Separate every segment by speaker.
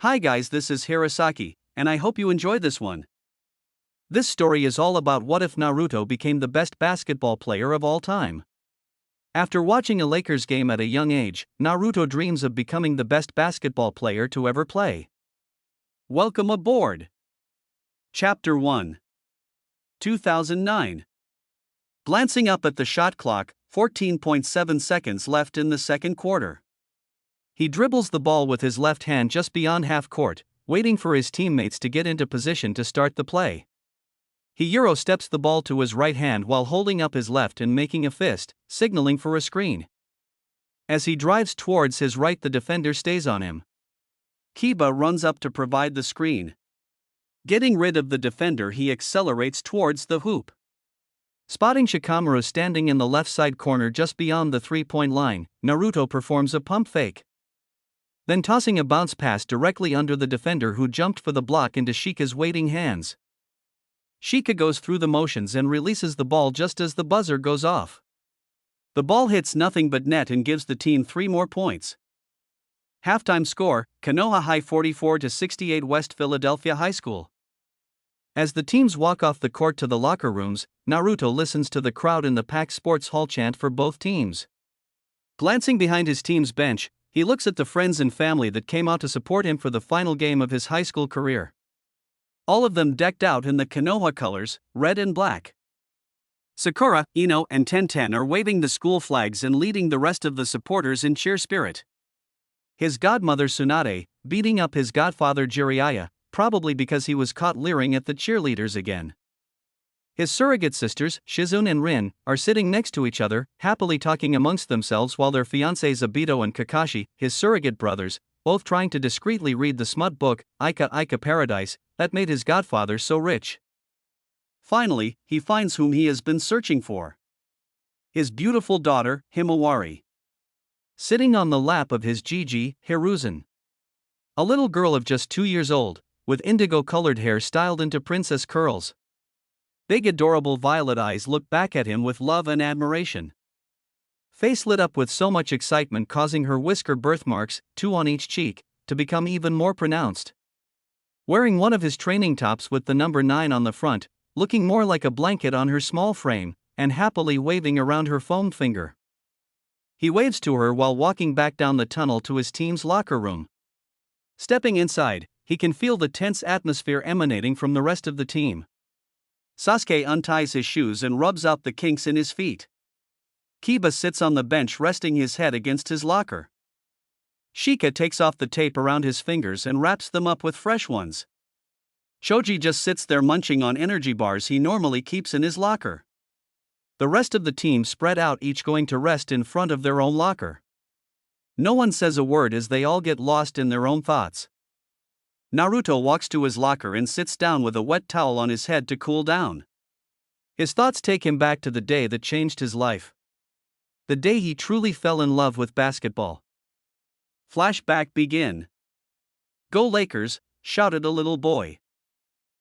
Speaker 1: Hi guys, this is Hirosaki, and I hope you enjoyed this one. This story is all about what if Naruto became the best basketball player of all time. After watching a Lakers game at a young age, Naruto dreams of becoming the best basketball player to ever play. Welcome aboard! Chapter 1 2009. Glancing up at the shot clock, 14.7 seconds left in the second quarter. He dribbles the ball with his left hand just beyond half court, waiting for his teammates to get into position to start the play. He Euro steps the ball to his right hand while holding up his left and making a fist, signaling for a screen. As he drives towards his right, the defender stays on him. Kiba runs up to provide the screen. Getting rid of the defender, he accelerates towards the hoop. Spotting Shikamaru standing in the left side corner just beyond the three-point line, Naruto performs a pump fake. Then tossing a bounce pass directly under the defender who jumped for the block into Shika's waiting hands. Shika goes through the motions and releases the ball just as the buzzer goes off. The ball hits nothing but net and gives the team 3 more points. Halftime score, Konoha High 44-68 West Philadelphia High School. As the teams walk off the court to the locker rooms, Naruto listens to the crowd in the packed sports hall chant for both teams. Glancing behind his team's bench, he looks at the friends and family that came out to support him for the final game of his high school career. All of them decked out in the Konoha colors, red and black. Sakura, Ino, and Tenten are waving the school flags and leading the rest of the supporters in cheer spirit. His godmother Tsunade, beating up his godfather Jiraiya, probably because he was caught leering at the cheerleaders again. His surrogate sisters, Shizune and Rin, are sitting next to each other, happily talking amongst themselves while their fiancés Obito and Kakashi, his surrogate brothers, both trying to discreetly read the smut book, Aika Aika Paradise, that made his godfather so rich. Finally, he finds whom he has been searching for. His beautiful daughter, Himawari. Sitting on the lap of his Gigi, Hiruzen. A little girl of just 2 years old, with indigo-colored hair styled into princess curls. Big adorable violet eyes look back at him with love and admiration. Face lit up with so much excitement, causing her whisker birthmarks, 2 on each cheek, to become even more pronounced. Wearing one of his training tops with the number 9 on the front, looking more like a blanket on her small frame, and happily waving around her foam finger. He waves to her while walking back down the tunnel to his team's locker room. Stepping inside, he can feel the tense atmosphere emanating from the rest of the team. Sasuke unties his shoes and rubs out the kinks in his feet. Kiba sits on the bench resting his head against his locker. Shika takes off the tape around his fingers and wraps them up with fresh ones. Choji just sits there munching on energy bars he normally keeps in his locker. The rest of the team spread out, each going to rest in front of their own locker. No one says a word as they all get lost in their own thoughts. Naruto walks to his locker and sits down with a wet towel on his head to cool down. His thoughts take him back to the day that changed his life. The day he truly fell in love with basketball. Flashback begin. "Go Lakers," shouted a little boy.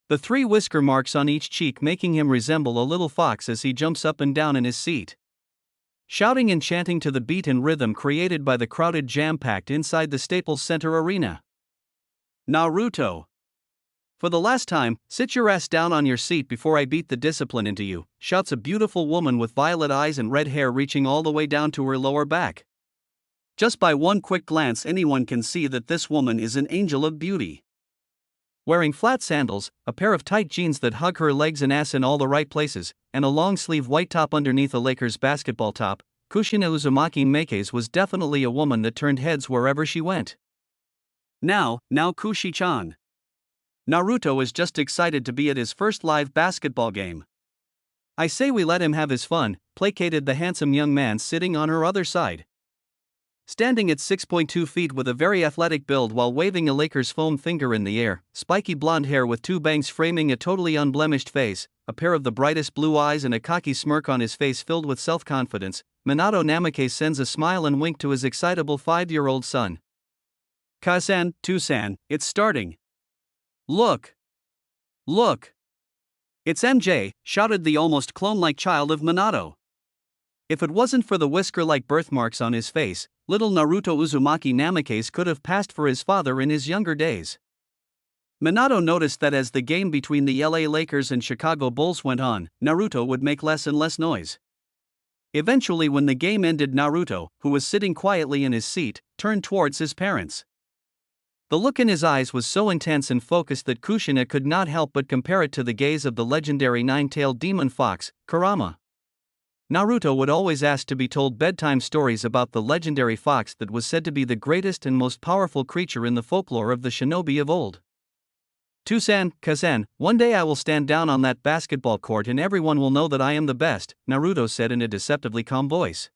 Speaker 1: The 3 whisker marks on each cheek making him resemble a little fox as he jumps up and down in his seat. Shouting and chanting to the beat and rhythm created by the crowded jam-packed inside the Staples Center arena. Naruto. "For the last time, sit your ass down on your seat before I beat the discipline into you," shouts a beautiful woman with violet eyes and red hair reaching all the way down to her lower back. Just by one quick glance anyone can see that this woman is an angel of beauty. Wearing flat sandals, a pair of tight jeans that hug her legs and ass in all the right places, and a long-sleeve white top underneath a Lakers basketball top, Kushina Uzumaki Meikes was definitely a woman that turned heads wherever she went. Now Kushi-chan. Naruto is just excited to be at his first live basketball game. "I say we let him have his fun," placated the handsome young man sitting on her other side. Standing at 6.2 feet with a very athletic build while waving a Lakers foam finger in the air, spiky blonde hair with 2 bangs framing a totally unblemished face, a pair of the brightest blue eyes and a cocky smirk on his face filled with self-confidence, Minato Namikaze sends a smile and wink to his excitable 5-year-old son. "Kazan, Tusan, it's starting. Look! Look! It's MJ," shouted the almost clone-like child of Minato. If it wasn't for the whisker-like birthmarks on his face, little Naruto Uzumaki Namikaze could have passed for his father in his younger days. Minato noticed that as the game between the LA Lakers and Chicago Bulls went on, Naruto would make less and less noise. Eventually, when the game ended, Naruto, who was sitting quietly in his seat, turned towards his parents. The look in his eyes was so intense and focused that Kushina could not help but compare it to the gaze of the legendary nine-tailed demon fox, Kurama. Naruto would always ask to be told bedtime stories about the legendary fox that was said to be the greatest and most powerful creature in the folklore of the shinobi of old. Tusan, Kazan, one day I will stand down on that basketball court and everyone will know that I am the best, Naruto said in a deceptively calm voice.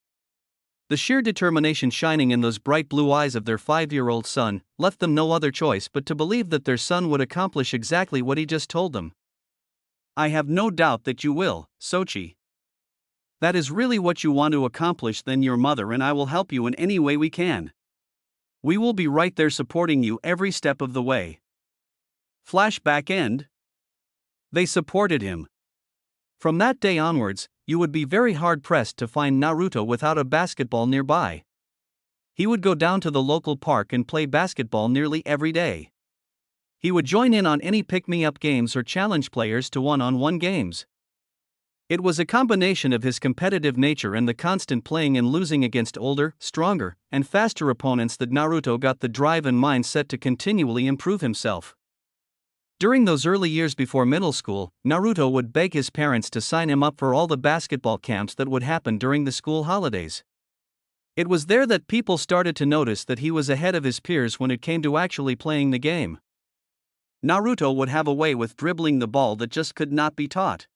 Speaker 1: The sheer determination shining in those bright blue eyes of their 5-year-old son left them no other choice but to believe that their son would accomplish exactly what he just told them. I have no doubt that you will, Sochi. That is really what you want to accomplish, then your mother and I will help you in any way we can. We will be right there supporting you every step of the way. Flashback end. They supported him. From that day onwards, you would be very hard-pressed to find Naruto without a basketball nearby. He would go down to the local park and play basketball nearly every day. He would join in on any pick-me-up games or challenge players to one-on-one games. It was a combination of his competitive nature and the constant playing and losing against older, stronger, and faster opponents that Naruto got the drive and mindset to continually improve himself. During those early years before middle school, Naruto would beg his parents to sign him up for all the basketball camps that would happen during the school holidays. It was there that people started to notice that he was ahead of his peers when it came to actually playing the game. Naruto would have a way with dribbling the ball that just could not be taught.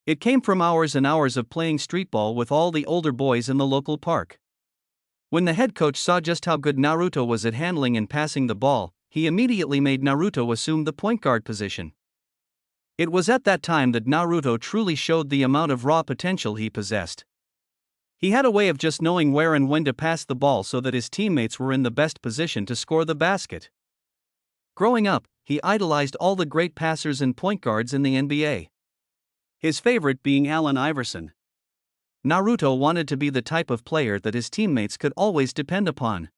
Speaker 1: It came from hours and hours of playing street ball with all the older boys in the local park. When the head coach saw just how good Naruto was at handling and passing the ball, he immediately made Naruto assume the point guard position. It was at that time that Naruto truly showed the amount of raw potential he possessed. He had a way of just knowing where and when to pass the ball so that his teammates were in the best position to score the basket. Growing up, he idolized all the great passers and point guards in the NBA. His favorite being Allen Iverson. Naruto wanted to be the type of player that his teammates could always depend upon.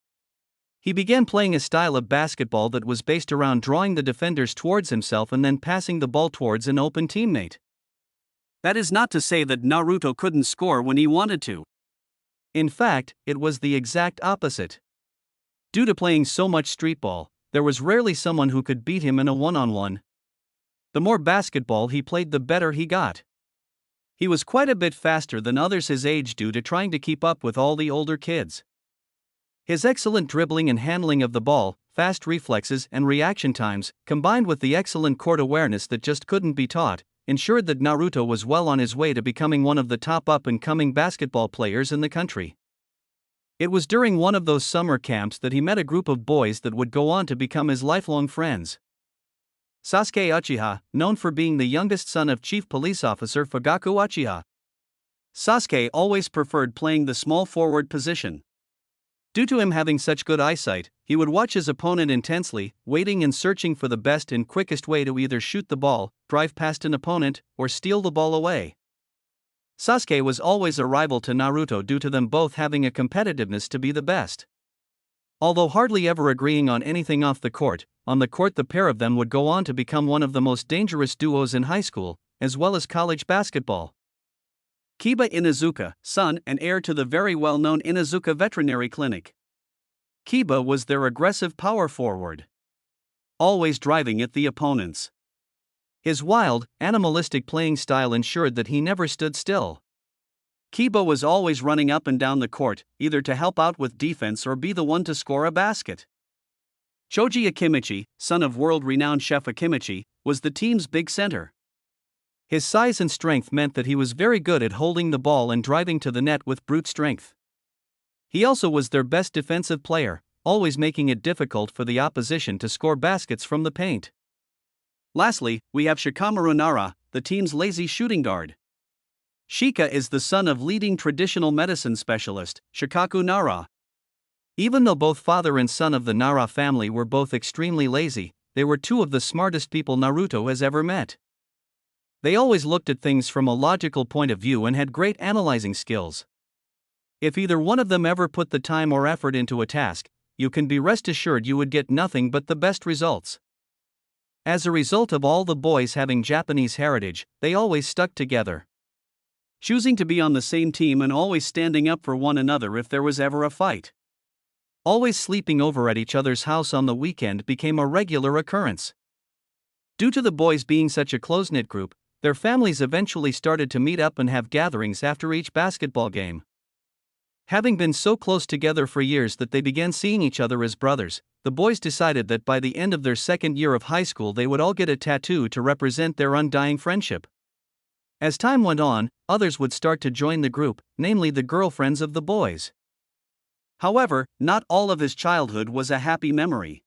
Speaker 1: He began playing a style of basketball that was based around drawing the defenders towards himself and then passing the ball towards an open teammate. That is not to say that Naruto couldn't score when he wanted to. In fact, it was the exact opposite. Due to playing so much street ball, there was rarely someone who could beat him in a one-on-one. The more basketball he played, the better he got. He was quite a bit faster than others his age due to trying to keep up with all the older kids. His excellent dribbling and handling of the ball, fast reflexes and reaction times, combined with the excellent court awareness that just couldn't be taught, ensured that Naruto was well on his way to becoming one of the top up-and-coming basketball players in the country. It was during one of those summer camps that he met a group of boys that would go on to become his lifelong friends. Sasuke Uchiha, known for being the youngest son of Chief Police Officer Fugaku Uchiha. Sasuke always preferred playing the small forward position. Due to him having such good eyesight, he would watch his opponent intensely, waiting and searching for the best and quickest way to either shoot the ball, drive past an opponent, or steal the ball away. Sasuke was always a rival to Naruto due to them both having a competitiveness to be the best. Although hardly ever agreeing on anything off the court, on the court the pair of them would go on to become one of the most dangerous duos in high school, as well as college basketball. Kiba Inuzuka, son and heir to the very well-known Inuzuka Veterinary Clinic. Kiba was their aggressive power forward, always driving at the opponents. His wild, animalistic playing style ensured that he never stood still. Kiba was always running up and down the court, either to help out with defense or be the one to score a basket. Choji Akimichi, son of world-renowned chef Akimichi, was the team's big center. His size and strength meant that he was very good at holding the ball and driving to the net with brute strength. He also was their best defensive player, always making it difficult for the opposition to score baskets from the paint. Lastly, we have Shikamaru Nara, the team's lazy shooting guard. Shika is the son of leading traditional medicine specialist, Shikaku Nara. Even though both father and son of the Nara family were both extremely lazy, they were two of the smartest people Naruto has ever met. They always looked at things from a logical point of view and had great analyzing skills. If either one of them ever put the time or effort into a task, you can be rest assured you would get nothing but the best results. As a result of all the boys having Japanese heritage, they always stuck together, choosing to be on the same team and always standing up for one another if there was ever a fight. Always sleeping over at each other's house on the weekend became a regular occurrence. Due to the boys being such a close-knit group, their families eventually started to meet up and have gatherings after each basketball game. Having been so close together for years that they began seeing each other as brothers, the boys decided that by the end of their second year of high school they would all get a tattoo to represent their undying friendship. As time went on, others would start to join the group, namely the girlfriends of the boys. However, not all of his childhood was a happy memory.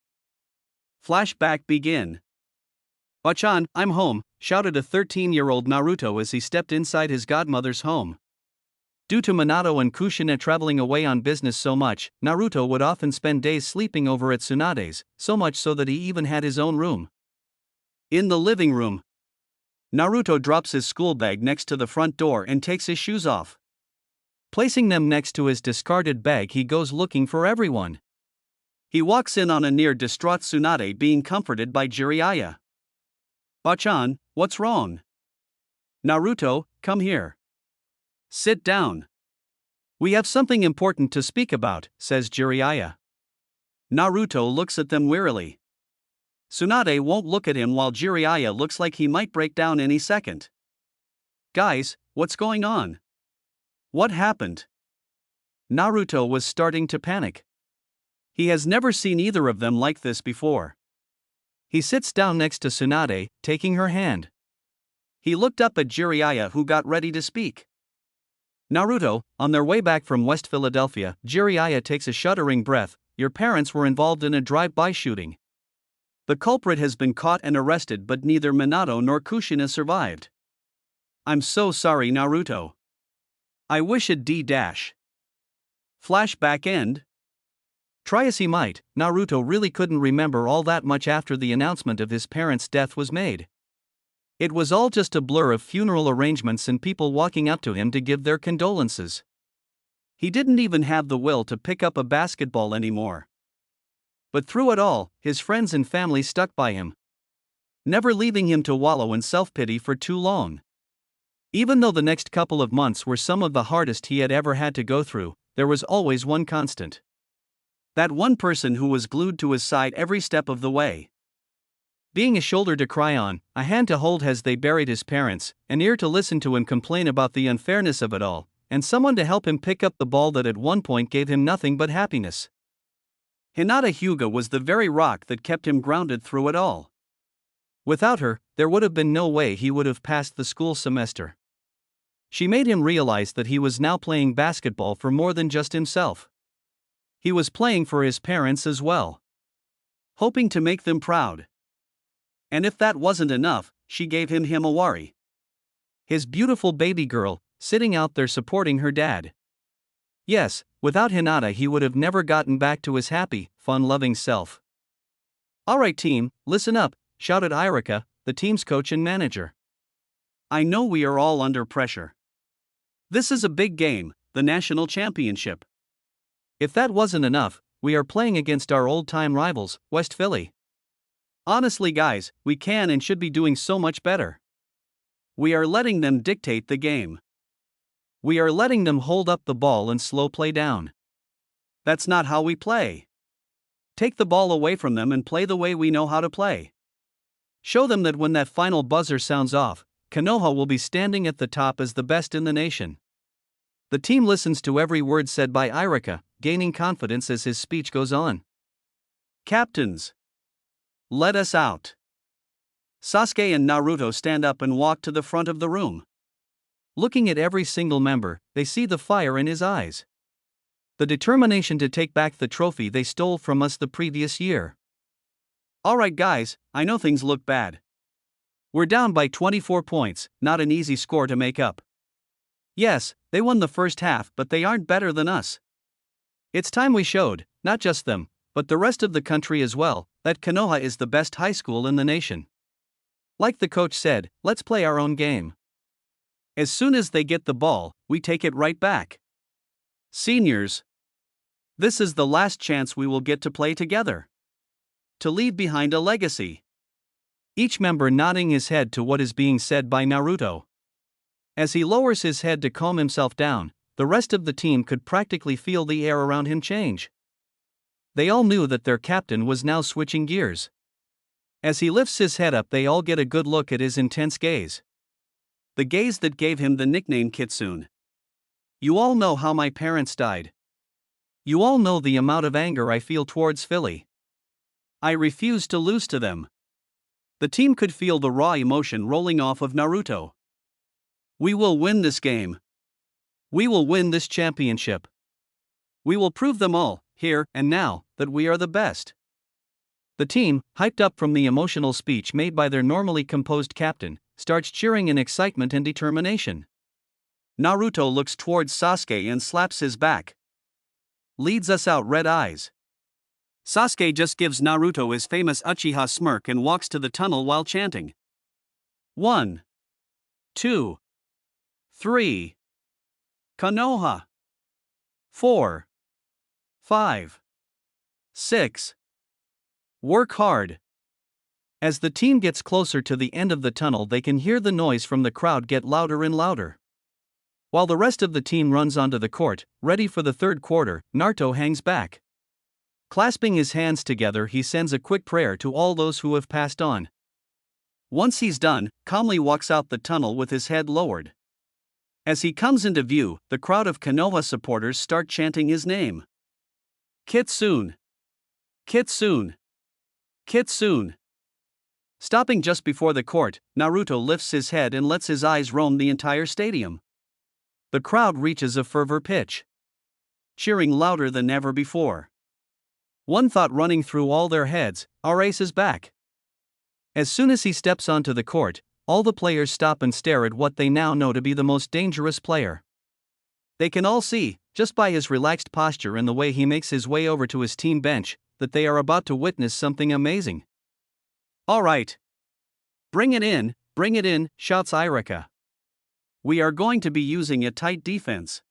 Speaker 1: Flashback begin. "Bachan, I'm home," shouted a 13-year-old Naruto as he stepped inside his godmother's home. Due to Minato and Kushina traveling away on business so much, Naruto would often spend days sleeping over at Tsunade's, so much so that he even had his own room. In the living room, Naruto drops his school bag next to the front door and takes his shoes off. Placing them next to his discarded bag, he goes looking for everyone. He walks in on a near distraught Tsunade being comforted by Jiraiya. "Bachan, what's wrong?" "Naruto, come here. Sit down. We have something important to speak about," says Jiraiya. Naruto looks at them wearily. Tsunade won't look at him while Jiraiya looks like he might break down any second. "Guys, what's going on? What happened?" Naruto was starting to panic. He has never seen either of them like this before. He sits down next to Tsunade, taking her hand. He looked up at Jiraiya, who got ready to speak. "Naruto, on their way back from West Philadelphia," Jiraiya takes a shuddering breath, "your parents were involved in a drive-by shooting. The culprit has been caught and arrested, but neither Minato nor Kushina survived. I'm so sorry, Naruto. I wish it d-dash." Flashback end. Try as he might, Naruto really couldn't remember all that much after the announcement of his parents' death was made. It was all just a blur of funeral arrangements and people walking up to him to give their condolences. He didn't even have the will to pick up a basketball anymore. But through it all, his friends and family stuck by him, never leaving him to wallow in self-pity for too long. Even though the next couple of months were some of the hardest he had ever had to go through, there was always one constant. That one person who was glued to his side every step of the way. Being a shoulder to cry on, a hand to hold as they buried his parents, an ear to listen to him complain about the unfairness of it all, and someone to help him pick up the ball that at one point gave him nothing but happiness. Hinata Hyuga was the very rock that kept him grounded through it all. Without her, there would have been no way he would have passed the school semester. She made him realize that he was now playing basketball for more than just himself. He was playing for his parents as well, hoping to make them proud. And if that wasn't enough, she gave him Himawari, his beautiful baby girl, sitting out there supporting her dad. Yes, without Hinata he would have never gotten back to his happy, fun-loving self. "Alright team, listen up," shouted Irika, the team's coach and manager. "I know we are all under pressure. This is a big game, the national championship. If that wasn't enough, we are playing against our old-time rivals, West Philly. Honestly guys, we can and should be doing so much better. We are letting them dictate the game. We are letting them hold up the ball and slow play down. That's not how we play. Take the ball away from them and play the way we know how to play. Show them that when that final buzzer sounds off, Konoha will be standing at the top as the best in the nation." The team listens to every word said by Irika, gaining confidence as his speech goes on. "Captains, let us out." Sasuke and Naruto stand up and walk to the front of the room. Looking at every single member, they see the fire in his eyes. The determination to take back the trophy they stole from us the previous year. "Alright guys, I know things look bad. We're down by 24 points, not an easy score to make up. Yes, they won the first half, but they aren't better than us. It's time we showed, not just them, but the rest of the country as well, that Konoha is the best high school in the nation. Like the coach said, let's play our own game. As soon as they get the ball, we take it right back. Seniors, this is the last chance we will get to play together. To leave behind a legacy. Each member nodding his head to what is being said by Naruto. As he lowers his head to calm himself down, the rest of the team could practically feel the air around him change. They all knew that their captain was now switching gears. As he lifts his head up, they all get a good look at his intense gaze. The gaze that gave him the nickname Kitsune. You all know how my parents died. You all know the amount of anger I feel towards Philly. I refuse to lose to them. The team could feel the raw emotion rolling off of Naruto. We will win this game. We will win this championship. We will prove them all, here and now, that we are the best. The team, hyped up from the emotional speech made by their normally composed captain, starts cheering in excitement and determination. Naruto looks towards Sasuke and slaps his back. Leads us out, red eyes. Sasuke just gives Naruto his famous Uchiha smirk and walks to the tunnel while chanting. 1, 2, 3. Konoha. 4, 5, 6. Work hard. As the team gets closer to the end of the tunnel, they can hear the noise from the crowd get louder and louder. While the rest of the team runs onto the court, ready for the third quarter, Naruto hangs back. Clasping his hands together, he sends a quick prayer to all those who have passed on. Once he's done, calmly walks out the tunnel with his head lowered. As he comes into view, the crowd of Konoha supporters start chanting his name. Kitsune! Kitsune! Kitsune! Stopping just before the court, Naruto lifts his head and lets his eyes roam the entire stadium. The crowd reaches a fervor pitch, cheering louder than ever before. One thought running through all their heads: our ace is back. As soon as he steps onto the court, all the players stop and stare at what they now know to be the most dangerous player. They can all see, just by his relaxed posture and the way he makes his way over to his team bench, that they are about to witness something amazing. All right. Bring it in, shouts Irika. We are going to be using a tight defense.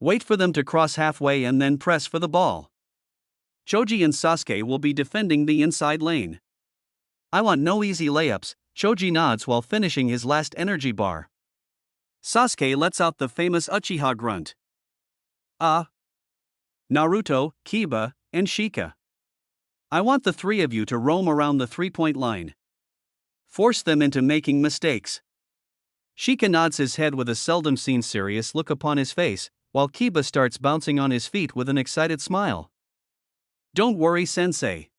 Speaker 1: Wait for them to cross halfway and then press for the ball. Choji and Sasuke will be defending the inside lane. I want no easy layups, Choji nods while finishing his last energy bar. Sasuke lets out the famous Uchiha grunt. Naruto, Kiba, and Shika. I want the three of you to roam around the three-point line. Force them into making mistakes. Shika nods his head with a seldom seen serious look upon his face, while Kiba starts bouncing on his feet with an excited smile. Don't worry, sensei.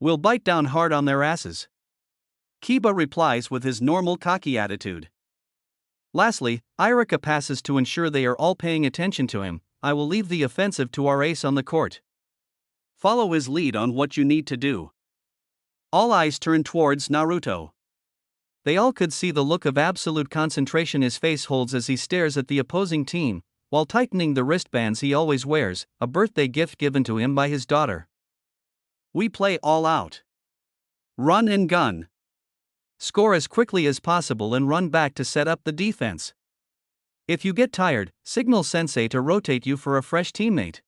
Speaker 1: We'll bite down hard on their asses. Kiba replies with his normal cocky attitude. Lastly, Irika passes to ensure they are all paying attention to him. I will leave the offensive to our ace on the court. Follow his lead on what you need to do. All eyes turn towards Naruto. They all could see the look of absolute concentration his face holds as he stares at the opposing team, while tightening the wristbands he always wears, a birthday gift given to him by his daughter. We play all out. Run and gun. Score as quickly as possible and run back to set up the defense. If you get tired, signal sensei to rotate you for a fresh teammate.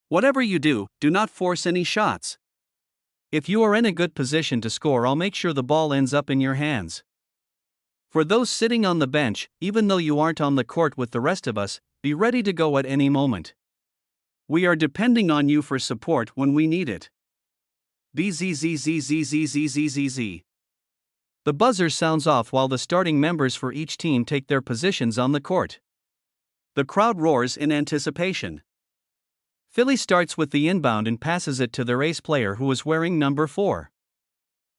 Speaker 1: Whatever you do, do not force any shots. If you are in a good position to score, I'll make sure the ball ends up in your hands. For those sitting on the bench, even though you aren't on the court with the rest of us, be ready to go at any moment. We are depending on you for support when we need it. BZZZZZZZZZ. The buzzer sounds off while the starting members for each team take their positions on the court. The crowd roars in anticipation. Philly starts with the inbound and passes it to their ace player who is wearing number 4.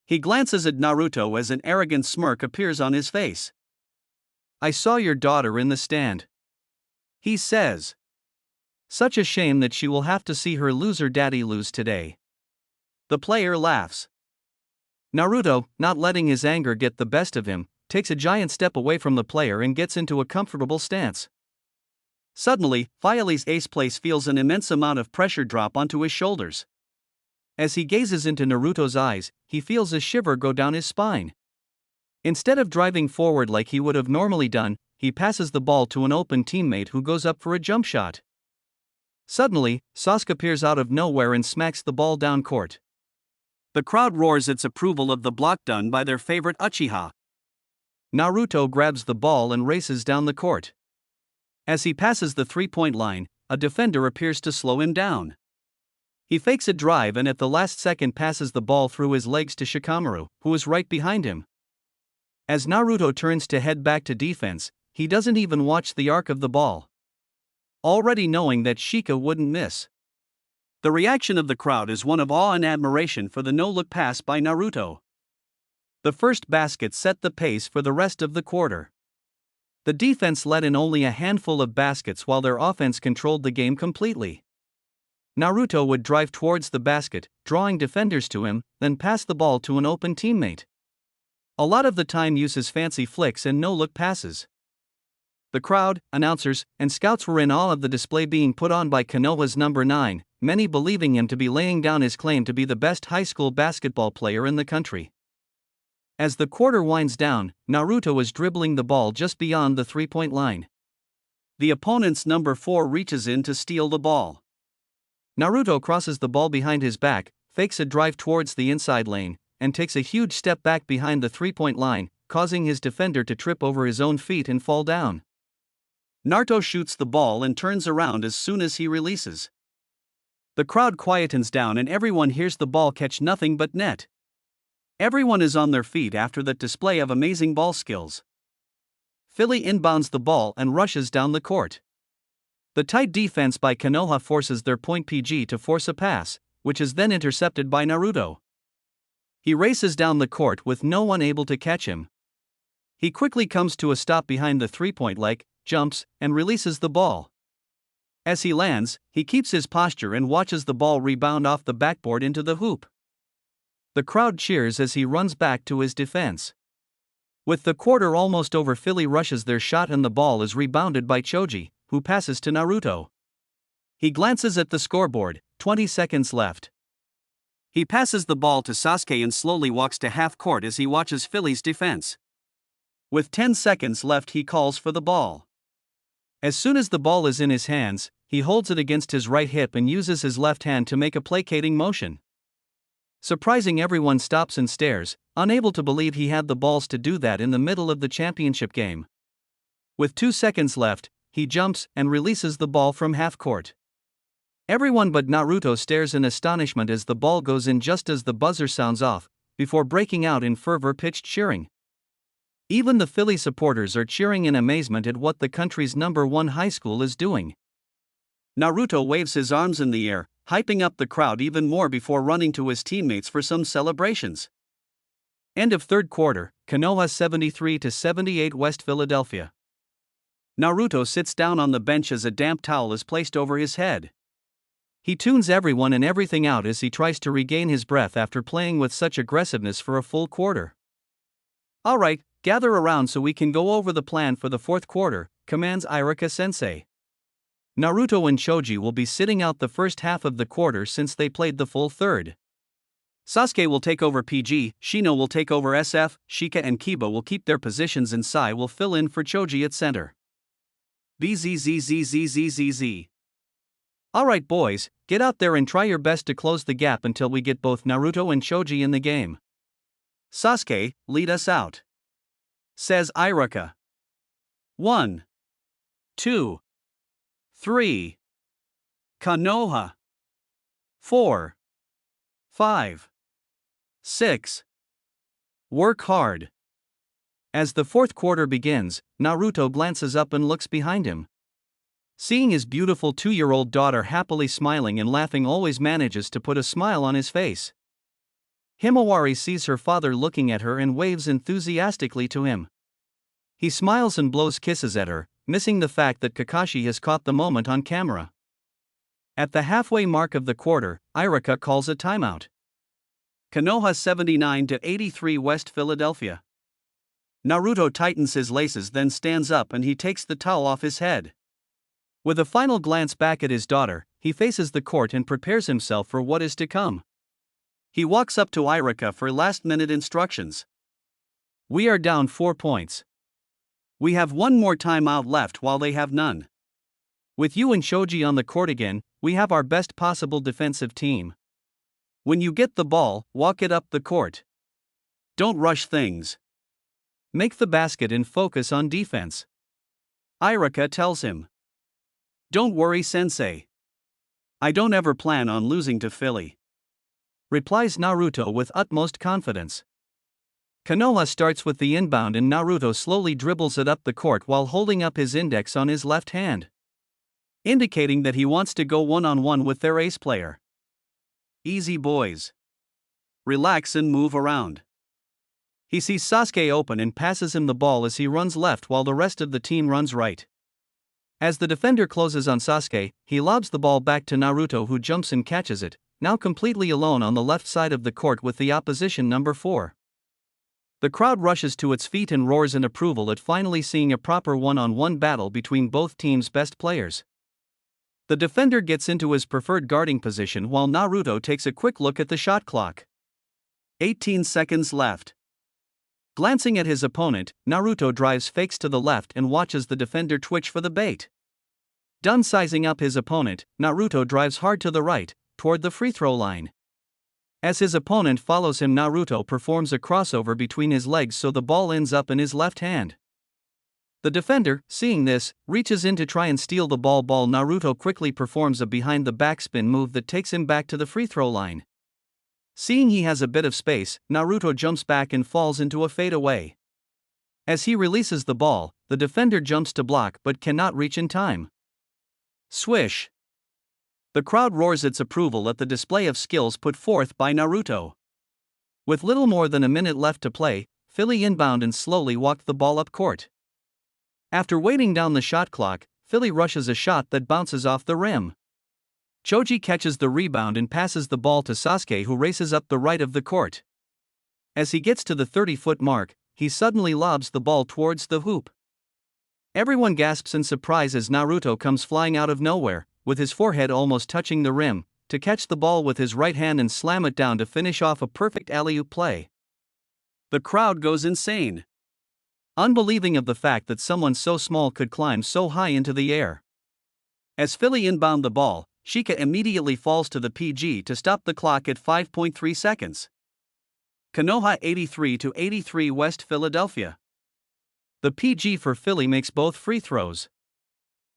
Speaker 1: He glances at Naruto as an arrogant smirk appears on his face. I saw your daughter in the stand. He says. Such a shame that she will have to see her loser daddy lose today. The player laughs. Naruto, not letting his anger get the best of him, takes a giant step away from the player and gets into a comfortable stance. Suddenly, Philly's ace place feels an immense amount of pressure drop onto his shoulders. As he gazes into Naruto's eyes, he feels a shiver go down his spine. Instead of driving forward like he would have normally done, he passes the ball to an open teammate who goes up for a jump shot. Suddenly, Sasuke appears out of nowhere and smacks the ball down court. The crowd roars its approval of the block done by their favorite Uchiha. Naruto grabs the ball and races down the court. As he passes the three-point line, a defender appears to slow him down. He fakes a drive and at the last second passes the ball through his legs to Shikamaru, who is right behind him. As Naruto turns to head back to defense, he doesn't even watch the arc of the ball, already knowing that Shika wouldn't miss. The reaction of the crowd is one of awe and admiration for the no-look pass by Naruto. The first basket set the pace for the rest of the quarter. The defense let in only a handful of baskets while their offense controlled the game completely. Naruto would drive towards the basket, drawing defenders to him, then pass the ball to an open teammate. A lot of the time uses fancy flicks and no-look passes. The crowd, announcers, and scouts were in awe of the display being put on by Konoha's number 9, many believing him to be laying down his claim to be the best high school basketball player in the country. As the quarter winds down, Naruto is dribbling the ball just beyond the three-point line. The opponent's number 4 reaches in to steal the ball. Naruto crosses the ball behind his back, fakes a drive towards the inside lane, and takes a huge step back behind the three-point line, causing his defender to trip over his own feet and fall down. Naruto shoots the ball and turns around as soon as he releases. The crowd quietens down and everyone hears the ball catch nothing but net. Everyone is on their feet after that display of amazing ball skills. Philly inbounds the ball and rushes down the court. The tight defense by Konoha forces their point PG to force a pass, which is then intercepted by Naruto. He races down the court with no one able to catch him. He quickly comes to a stop behind the three-point leg, jumps, and releases the ball. As he lands, he keeps his posture and watches the ball rebound off the backboard into the hoop. The crowd cheers as he runs back to his defense. With the quarter almost over, Philly rushes their shot and the ball is rebounded by Choji, who passes to Naruto. He glances at the scoreboard, 20 seconds left. He passes the ball to Sasuke and slowly walks to half court as he watches Philly's defense. With 10 seconds left, he calls for the ball. As soon as the ball is in his hands, he holds it against his right hip and uses his left hand to make a placating motion. Surprising everyone stops and stares, unable to believe he had the balls to do that in the middle of the championship game. With 2 seconds left, he jumps and releases the ball from half court. Everyone but Naruto stares in astonishment as the ball goes in just as the buzzer sounds off, before breaking out in fervor-pitched cheering. Even the Philly supporters are cheering in amazement at what the country's number 1 high school is doing. Naruto waves his arms in the air, hyping up the crowd even more before running to his teammates for some celebrations. End of third quarter, Konoha 73-78 West Philadelphia. Naruto sits down on the bench as a damp towel is placed over his head. He tunes everyone and everything out as he tries to regain his breath after playing with such aggressiveness for a full quarter. "Alright, gather around so we can go over the plan for the fourth quarter," commands Iruka-sensei. Naruto and Choji will be sitting out the first half of the quarter since they played the full third. Sasuke will take over PG, Shino will take over SF, Shika and Kiba will keep their positions and Sai will fill in for Choji at center. BZZZZZZZ. "Alright boys, get out there and try your best to close the gap until we get both Naruto and Choji in the game. Sasuke, lead us out," says Iruka. 1, 2, 3. Konoha. 4, 5, 6. Work hard. As the fourth quarter begins, Naruto glances up and looks behind him. Seeing his beautiful 2-year-old daughter happily smiling and laughing always manages to put a smile on his face. Himawari sees her father looking at her and waves enthusiastically to him. He smiles and blows kisses at her, missing the fact that Kakashi has caught the moment on camera. At the halfway mark of the quarter, Iruka calls a timeout. Konoha 79-83 West Philadelphia. Naruto tightens his laces, then stands up and he takes the towel off his head. With a final glance back at his daughter, he faces the court and prepares himself for what is to come. He walks up to Iruka for last-minute instructions. "We are down 4 points. We have one more timeout left while they have none. With you and Shoji on the court again, we have our best possible defensive team. When you get the ball, walk it up the court. Don't rush things. Make the basket and focus on defense. Irika tells him. Don't worry, sensei. I don't ever plan on losing to Philly. Replies Naruto with utmost confidence. Konoha starts with the inbound and Naruto slowly dribbles it up the court while holding up his index on his left hand, indicating that he wants to go one-on-one with their ace player. Easy boys. Relax and move around. He sees Sasuke open and passes him the ball as he runs left while the rest of the team runs right. As the defender closes on Sasuke, he lobs the ball back to Naruto, who jumps and catches it, now completely alone on the left side of the court with the opposition number 4. The crowd rushes to its feet and roars in approval at finally seeing a proper one-on-one battle between both teams' best players. The defender gets into his preferred guarding position while Naruto takes a quick look at the shot clock. 18 seconds left. Glancing at his opponent, Naruto drives fakes to the left and watches the defender twitch for the bait. Done sizing up his opponent, Naruto drives hard to the right, toward the free throw line. As his opponent follows him, Naruto performs a crossover between his legs so the ball ends up in his left hand. The defender, seeing this, reaches in to try and steal the ball. Naruto quickly performs a behind the backspin move that takes him back to the free throw line. Seeing he has a bit of space, Naruto jumps back and falls into a fadeaway. As he releases the ball, the defender jumps to block but cannot reach in time. Swish! The crowd roars its approval at the display of skills put forth by Naruto. With little more than a minute left to play, Philly inbound and slowly walked the ball up court. After waiting down the shot clock, Philly rushes a shot that bounces off the rim. Choji catches the rebound and passes the ball to Sasuke, who races up the right of the court. As he gets to the 30-foot mark, he suddenly lobs the ball towards the hoop. Everyone gasps in surprise as Naruto comes flying out of nowhere, with his forehead almost touching the rim, to catch the ball with his right hand and slam it down to finish off a perfect alley-oop play. The crowd goes insane, unbelieving of the fact that someone so small could climb so high into the air. As Philly inbound the ball, Shika immediately falls to the PG to stop the clock at 5.3 seconds. Konoha 83-83 West Philadelphia. The PG for Philly makes both free throws.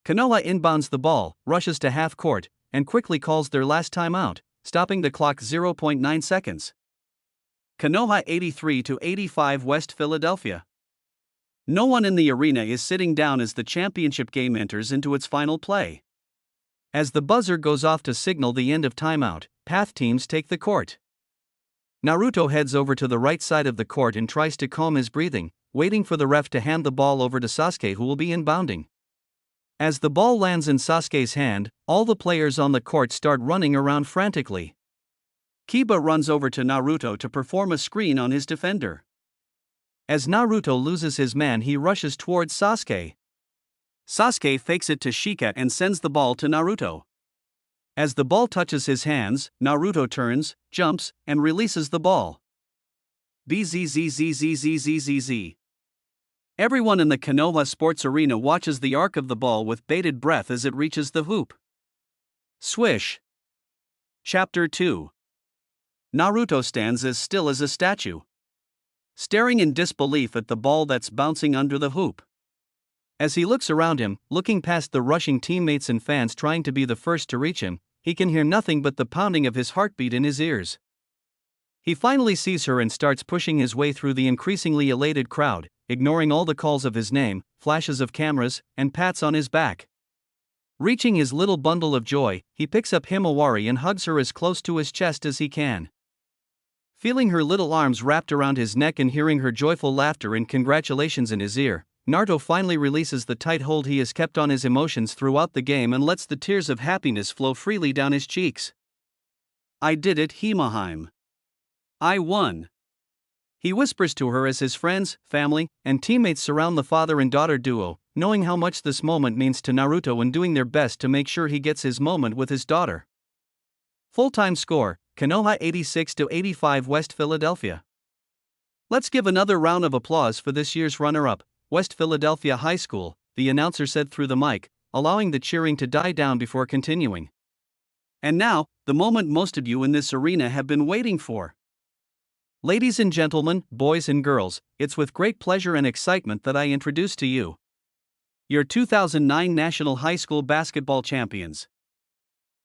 Speaker 1: Konoha inbounds the ball, rushes to half court, and quickly calls their last timeout, stopping the clock 0.9 seconds. Konoha 83-85 West Philadelphia. No one in the arena is sitting down as the championship game enters into its final play. As the buzzer goes off to signal the end of timeout, path teams take the court. Naruto heads over to the right side of the court and tries to calm his breathing, waiting for the ref to hand the ball over to Sasuke, who will be inbounding. As the ball lands in Sasuke's hand, all the players on the court start running around frantically. Kiba runs over to Naruto to perform a screen on his defender. As Naruto loses his man, he rushes towards Sasuke. Sasuke fakes it to Shika and sends the ball to Naruto. As the ball touches his hands, Naruto turns, jumps, and releases the ball. Bzzzzzzzzzzz. Everyone in the Konoha Sports Arena watches the arc of the ball with bated breath as it reaches the hoop. Swish. Chapter 2. Naruto stands as still as a statue, staring in disbelief at the ball that's bouncing under the hoop. As he looks around him, looking past the rushing teammates and fans trying to be the first to reach him, he can hear nothing but the pounding of his heartbeat in his ears. He finally sees her and starts pushing his way through the increasingly elated crowd, ignoring all the calls of his name, flashes of cameras, and pats on his back. Reaching his little bundle of joy, he picks up Himawari and hugs her as close to his chest as he can. Feeling her little arms wrapped around his neck and hearing her joyful laughter and congratulations in his ear, Naruto finally releases the tight hold he has kept on his emotions throughout the game and lets the tears of happiness flow freely down his cheeks. I did it, Himaheim. I won. He whispers to her as his friends, family, and teammates surround the father and daughter duo, knowing how much this moment means to Naruto and doing their best to make sure he gets his moment with his daughter. Full-time score, Konoha 86-85 West Philadelphia. Let's give another round of applause for this year's runner-up, West Philadelphia High School, the announcer said through the mic, allowing the cheering to die down before continuing. And now, the moment most of you in this arena have been waiting for. Ladies and gentlemen, boys and girls, it's with great pleasure and excitement that I introduce to you your 2009 National High School Basketball Champions.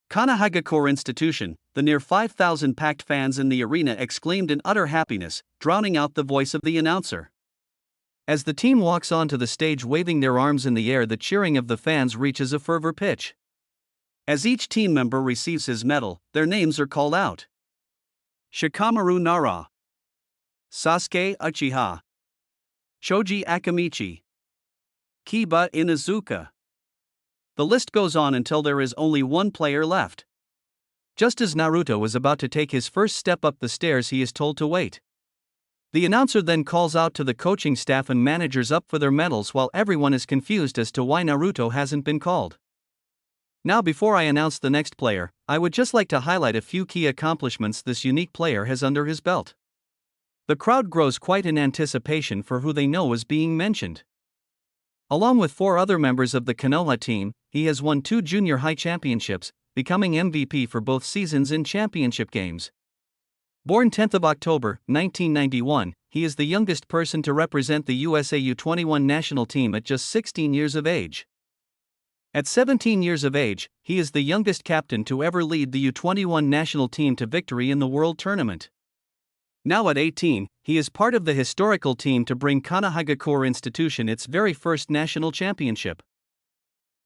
Speaker 1: Kanahagakure Institution. The near 5,000 packed fans in the arena exclaimed in utter happiness, drowning out the voice of the announcer. As the team walks onto the stage waving their arms in the air, the cheering of the fans reaches a fervor pitch. As each team member receives his medal, their names are called out. Shikamaru Nara, Sasuke Uchiha, Shoji Akamichi, Kiba Inuzuka. The list goes on until there is only one player left. Just as Naruto is about to take his first step up the stairs, he is told to wait. The announcer then calls out to the coaching staff and managers up for their medals while everyone is confused as to why Naruto hasn't been called. Now, before I announce the next player, I would just like to highlight a few key accomplishments this unique player has under his belt. The crowd grows quite in anticipation for who they know is being mentioned. Along with 4 other members of the Konoha team, he has won 2 junior high championships, becoming MVP for both seasons in championship games. Born 10th of October, 1991, he is the youngest person to represent the USA U21 national team at just 16 years of age. At 17 years of age, he is the youngest captain to ever lead the U21 national team to victory in the World Tournament. Now at 18, he is part of the historical team to bring Kanahagakure Institution its very first national championship.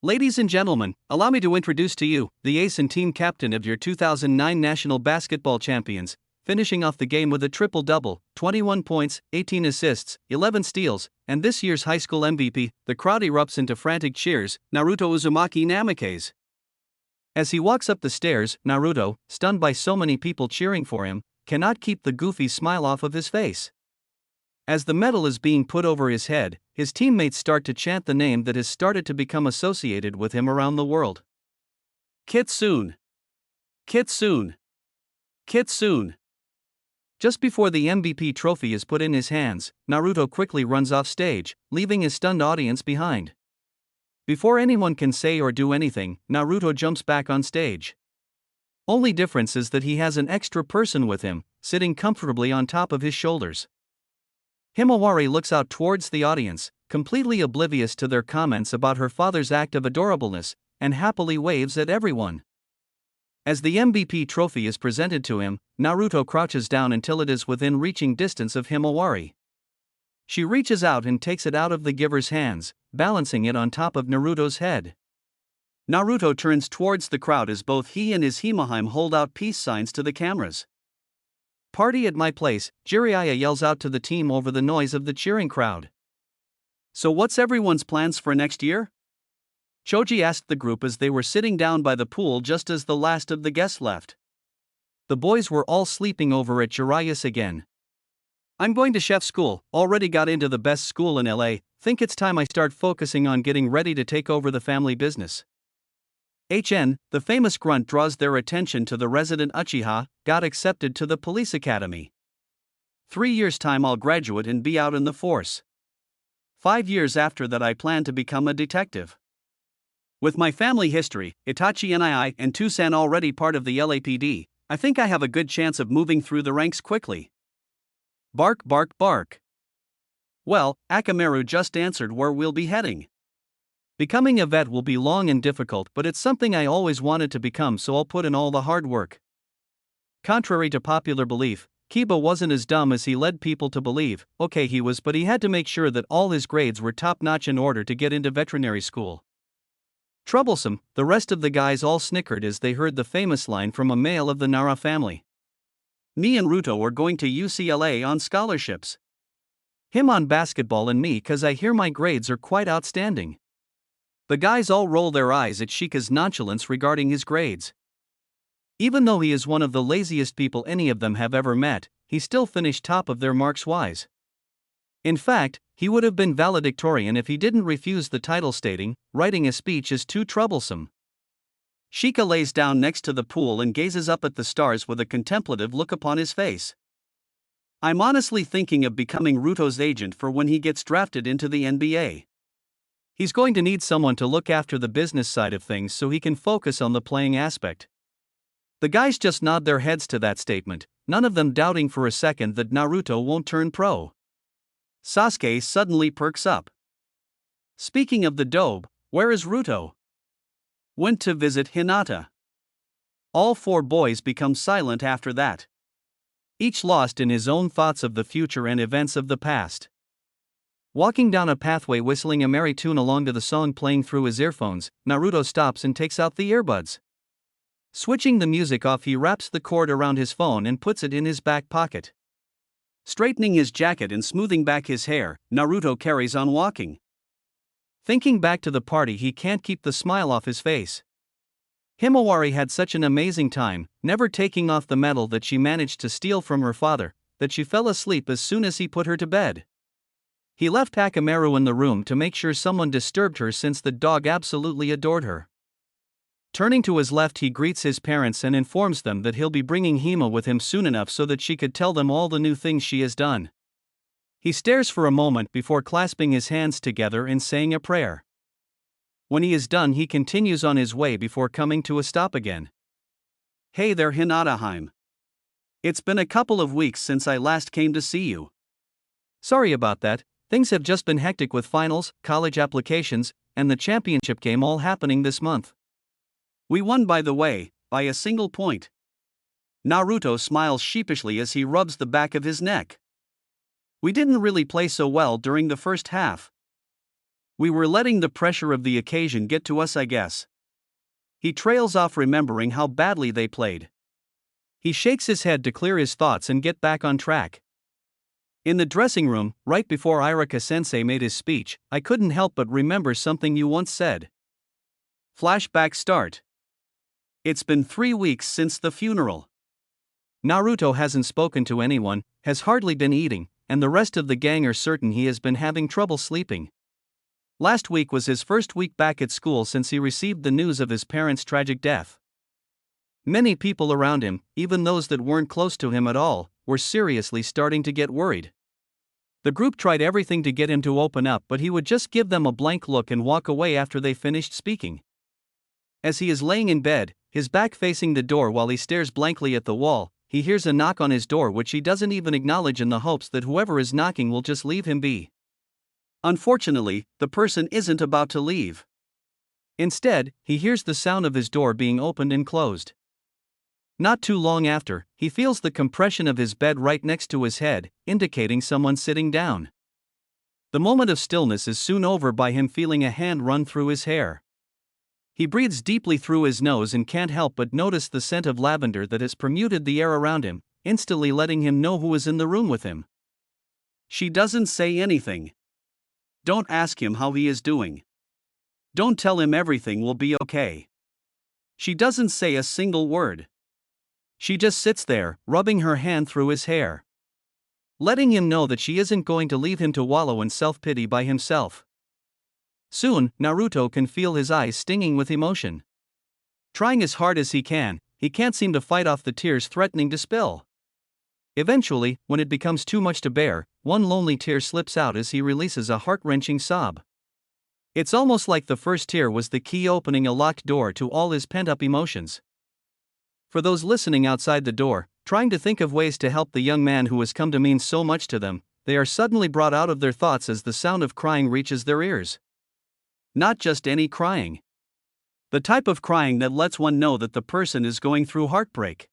Speaker 1: Ladies and gentlemen, allow me to introduce to you the ace and team captain of your 2009 National Basketball Champions, finishing off the game with a triple-double, 21 points, 18 assists, 11 steals, and this year's high school MVP. The crowd erupts into frantic cheers, Naruto Uzumaki Namikaze. As he walks up the stairs, Naruto, stunned by so many people cheering for him, cannot keep the goofy smile off of his face. As the medal is being put over his head, his teammates start to chant the name that has started to become associated with him around the world. Kitsune! Kitsune! Kitsune! Just before the MVP trophy is put in his hands, Naruto quickly runs off stage, leaving his stunned audience behind. Before anyone can say or do anything, Naruto jumps back on stage. Only difference is that he has an extra person with him, sitting comfortably on top of his shoulders. Himawari looks out towards the audience, completely oblivious to their comments about her father's act of adorableness, and happily waves at everyone. As the MVP trophy is presented to him, Naruto crouches down until it is within reaching distance of Himawari. She reaches out and takes it out of the giver's hands, balancing it on top of Naruto's head. Naruto turns towards the crowd as both he and his Himahime hold out peace signs to the cameras. Party at my place, Jiraiya yells out to the team over the noise of the cheering crowd. So what's everyone's plans for next year? Choji asked the group as they were sitting down by the pool just as the last of the guests left. The boys were all sleeping over at Jiraiya's again. I'm going to chef school, already got into the best school in LA, think it's time I start focusing on getting ready to take over the family business. The famous grunt draws their attention to the resident Uchiha, got accepted to the police academy. 3 years' time I'll graduate and be out in the force. 5 years after that I plan to become a detective. With my family history, Itachi NII and Tucson already part of the LAPD, I think I have a good chance of moving through the ranks quickly. Bark bark bark. Well, Akamaru just answered where we'll be heading. Becoming a vet will be long and difficult, but it's something I always wanted to become, so I'll put in all the hard work. Contrary to popular belief, Kiba wasn't as dumb as he led people to believe. Okay, he was, but he had to make sure that all his grades were top-notch in order to get into veterinary school. Troublesome, the rest of the guys all snickered as they heard the famous line from a male of the Nara family. Me and Ruto are going to UCLA on scholarships. Him on basketball and me 'cause I hear my grades are quite outstanding. The guys all roll their eyes at Shika's nonchalance regarding his grades. Even though he is one of the laziest people any of them have ever met, he still finished top of their marks-wise. In fact, he would have been valedictorian if he didn't refuse the title, stating, "Writing a speech is too troublesome." Shika lays down next to the pool and gazes up at the stars with a contemplative look upon his face. I'm honestly thinking of becoming Ruto's agent for when he gets drafted into the NBA. He's going to need someone to look after the business side of things so he can focus on the playing aspect. The guys just nod their heads to that statement, none of them doubting for a second that Naruto won't turn pro. Sasuke suddenly perks up. Speaking of the dobe, where is Ruto? Went to visit Hinata. All four boys become silent after that, each lost in his own thoughts of the future and events of the past. Walking down a pathway whistling a merry tune along to the song playing through his earphones, Naruto stops and takes out the earbuds. Switching the music off, he wraps the cord around his phone and puts it in his back pocket. Straightening his jacket and smoothing back his hair, Naruto carries on walking. Thinking back to the party, he can't keep the smile off his face. Himawari had such an amazing time, never taking off the medal that she managed to steal from her father, that she fell asleep as soon as he put her to bed. He left Akamaru in the room to make sure someone disturbed her since the dog absolutely adored her. Turning to his left, he greets his parents and informs them that he'll be bringing Hima with him soon enough so that she could tell them all the new things she has done. He stares for a moment before clasping his hands together and saying a prayer. When he is done, he continues on his way before coming to a stop again. Hey there, Hinata-heim. It's been a couple of weeks since I last came to see you. Sorry about that, things have just been hectic with finals, college applications, and the championship game all happening this month. We won, by the way, by a single point. Naruto smiles sheepishly as he rubs the back of his neck. We didn't really play so well during the first half. We were letting the pressure of the occasion get to us, I guess. He trails off, remembering how badly they played. He shakes his head to clear his thoughts and get back on track. In the dressing room, right before Iraka-sensei made his speech, I couldn't help but remember something you once said. Flashback start. It's been 3 weeks since the funeral. Naruto hasn't spoken to anyone, has hardly been eating, and the rest of the gang are certain he has been having trouble sleeping. Last week was his first week back at school since he received the news of his parents' tragic death. Many people around him, even those that weren't close to him at all, were seriously starting to get worried. The group tried everything to get him to open up, but he would just give them a blank look and walk away after they finished speaking. As he is laying in bed, his back facing the door while he stares blankly at the wall, he hears a knock on his door which he doesn't even acknowledge in the hopes that whoever is knocking will just leave him be. Unfortunately, the person isn't about to leave. Instead, he hears the sound of his door being opened and closed. Not too long after, he feels the compression of his bed right next to his head, indicating someone sitting down. The moment of stillness is soon over by him feeling a hand run through his hair. He breathes deeply through his nose and can't help but notice the scent of lavender that has permeated the air around him, instantly letting him know who is in the room with him. She doesn't say anything. Don't ask him how he is doing. Don't tell him everything will be okay. She doesn't say a single word. She just sits there, rubbing her hand through his hair, letting him know that she isn't going to leave him to wallow in self-pity by himself. Soon, Naruto can feel his eyes stinging with emotion. Trying as hard as he can't seem to fight off the tears threatening to spill. Eventually, when it becomes too much to bear, one lonely tear slips out as he releases a heart-wrenching sob. It's almost like the first tear was the key opening a locked door to all his pent-up emotions. For those listening outside the door, trying to think of ways to help the young man who has come to mean so much to them, they are suddenly brought out of their thoughts as the sound of crying reaches their ears. Not just any crying. The type of crying that lets one know that the person is going through heartbreak.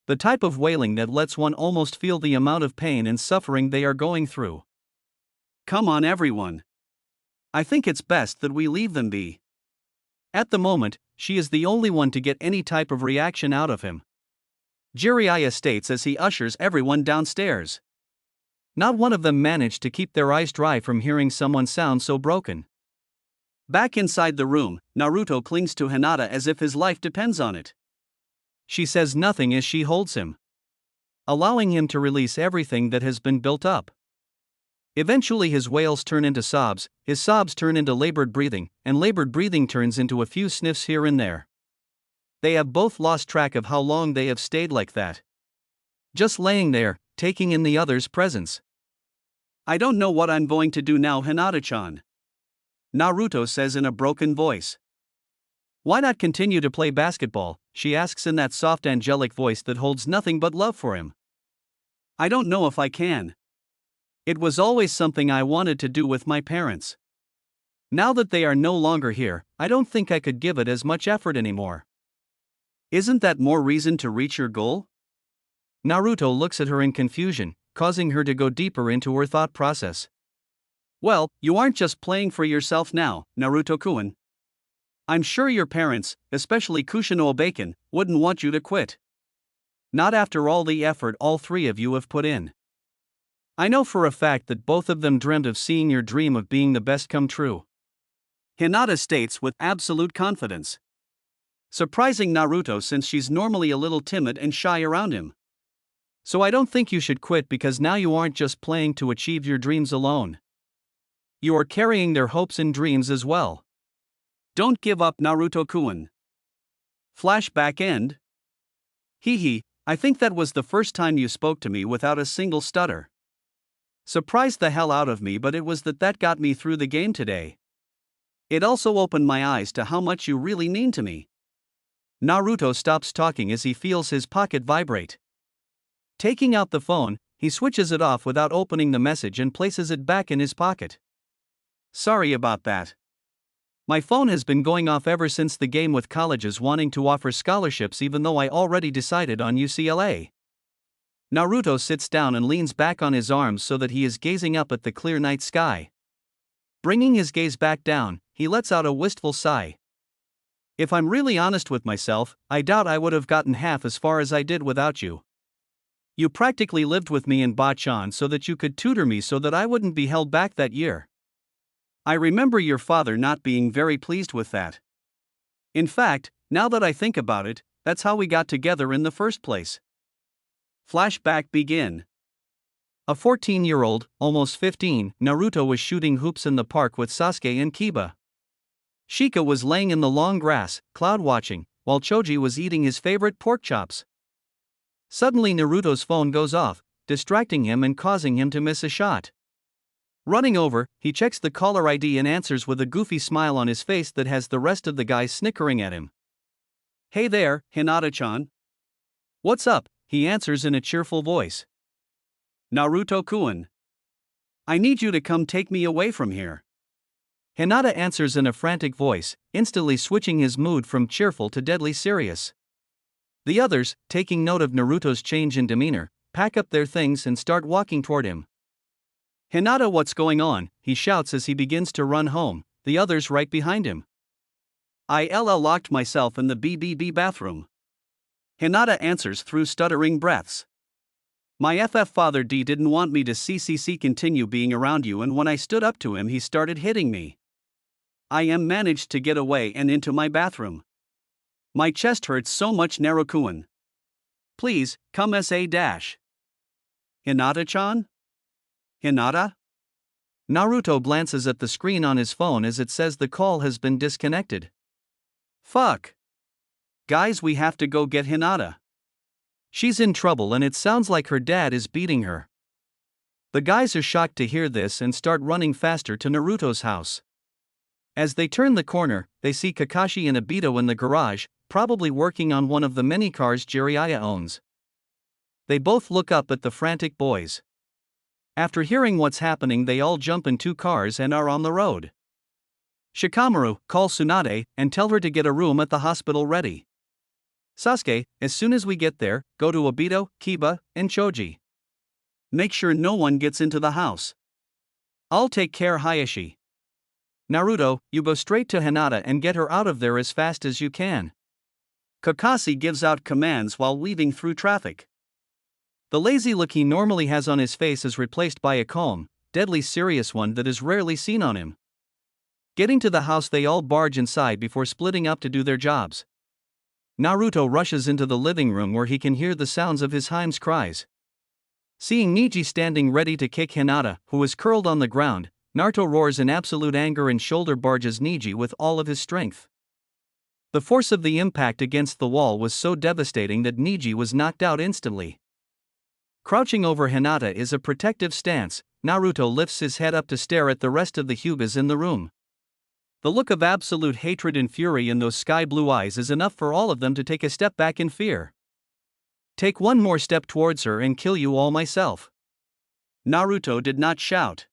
Speaker 1: The type of wailing that lets one almost feel the amount of pain and suffering they are going through. Come on, everyone. I think it's best that we leave them be. At the moment, she is the only one to get any type of reaction out of him. Jiraiya states as he ushers everyone downstairs. Not one of them managed to keep their eyes dry from hearing someone sound so broken. Back inside the room, Naruto clings to Hinata as if his life depends on it. She says nothing as she holds him, allowing him to release everything that has been built up. Eventually his wails turn into sobs, his sobs turn into labored breathing, and labored breathing turns into a few sniffs here and there. They have both lost track of how long they have stayed like that. Just laying there, taking in the other's presence. I don't know what I'm going to do now, Hinata-chan, Naruto says in a broken voice. Why not continue to play basketball, she asks in that soft angelic voice that holds nothing but love for him. I don't know if I can. It was always something I wanted to do with my parents. Now that they are no longer here, I don't think I could give it as much effort anymore. Isn't that more reason to reach your goal? Naruto looks at her in confusion, causing her to go deeper into her thought process. Well, you aren't just playing for yourself now, Naruto-kun. I'm sure your parents, especially Kushino Bacon, wouldn't want you to quit. Not after all the effort all three of you have put in. I know for a fact that both of them dreamt of seeing your dream of being the best come true, Hinata states with absolute confidence, surprising Naruto since she's normally a little timid and shy around him. So I don't think you should quit, because now you aren't just playing to achieve your dreams alone. You are carrying their hopes and dreams as well. Don't give up, Naruto-kun. Flashback end. Hee, I think that was the first time you spoke to me without a single stutter. Surprised the hell out of me, but it was that got me through the game today. It also opened my eyes to how much you really mean to me. Naruto stops talking as he feels his pocket vibrate. Taking out the phone, he switches it off without opening the message and places it back in his pocket. Sorry about that. My phone has been going off ever since the game with colleges wanting to offer scholarships, even though I already decided on UCLA. Naruto sits down and leans back on his arms so that he is gazing up at the clear night sky. Bringing his gaze back down, he lets out a wistful sigh. If I'm really honest with myself, I doubt I would have gotten half as far as I did without you. You practically lived with me in Bachan so that you could tutor me so that I wouldn't be held back that year. I remember your father not being very pleased with that. In fact, now that I think about it, that's how we got together in the first place. Flashback begin. A 14-year-old, almost 15, Naruto was shooting hoops in the park with Sasuke and Kiba. Shika was laying in the long grass, cloud-watching, while Choji was eating his favorite pork chops. Suddenly Naruto's phone goes off, distracting him and causing him to miss a shot. Running over, he checks the caller ID and answers with a goofy smile on his face that has the rest of the guys snickering at him. Hey there, Hinata-chan. What's up? He answers in a cheerful voice. Naruto-kun. I need you to come take me away from here. Hinata answers in a frantic voice, instantly switching his mood from cheerful to deadly serious. The others, taking note of Naruto's change in demeanor, pack up their things and start walking toward him. Hinata, what's going on? He shouts as he begins to run home, the others right behind him. I locked myself in the BBB bathroom. Hinata answers through stuttering breaths. My father D didn't want me to continue being around you, and when I stood up to him he started hitting me. I managed to get away and into my bathroom. My chest hurts so much, Naruto-kun. Please, come sa-. Hinata-chan? Hinata? Naruto glances at the screen on his phone as it says the call has been disconnected. Fuck. Guys, we have to go get Hinata. She's in trouble and it sounds like her dad is beating her. The guys are shocked to hear this and start running faster to Naruto's house. As they turn the corner, they see Kakashi and Obito in the garage, probably working on one of the many cars Jiraiya owns. They both look up at the frantic boys. After hearing what's happening, they all jump in 2 cars and are on the road. Shikamaru, call Tsunade and tell her to get a room at the hospital ready. Sasuke, as soon as we get there, go to Obito, Kiba, and Choji. Make sure no one gets into the house. I'll take care, Hayashi. Naruto, you go straight to Hinata and get her out of there as fast as you can. Kakashi gives out commands while weaving through traffic. The lazy look he normally has on his face is replaced by a calm, deadly serious one that is rarely seen on him. Getting to the house, they all barge inside before splitting up to do their jobs. Naruto rushes into the living room where he can hear the sounds of his Heims cries. Seeing Neji standing ready to kick Hinata, who is curled on the ground, Naruto roars in absolute anger and shoulder barges Neji with all of his strength. The force of the impact against the wall was so devastating that Neji was knocked out instantly. Crouching over Hinata is a protective stance. Naruto lifts his head up to stare at the rest of the Hyugas in the room. The look of absolute hatred and fury in those sky-blue eyes is enough for all of them to take a step back in fear. Take one more step towards her and kill you all myself. Naruto did not shout.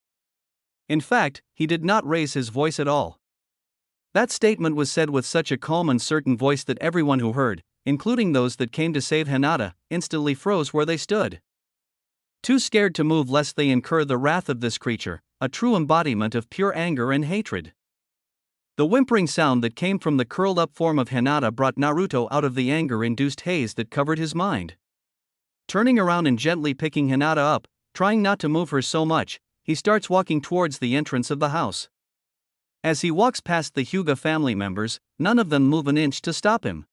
Speaker 1: In fact, he did not raise his voice at all. That statement was said with such a calm and certain voice that everyone who heard, including those that came to save Hinata, instantly froze where they stood. Too scared to move lest they incur the wrath of this creature, a true embodiment of pure anger and hatred. The whimpering sound that came from the curled-up form of Hinata brought Naruto out of the anger-induced haze that covered his mind. Turning around and gently picking Hinata up, trying not to move her so much, he starts walking towards the entrance of the house. As he walks past the Hyuga family members, none of them move an inch to stop him.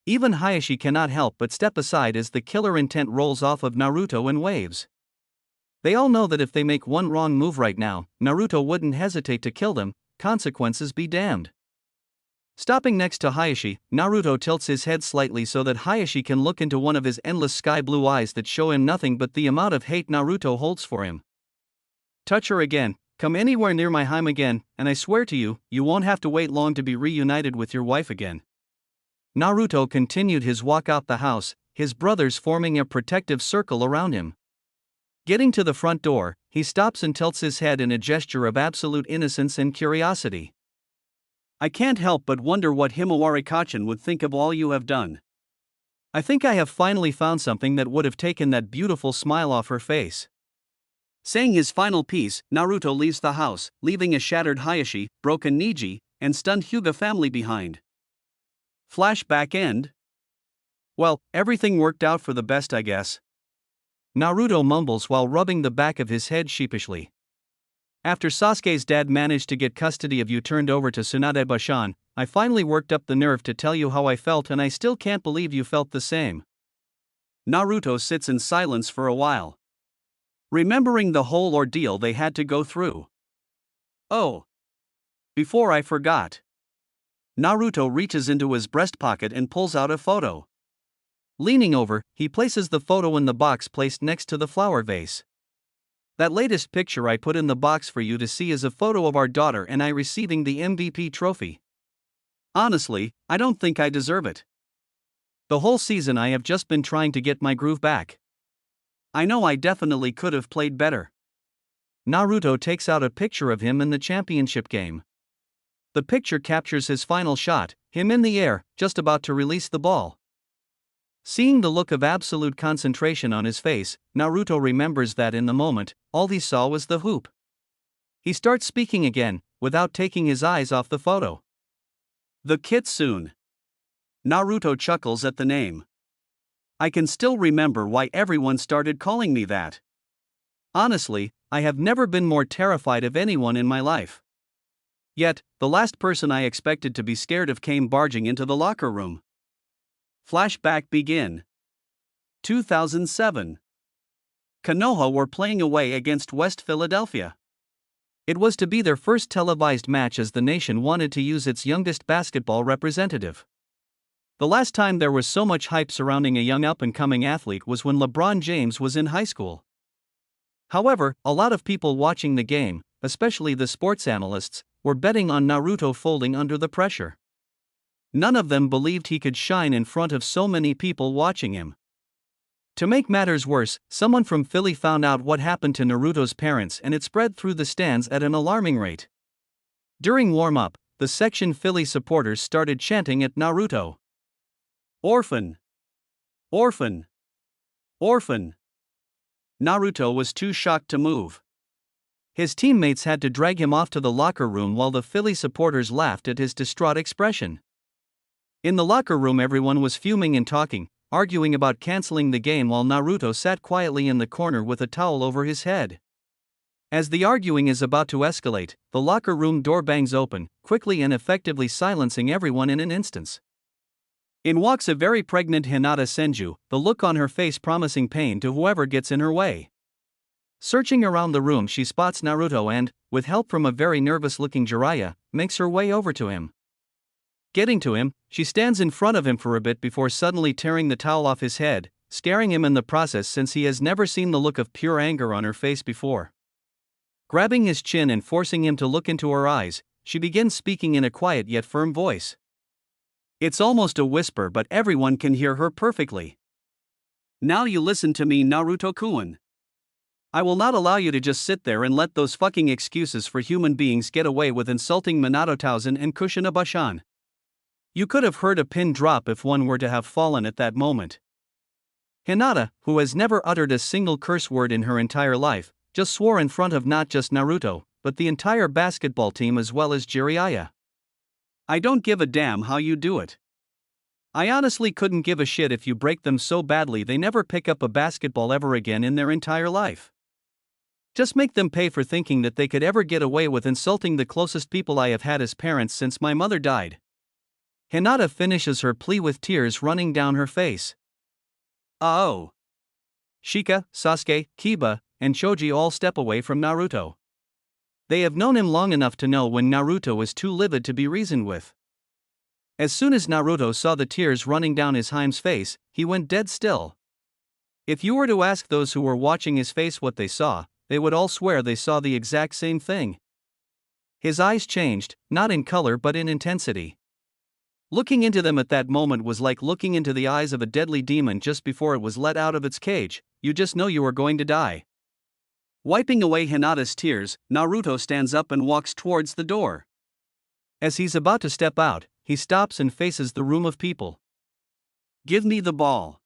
Speaker 1: Even Hayashi cannot help but step aside as the killer intent rolls off of Naruto in waves. They all know that if they make one wrong move right now, Naruto wouldn't hesitate to kill them, consequences be damned. Stopping next to Hayashi, Naruto tilts his head slightly so that Hayashi can look into one of his endless sky-blue eyes that show him nothing but the amount of hate Naruto holds for him. Touch her again, come anywhere near my home again, and I swear to you, you won't have to wait long to be reunited with your wife again. Naruto continued his walk out the house, his brothers forming a protective circle around him. Getting to the front door, he stops and tilts his head in a gesture of absolute innocence and curiosity. I can't help but wonder what Himawari-Kachan would think of all you have done. I think I have finally found something that would have taken that beautiful smile off her face. Saying his final piece, Naruto leaves the house, leaving a shattered Hayashi, broken Neji, and stunned Hyuga family behind. Flashback end? Well, everything worked out for the best, I guess. Naruto mumbles while rubbing the back of his head sheepishly. After Sasuke's dad managed to get custody of you turned over to Tsunade Bashan, I finally worked up the nerve to tell you how I felt, and I still can't believe you felt the same. Naruto sits in silence for a while, remembering the whole ordeal they had to go through. Oh! Before I forgot. Naruto reaches into his breast pocket and pulls out a photo. Leaning over, he places the photo in the box placed next to the flower vase. That latest picture I put in the box for you to see is a photo of our daughter and I receiving the MVP trophy. Honestly, I don't think I deserve it. The whole season I have just been trying to get my groove back. I know I definitely could have played better. Naruto takes out a picture of him in the championship game. The picture captures his final shot, him in the air, just about to release the ball. Seeing the look of absolute concentration on his face, Naruto remembers that in the moment, all he saw was the hoop. He starts speaking again, without taking his eyes off the photo. The Kitsune. Naruto chuckles at the name. I can still remember why everyone started calling me that. Honestly, I have never been more terrified of anyone in my life. Yet, the last person I expected to be scared of came barging into the locker room. Flashback begin. 2007. Konoha were playing away against West Philadelphia. It was to be their first televised match as the nation wanted to use its youngest basketball representative. The last time there was so much hype surrounding a young up-and-coming athlete was when LeBron James was in high school. However, a lot of people watching the game, especially the sports analysts, were betting on Naruto folding under the pressure. None of them believed he could shine in front of so many people watching him. To make matters worse, someone from Philly found out what happened to Naruto's parents and it spread through the stands at an alarming rate. During warm-up, the section Philly supporters started chanting at Naruto. Orphan! Orphan! Orphan! Naruto was too shocked to move. His teammates had to drag him off to the locker room while the Philly supporters laughed at his distraught expression. In the locker room everyone was fuming and talking, arguing about canceling the game while Naruto sat quietly in the corner with a towel over his head. As the arguing is about to escalate, the locker room door bangs open, quickly and effectively silencing everyone in an instant. In walks a very pregnant Hinata Senju, the look on her face promising pain to whoever gets in her way. Searching around the room she spots Naruto and, with help from a very nervous-looking Jiraiya, makes her way over to him. Getting to him, she stands in front of him for a bit before suddenly tearing the towel off his head, scaring him in the process since he has never seen the look of pure anger on her face before. Grabbing his chin and forcing him to look into her eyes, she begins speaking in a quiet yet firm voice. It's almost a whisper, but everyone can hear her perfectly. Now you listen to me, Naruto-kun. I will not allow you to just sit there and let those fucking excuses for human beings get away with insulting Minato Tauzen and Kushina Bashan. You could have heard a pin drop if one were to have fallen at that moment. Hinata, who has never uttered a single curse word in her entire life, just swore in front of not just Naruto, but the entire basketball team as well as Jiraiya. I don't give a damn how you do it. I honestly couldn't give a shit if you break them so badly they never pick up a basketball ever again in their entire life. Just make them pay for thinking that they could ever get away with insulting the closest people I have had as parents since my mother died. Hinata finishes her plea with tears running down her face. Oh. Shika, Sasuke, Kiba, and Choji all step away from Naruto. They have known him long enough to know when Naruto is too livid to be reasoned with. As soon as Naruto saw the tears running down his Heims face, he went dead still. If you were to ask those who were watching his face what they saw, they would all swear they saw the exact same thing. His eyes changed, not in color but in intensity. Looking into them at that moment was like looking into the eyes of a deadly demon just before it was let out of its cage. You just know you are going to die. Wiping away Hinata's tears, Naruto stands up and walks towards the door. As he's about to step out, he stops and faces the room of people. Give me the ball.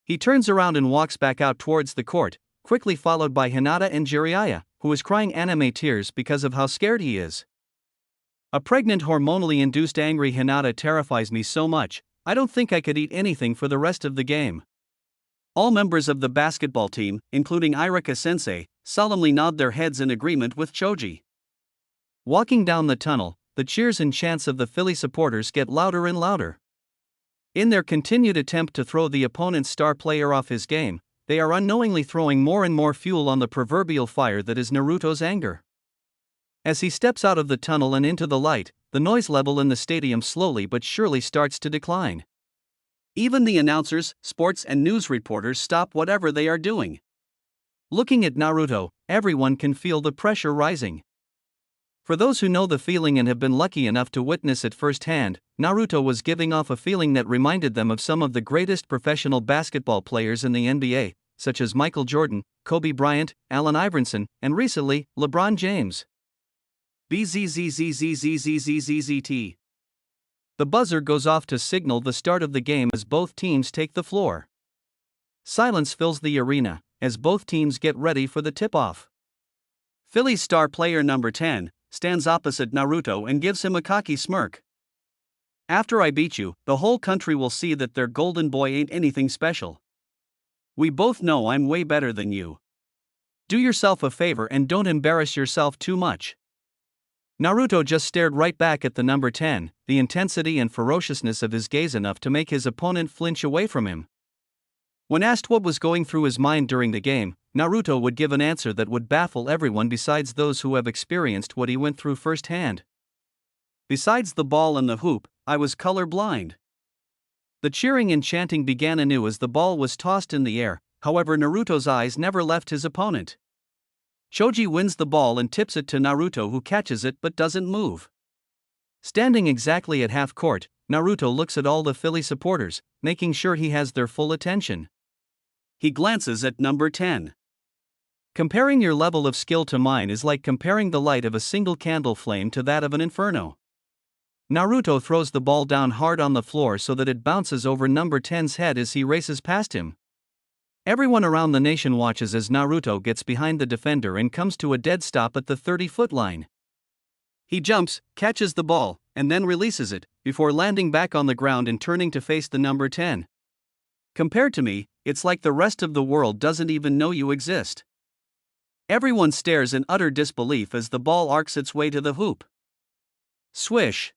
Speaker 1: He turns around and walks back out towards the court, quickly followed by Hinata and Jiraiya, who is crying anime tears because of how scared he is. A pregnant hormonally induced angry Hinata terrifies me so much, I don't think I could eat anything for the rest of the game. All members of the basketball team, including Irika-sensei, solemnly nod their heads in agreement with Choji. Walking down the tunnel, the cheers and chants of the Philly supporters get louder and louder. In their continued attempt to throw the opponent's star player off his game, they are unknowingly throwing more and more fuel on the proverbial fire that is Naruto's anger. As he steps out of the tunnel and into the light, the noise level in the stadium slowly but surely starts to decline. Even the announcers, sports and news reporters stop whatever they are doing. Looking at Naruto, everyone can feel the pressure rising. For those who know the feeling and have been lucky enough to witness it firsthand, Naruto was giving off a feeling that reminded them of some of the greatest professional basketball players in the NBA, such as Michael Jordan, Kobe Bryant, Allen Iverson, and recently, LeBron James. BZZZZZZZZZT. The buzzer goes off to signal the start of the game as both teams take the floor. Silence fills the arena as both teams get ready for the tip-off. Philly's star player number 10 stands opposite Naruto and gives him a cocky smirk. After I beat you, the whole country will see that their golden boy ain't anything special. We both know I'm way better than you. Do yourself a favor and don't embarrass yourself too much. Naruto just stared right back at the number 10, the intensity and ferociousness of his gaze enough to make his opponent flinch away from him. When asked what was going through his mind during the game, Naruto would give an answer that would baffle everyone besides those who have experienced what he went through firsthand. Besides the ball and the hoop, I was color blind. The cheering and chanting began anew as the ball was tossed in the air, however Naruto's eyes never left his opponent. Choji wins the ball and tips it to Naruto, who catches it but doesn't move. Standing exactly at half court, Naruto looks at all the Philly supporters, making sure he has their full attention. He glances at number 10. Comparing your level of skill to mine is like comparing the light of a single candle flame to that of an inferno. Naruto throws the ball down hard on the floor so that it bounces over number 10's head as he races past him. Everyone around the nation watches as Naruto gets behind the defender and comes to a dead stop at the 30-foot line. He jumps, catches the ball, and then releases it, before landing back on the ground and turning to face the number 10. Compared to me, it's like the rest of the world doesn't even know you exist. Everyone stares in utter disbelief as the ball arcs its way to the hoop. Swish.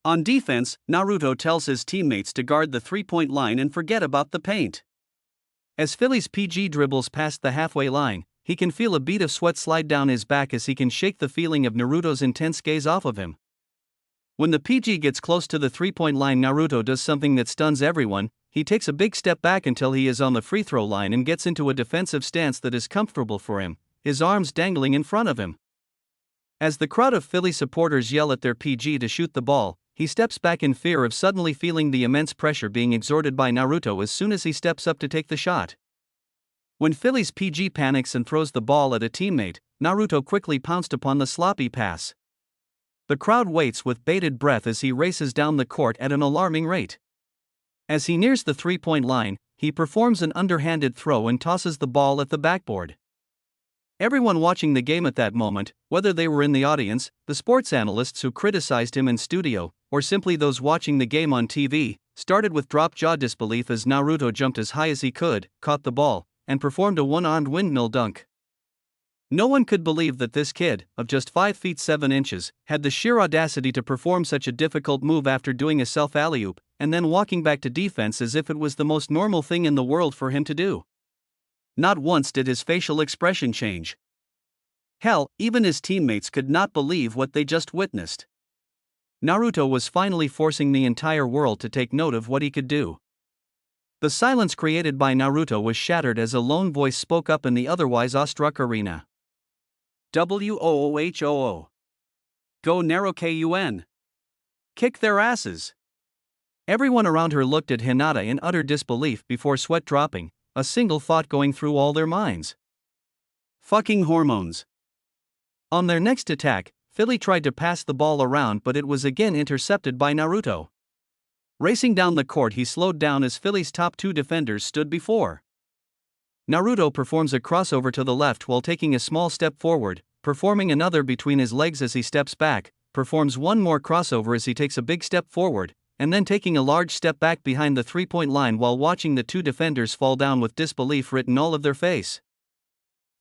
Speaker 1: On defense, Naruto tells his teammates to guard the three-point line and forget about the paint. As Philly's PG dribbles past the halfway line, he can feel a bead of sweat slide down his back as he can shake the feeling of Naruto's intense gaze off of him. When the PG gets close to the three-point line, Naruto does something that stuns everyone. he takes a big step back until he is on the free throw line and gets into a defensive stance that is comfortable for him, his arms dangling in front of him. As the crowd of Philly supporters yell at their PG to shoot the ball, he steps back in fear of suddenly feeling the immense pressure being exerted by Naruto as soon as he steps up to take the shot. When Philly's PG panics and throws the ball at a teammate, Naruto quickly pounced upon the sloppy pass. The crowd waits with bated breath as he races down the court at an alarming rate. As he nears the three-point line, he performs an underhanded throw and tosses the ball at the backboard. Everyone watching the game at that moment, whether they were in the audience, the sports analysts who criticized him in studio, or simply those watching the game on TV, started with drop-jaw disbelief as Naruto jumped as high as he could, caught the ball, and performed a one-armed windmill dunk. No one could believe that this kid, of just 5 feet 7 inches, had the sheer audacity to perform such a difficult move after doing a self alley-oop, and then walking back to defense as if it was the most normal thing in the world for him to do. Not once did his facial expression change. Hell, even his teammates could not believe what they just witnessed. Naruto was finally forcing the entire world to take note of what he could do. The silence created by Naruto was shattered as a lone voice spoke up in the otherwise awestruck arena. WOOHOO. Go Naruto-kun. Kick their asses. Everyone around her looked at Hinata in utter disbelief before sweat dropping, a single thought going through all their minds. Fucking hormones. On their next attack, Philly tried to pass the ball around but it was again intercepted by Naruto. Racing down the court he slowed down as Philly's top 2 defenders stood before. Naruto performs a crossover to the left while taking a small step forward, performing another between his legs as he steps back, performs one more crossover as he takes a big step forward, and then taking a large step back behind the three-point line while watching the 2 defenders fall down with disbelief written all over their face.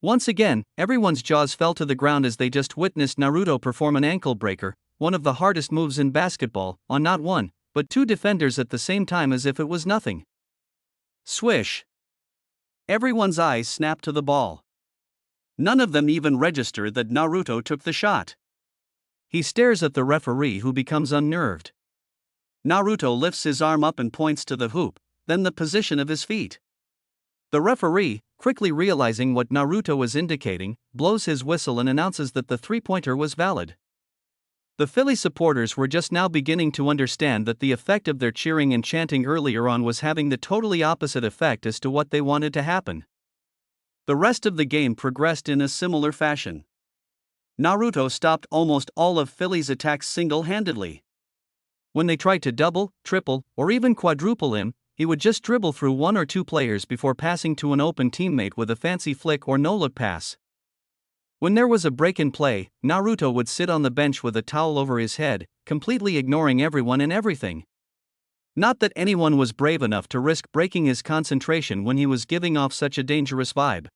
Speaker 1: Once again, everyone's jaws fell to the ground as they just witnessed Naruto perform an ankle breaker, one of the hardest moves in basketball, on not one, but 2 defenders at the same time as if it was nothing. Swish. Everyone's eyes snapped to the ball. None of them even register that Naruto took the shot. He stares at the referee who becomes unnerved. Naruto lifts his arm up and points to the hoop, then the position of his feet. The referee, quickly realizing what Naruto was indicating, blows his whistle and announces that the three-pointer was valid. The Philly supporters were just now beginning to understand that the effect of their cheering and chanting earlier on was having the totally opposite effect as to what they wanted to happen. The rest of the game progressed in a similar fashion. Naruto stopped almost all of Philly's attacks single-handedly. When they tried to double, triple, or even quadruple him, he would just dribble through 1 or 2 players before passing to an open teammate with a fancy flick or no-look pass. When there was a break in play, Naruto would sit on the bench with a towel over his head, completely ignoring everyone and everything. Not that anyone was brave enough to risk breaking his concentration when he was giving off such a dangerous vibe.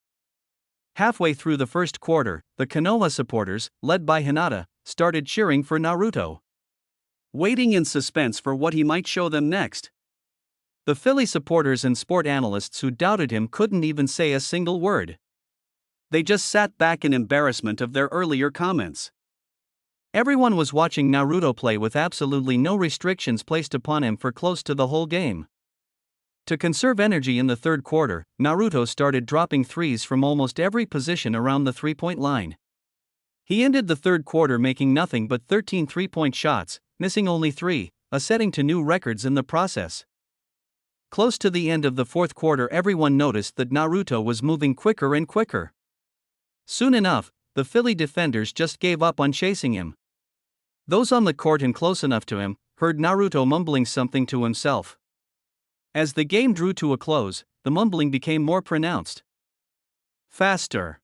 Speaker 1: Halfway through the first quarter, the Konoha supporters, led by Hinata, started cheering for Naruto, waiting in suspense for what he might show them next. The Philly supporters and sport analysts who doubted him couldn't even say a single word. They just sat back in embarrassment of their earlier comments. Everyone was watching Naruto play with absolutely no restrictions placed upon him for close to the whole game. To conserve energy in the third quarter, Naruto started dropping threes from almost every position around the three-point line. He ended the third quarter making nothing but 13 three-point shots, missing only 3, setting to new records in the process. Close to the end of the fourth quarter, everyone noticed that Naruto was moving quicker and quicker. Soon enough, the Philly defenders just gave up on chasing him. Those on the court and close enough to him heard Naruto mumbling something to himself. As the game drew to a close, the mumbling became more pronounced. Faster.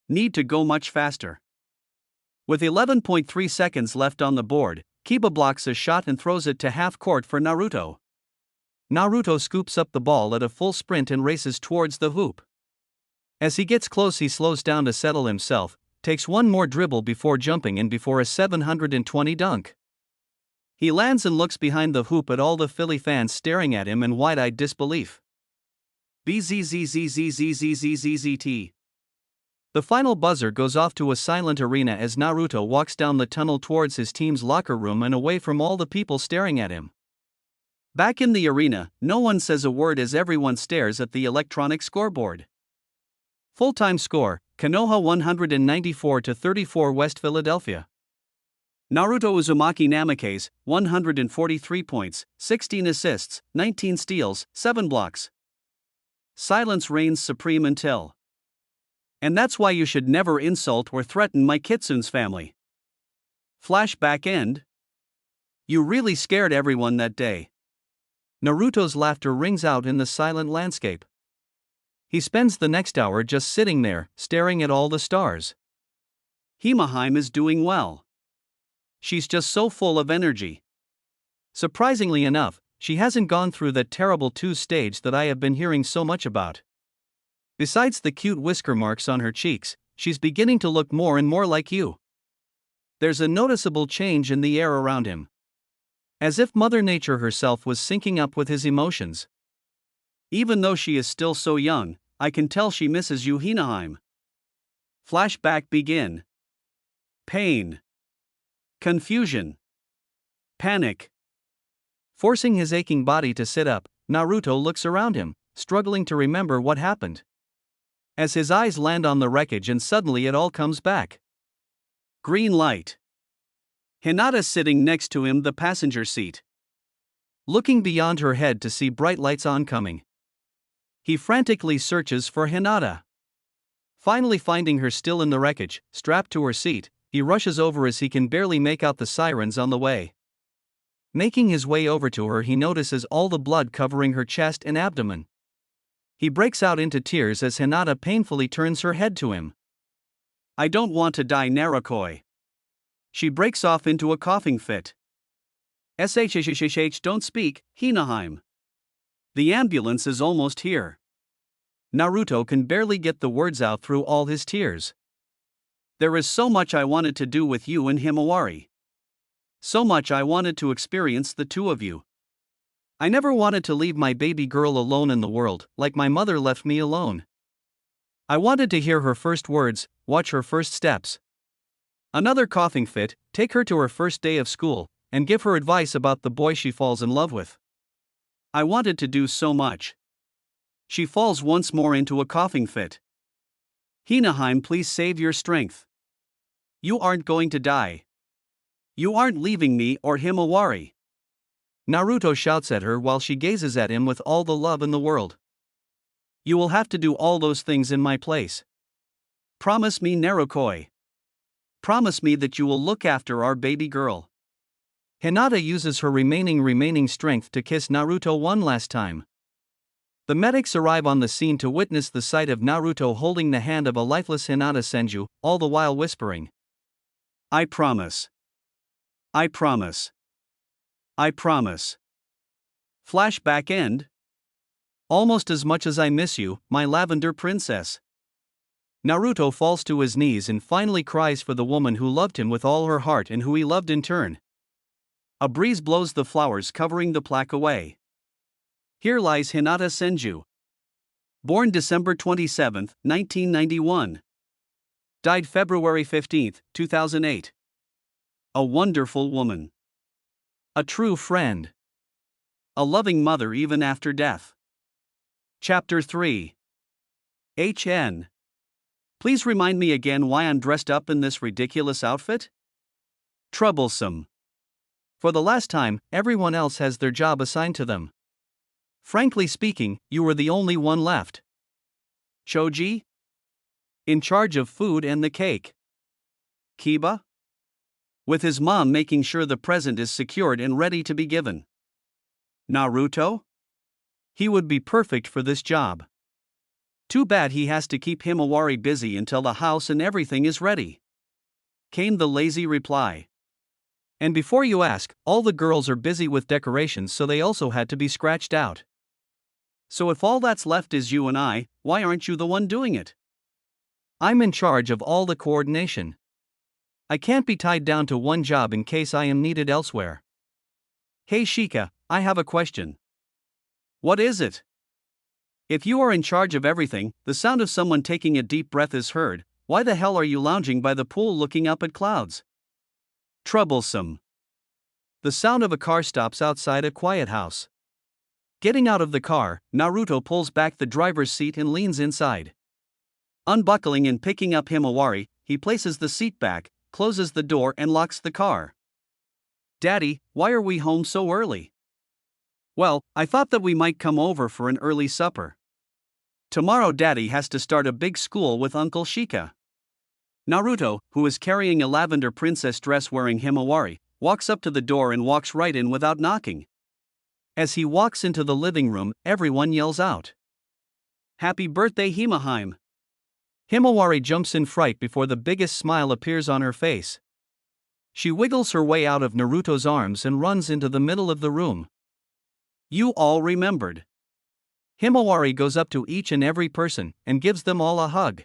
Speaker 1: Need to go much faster. With 11.3 seconds left on the board, Kiba blocks a shot and throws it to half court for Naruto. Naruto scoops up the ball at a full sprint and races towards the hoop. As he gets close, he slows down to settle himself, takes one more dribble before jumping in before a 720 dunk. He lands and looks behind the hoop at all the Philly fans staring at him in wide-eyed disbelief. BZZZZZZZZZT. The final buzzer goes off to a silent arena as Naruto walks down the tunnel towards his team's locker room and away from all the people staring at him. Back in the arena, no one says a word as everyone stares at the electronic scoreboard. Full-time score, Konoha 194-34 West Philadelphia. Naruto Uzumaki Namikaze, 143 points, 16 assists, 19 steals, 7 blocks. Silence reigns supreme until. And that's why you should never insult or threaten my kitsune's family. Flashback end. You really scared everyone that day. Naruto's laughter rings out in the silent landscape. He spends the next hour just sitting there, staring at all the stars. Himahime is doing well. She's just so full of energy. Surprisingly enough, she hasn't gone through that terrible 2 stage that I have been hearing so much about. Besides the cute whisker marks on her cheeks, she's beginning to look more and more like you. There's a noticeable change in the air around him. As if Mother Nature herself was syncing up with his emotions. Even though she is still so young, I can tell she misses you, Himahime. Flashback begin. Pain. Confusion. Panic. Forcing his aching body to sit up, Naruto looks around him, struggling to remember what happened. As his eyes land on the wreckage and suddenly it all comes back. Green light. Hinata sitting next to him the passenger seat. Looking beyond her head to see bright lights oncoming. He frantically searches for Hinata. Finally finding her still in the wreckage, strapped to her seat, he rushes over as he can barely make out the sirens on the way. Making his way over to her, he notices all the blood covering her chest and abdomen. He breaks out into tears as Hinata painfully turns her head to him. I don't want to die, Narukoi. She breaks off into a coughing fit. Shh, don't speak, Himahime. The ambulance is almost here. Naruto can barely get the words out through all his tears. There is so much I wanted to do with you and Himawari. So much I wanted to experience the two of you. I never wanted to leave my baby girl alone in the world, like my mother left me alone. I wanted to hear her first words, watch her first steps. Another coughing fit, take her to her first day of school, and give her advice about the boy she falls in love with. I wanted to do so much. She falls once more into a coughing fit. Himahime, please save your strength. You aren't going to die. You aren't leaving me or Himawari. Naruto shouts at her while she gazes at him with all the love in the world. You will have to do all those things in my place. Promise me, Narukoi. Promise me that you will look after our baby girl. Hinata uses her remaining strength to kiss Naruto one last time. The medics arrive on the scene to witness the sight of Naruto holding the hand of a lifeless Hinata Senju, all the while whispering. I promise. I promise. I promise. Flashback end. Almost as much as I miss you, my lavender princess. Naruto falls to his knees and finally cries for the woman who loved him with all her heart and who he loved in turn. A breeze blows the flowers covering the plaque away. Here lies Hinata Senju. Born December 27, 1991. Died February 15, 2008. A wonderful woman. A true friend. A loving mother even after death. Chapter 3. HN. Please remind me again why I'm dressed up in this ridiculous outfit? Troublesome. For the last time, everyone else has their job assigned to them. Frankly speaking, you were the only one left. Choji? In charge of food and the cake. Kiba? With his mom making sure the present is secured and ready to be given. Naruto? He would be perfect for this job. Too bad he has to keep Himawari busy until the house and everything is ready. Came the lazy reply. And before you ask, all the girls are busy with decorations, so they also had to be scratched out. So if all that's left is you and I, why aren't you the one doing it? I'm in charge of all the coordination. I can't be tied down to one job in case I am needed elsewhere. Hey Shika, I have a question. What is it? If you are in charge of everything, the sound of someone taking a deep breath is heard. Why the hell are you lounging by the pool looking up at clouds? Troublesome. The sound of a car stops outside a quiet house. Getting out of the car, Naruto pulls back the driver's seat and leans inside. Unbuckling and picking up Himawari, he places the seat back, closes the door and locks the car. "Daddy, why are we home so early?" "Well, I thought that we might come over for an early supper. Tomorrow Daddy has to start a big school with Uncle Shika." Naruto, who is carrying a lavender princess dress wearing Himawari, walks up to the door and walks right in without knocking. As he walks into the living room, everyone yells out, "Happy birthday, Himaheim!" Himawari jumps in fright before the biggest smile appears on her face. She wiggles her way out of Naruto's arms and runs into the middle of the room. "You all remembered." Himawari goes up to each and every person and gives them all a hug.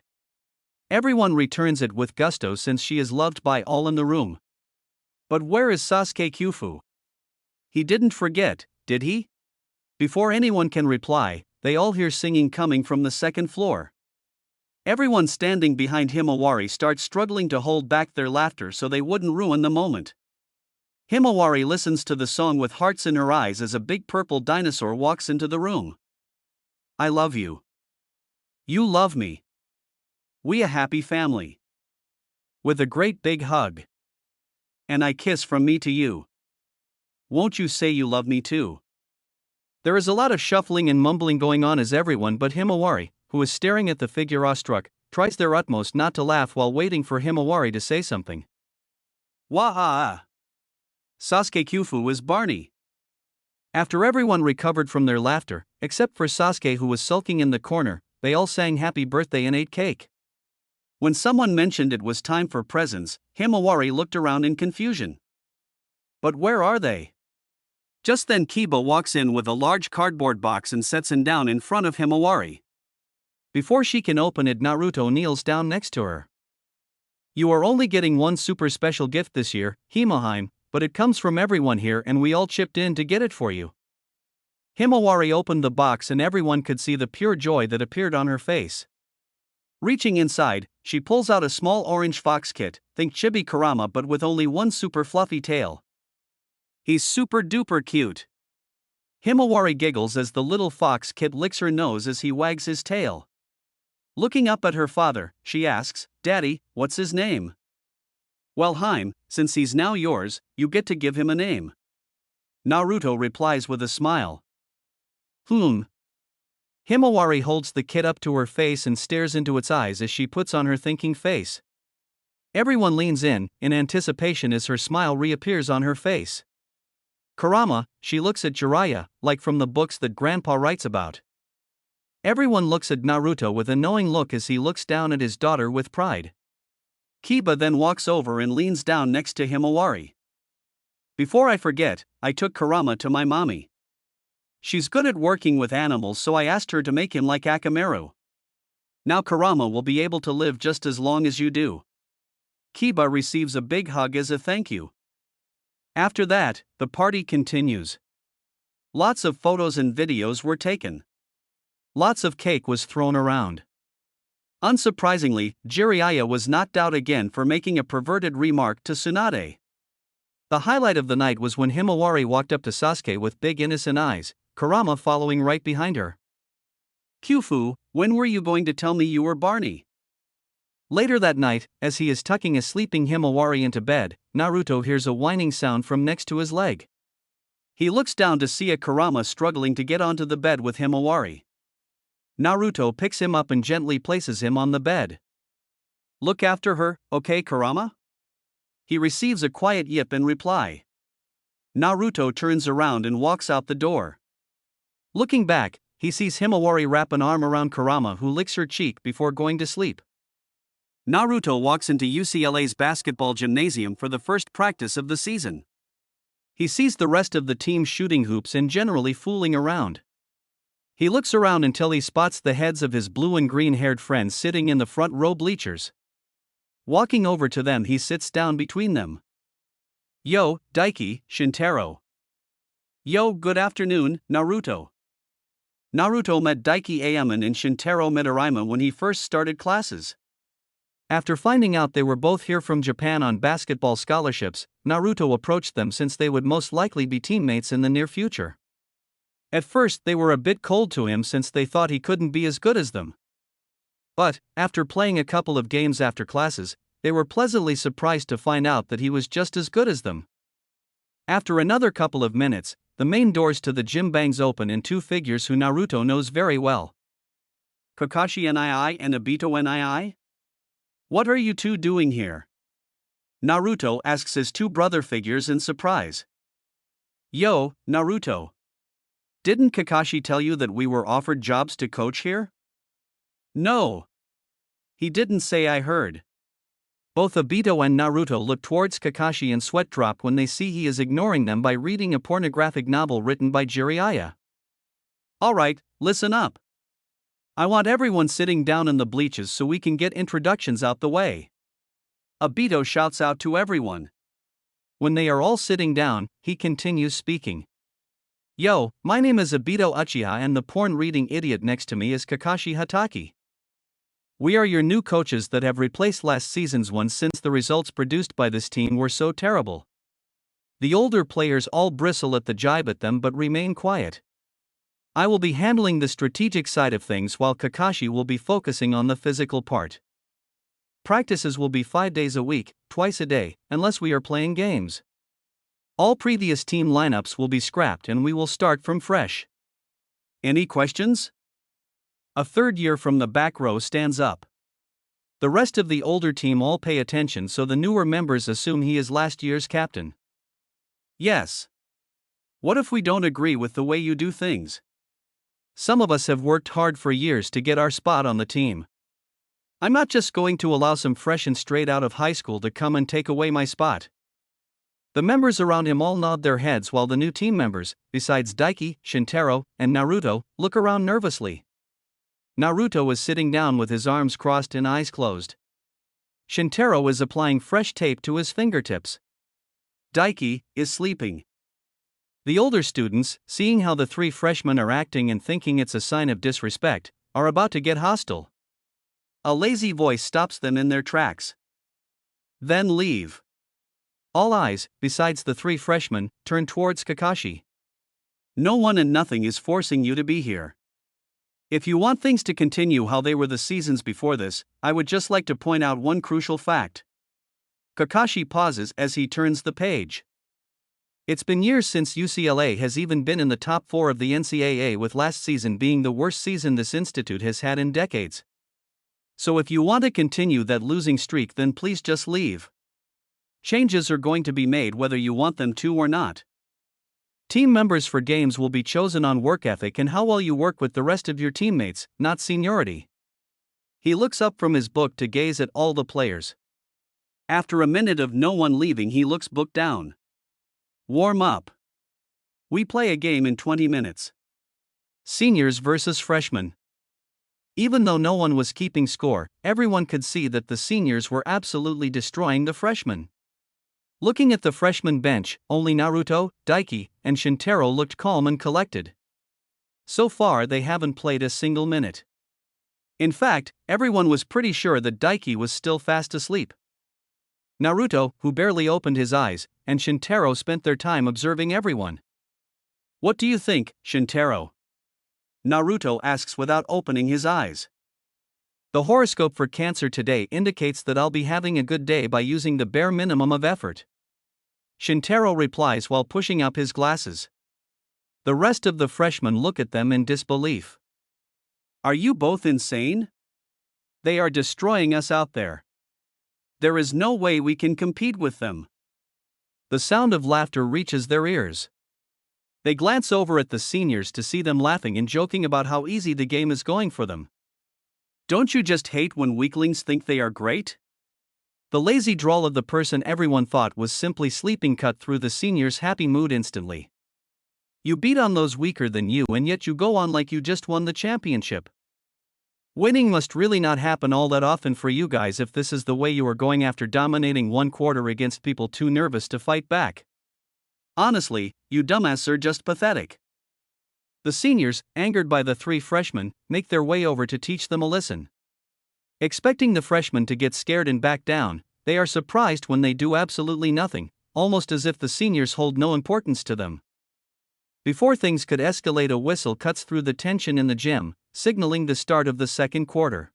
Speaker 1: Everyone returns it with gusto since she is loved by all in the room. But where is Sasuke Kyufu? He didn't forget, did he? Before anyone can reply, they all hear singing coming from the second floor. Everyone standing behind Himawari starts struggling to hold back their laughter so they wouldn't ruin the moment. Himawari listens to the song with hearts in her eyes as a big purple dinosaur walks into the room. "I love you. You love me. We a happy family." With a great big hug. "And I kiss from me to you. Won't you say you love me too?" There is a lot of shuffling and mumbling going on as everyone but Himawari, who is staring at the figure awestruck, tries their utmost not to laugh while waiting for Himawari to say something. Waha! Sasuke Kyufu is Barney. After everyone recovered from their laughter, except for Sasuke who was sulking in the corner, they all sang happy birthday and ate cake. When someone mentioned it was time for presents, Himawari looked around in confusion. But where are they? Just then Kiba walks in with a large cardboard box and sets it down in front of Himawari. Before she can open it, Naruto kneels down next to her. "You are only getting one super special gift this year, Himaheim, but it comes from everyone here and we all chipped in to get it for you." Himawari opened the box and everyone could see the pure joy that appeared on her face. Reaching inside, she pulls out a small orange fox kit, think Chibi Kurama but with only one super fluffy tail. "He's super duper cute." Himawari giggles as the little fox kit licks her nose as he wags his tail. Looking up at her father, she asks, "Daddy, what's his name?" "Well, Haim, since he's now yours, you get to give him a name." Naruto replies with a smile. Himawari holds the kit up to her face and stares into its eyes as she puts on her thinking face. Everyone leans in anticipation as her smile reappears on her face. "Kurama," she looks at Jiraiya, like from the books that Grandpa writes about. Everyone looks at Naruto with a knowing look as he looks down at his daughter with pride. Kiba then walks over and leans down next to Himawari. "Before I forget, I took Kurama to my mommy. She's good at working with animals, so I asked her to make him like Akamaru. Now Kurama will be able to live just as long as you do." Kiba receives a big hug as a thank you. After that, the party continues. Lots of photos and videos were taken. Lots of cake was thrown around. Unsurprisingly, Jiraiya was knocked out again for making a perverted remark to Tsunade. The highlight of the night was when Himawari walked up to Sasuke with big innocent eyes, Kurama following right behind her. "Kyufu, when were you going to tell me you were Barney?" Later that night, as he is tucking a sleeping Himawari into bed, Naruto hears a whining sound from next to his leg. He looks down to see a Kurama struggling to get onto the bed with Himawari. Naruto picks him up and gently places him on the bed. "Look after her, okay, Kurama?" He receives a quiet yip in reply. Naruto turns around and walks out the door. Looking back, he sees Himawari wrap an arm around Kurama, who licks her cheek before going to sleep. Naruto walks into UCLA's basketball gymnasium for the first practice of the season. He sees the rest of the team shooting hoops and generally fooling around. He looks around until he spots the heads of his blue and green-haired friends sitting in the front row bleachers. Walking over to them, he sits down between them. "Yo, Daiki, Shintaro." "Yo, good afternoon, Naruto." Naruto met Daiki Ayaman and Shintaro Midorima when he first started classes. After finding out they were both here from Japan on basketball scholarships, Naruto approached them since they would most likely be teammates in the near future. At first, they were a bit cold to him since they thought he couldn't be as good as them. But, after playing a couple of games after classes, they were pleasantly surprised to find out that he was just as good as them. After another couple of minutes, the main doors to the gym bangs open and two figures who Naruto knows very well. Kakashi nii and Obito nii? What are you two doing here? Naruto asks his two brother figures in surprise. Yo, Naruto. Didn't Kakashi tell you that we were offered jobs to coach here? No. He didn't say, I heard. Both Obito and Naruto look towards Kakashi and sweat drop when they see he is ignoring them by reading a pornographic novel written by Jiraiya. Alright, listen up. I want everyone sitting down in the bleachers so we can get introductions out the way. Obito shouts out to everyone. When they are all sitting down, he continues speaking. Yo, my name is Obito Uchiha and the porn-reading idiot next to me is Kakashi Hatake. We are your new coaches that have replaced last season's ones since the results produced by this team were so terrible. The older players all bristle at the jibe at them but remain quiet. I will be handling the strategic side of things while Kakashi will be focusing on the physical part. Practices will be 5 days a week, twice a day, unless we are playing games. All previous team lineups will be scrapped and we will start from fresh. Any questions? A third year from the back row stands up. The rest of the older team all pay attention so the newer members assume he is last year's captain. Yes. What if we don't agree with the way you do things? Some of us have worked hard for years to get our spot on the team. I'm not just going to allow some fresh and straight out of high school to come and take away my spot. The members around him all nod their heads while the new team members, besides Daiki, Shintaro, and Naruto, look around nervously. Naruto is sitting down with his arms crossed and eyes closed. Shintaro is applying fresh tape to his fingertips. Daiki is sleeping. The older students, seeing how the three freshmen are acting and thinking it's a sign of disrespect, are about to get hostile. A lazy voice stops them in their tracks. Then leave. All eyes, besides the three freshmen, turn towards Kakashi. No one and nothing is forcing you to be here. If you want things to continue how they were the seasons before this, I would just like to point out one crucial fact. Kakashi pauses as he turns the page. It's been years since UCLA has even been in the top 4 of the NCAA, with last season being the worst season this institute has had in decades. So if you want to continue that losing streak, then please just leave. Changes are going to be made whether you want them to or not. Team members for games will be chosen on work ethic and how well you work with the rest of your teammates, not seniority. He looks up from his book to gaze at all the players. After a minute of no one leaving, he looks book down. Warm up. We play a game in 20 minutes. Seniors versus freshmen. Even though no one was keeping score, everyone could see that the seniors were absolutely destroying the freshmen. Looking at the freshman bench, only Naruto, Daiki, and Shintaro looked calm and collected. So far they haven't played a single minute. In fact, everyone was pretty sure that Daiki was still fast asleep. Naruto, who barely opened his eyes, and Shintaro spent their time observing everyone. What do you think, Shintaro? Naruto asks without opening his eyes. The horoscope for Cancer today indicates that I'll be having a good day by using the bare minimum of effort. Shintaro replies while pushing up his glasses. The rest of the freshmen look at them in disbelief. Are you both insane? They are destroying us out there. There is no way we can compete with them. The sound of laughter reaches their ears. They glance over at the seniors to see them laughing and joking about how easy the game is going for them. Don't you just hate when weaklings think they are great? The lazy drawl of the person everyone thought was simply sleeping cut through the seniors' happy mood instantly. You beat on those weaker than you and yet you go on like you just won the championship. Winning must really not happen all that often for you guys if this is the way you are going after dominating one quarter against people too nervous to fight back. Honestly, you dumbasses are just pathetic. The seniors, angered by the three freshmen, make their way over to teach them a lesson. Expecting the freshmen to get scared and back down, they are surprised when they do absolutely nothing, almost as if the seniors hold no importance to them. Before things could escalate, a whistle cuts through the tension in the gym, signaling the start of the second quarter.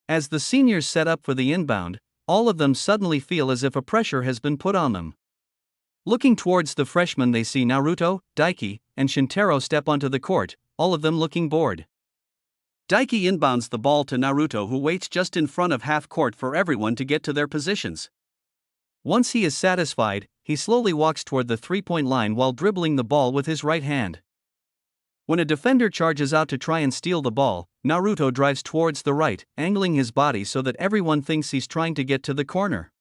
Speaker 1: As the seniors set up for the inbound, all of them suddenly feel as if a pressure has been put on them. Looking towards the freshmen, they see Naruto, Daiki, and Shintaro step onto the court, all of them looking bored. Daiki inbounds the ball to Naruto, who waits just in front of half court for everyone to get to their positions. Once he is satisfied, he slowly walks toward the three-point line while dribbling the ball with his right hand. When a defender charges out to try and steal the ball, Naruto drives towards the right, angling his body so that everyone thinks he's trying to get to the corner.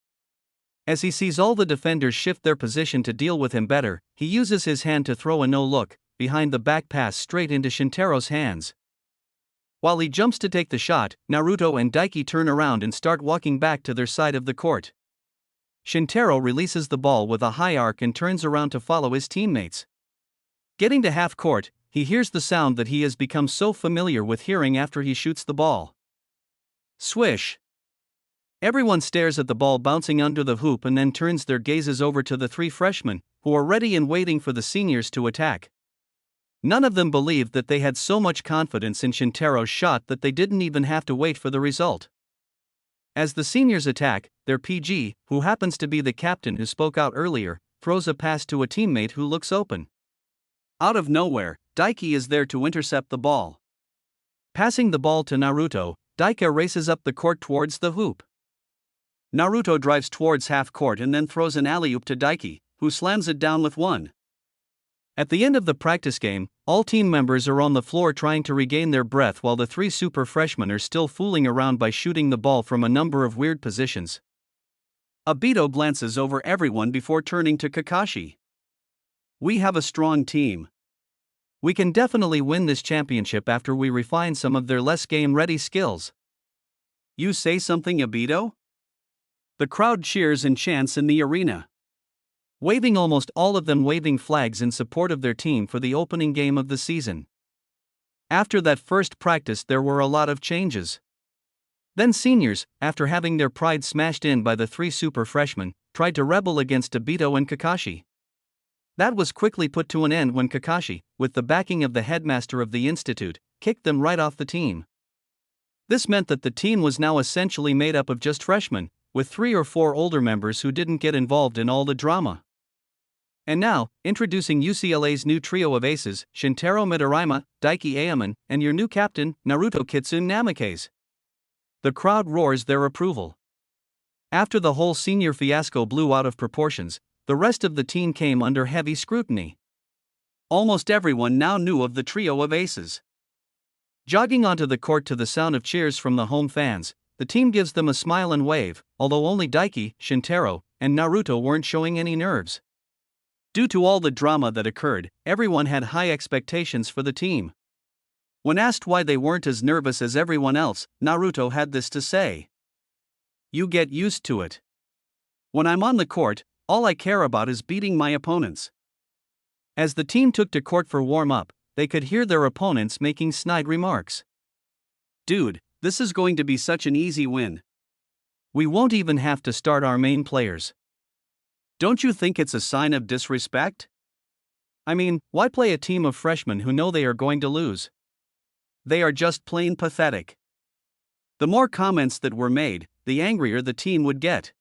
Speaker 1: As he sees all the defenders shift their position to deal with him better, he uses his hand to throw a no-look, behind-the-back pass straight into Shintaro's hands. While he jumps to take the shot, Naruto and Daiki turn around and start walking back to their side of the court. Shintaro releases the ball with a high arc and turns around to follow his teammates. Getting to half court, he hears the sound that he has become so familiar with hearing after he shoots the ball. Swish! Everyone stares at the ball bouncing under the hoop and then turns their gazes over to the three freshmen, who are ready and waiting for the seniors to attack. None of them believed that they had so much confidence in Shintaro's shot that they didn't even have to wait for the result. As the seniors attack, their PG, who happens to be the captain who spoke out earlier, throws a pass to a teammate who looks open. Out of nowhere, Daiki is there to intercept the ball. Passing the ball to Naruto, Daiki races up the court towards the hoop. Naruto drives towards half court and then throws an alley-oop to Daiki, who slams it down with one. At the end of the practice game, all team members are on the floor trying to regain their breath while the three super freshmen are still fooling around by shooting the ball from a number of weird positions. Obito glances over everyone before turning to Kakashi. "We have a strong team. We can definitely win this championship after we refine some of their less game-ready skills." "You say something, Obito?" The crowd cheers and chants in the arena, waving, almost all of them waving flags in support of their team for the opening game of the season. After that first practice, there were a lot of changes. Then seniors, after having their pride smashed in by the three super freshmen, tried to rebel against Obito and Kakashi. That was quickly put to an end when Kakashi, with the backing of the headmaster of the institute, kicked them right off the team. This meant that the team was now essentially made up of just freshmen, with 3 or 4 older members who didn't get involved in all the drama. And now, introducing UCLA's new trio of aces, Shintaro Midorima, Daiki Aomon, and your new captain, Naruto Kitsune Namikaze. The crowd roars their approval. After the whole senior fiasco blew out of proportions, the rest of the team came under heavy scrutiny. Almost everyone now knew of the trio of aces. Jogging onto the court to the sound of cheers from the home fans, the team gives them a smile and wave, although only Daiki, Shintaro, and Naruto weren't showing any nerves. Due to all the drama that occurred, everyone had high expectations for the team. When asked why they weren't as nervous as everyone else, Naruto had this to say: "You get used to it. When I'm on the court, all I care about is beating my opponents." As the team took to court for warm-up, they could hear their opponents making snide remarks. "Dude, this is going to be such an easy win. We won't even have to start our main players. Don't you think it's a sign of disrespect? I mean, why play a team of freshmen who know they are going to lose? They are just plain pathetic." The more comments that were made, the angrier the team would get.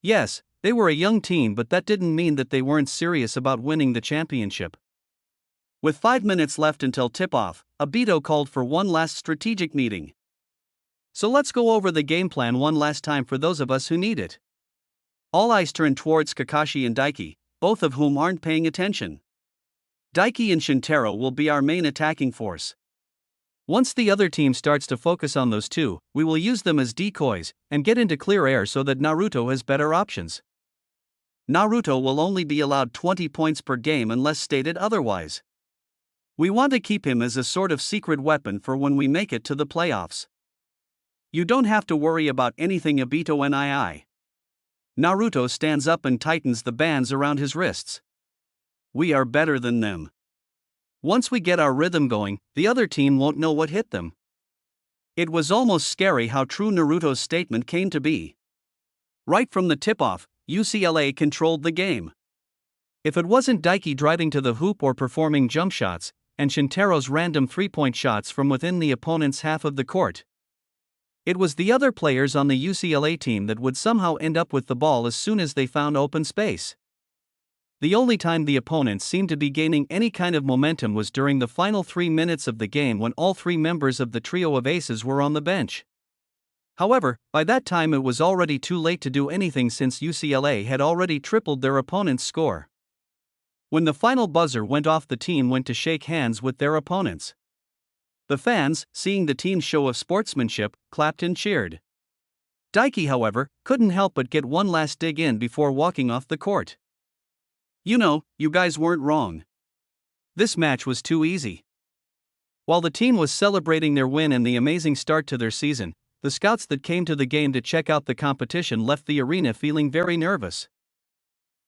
Speaker 1: Yes, they were a young team, but that didn't mean that they weren't serious about winning the championship. With 5 minutes left until tip-off, Obito called for one last strategic meeting. "So let's go over the game plan one last time for those of us who need it." All eyes turn towards Kakashi and Daiki, both of whom aren't paying attention. "Daiki and Shintaro will be our main attacking force. Once the other team starts to focus on those two, we will use them as decoys and get into clear air so that Naruto has better options. Naruto will only be allowed 20 points per game unless stated otherwise. We want to keep him as a sort of secret weapon for when we make it to the playoffs. You don't have to worry about anything, Obito and I." Naruto stands up and tightens the bands around his wrists. "We are better than them. Once we get our rhythm going, the other team won't know what hit them." It was almost scary how true Naruto's statement came to be. Right from the tip-off, UCLA controlled the game. If it wasn't Daiki driving to the hoop or performing jump shots, and Shintaro's random three-point shots from within the opponent's half of the court. It was the other players on the UCLA team that would somehow end up with the ball as soon as they found open space. The only time the opponents seemed to be gaining any kind of momentum was during the final 3 minutes of the game when all three members of the trio of aces were on the bench. However, by that time it was already too late to do anything since UCLA had already tripled their opponent's score. When the final buzzer went off, the team went to shake hands with their opponents. The fans, seeing the team's show of sportsmanship, clapped and cheered. Daiki, however, couldn't help but get one last dig in before walking off the court. You know, you guys weren't wrong. This match was too easy. While the team was celebrating their win and the amazing start to their season, the scouts that came to the game to check out the competition left the arena feeling very nervous.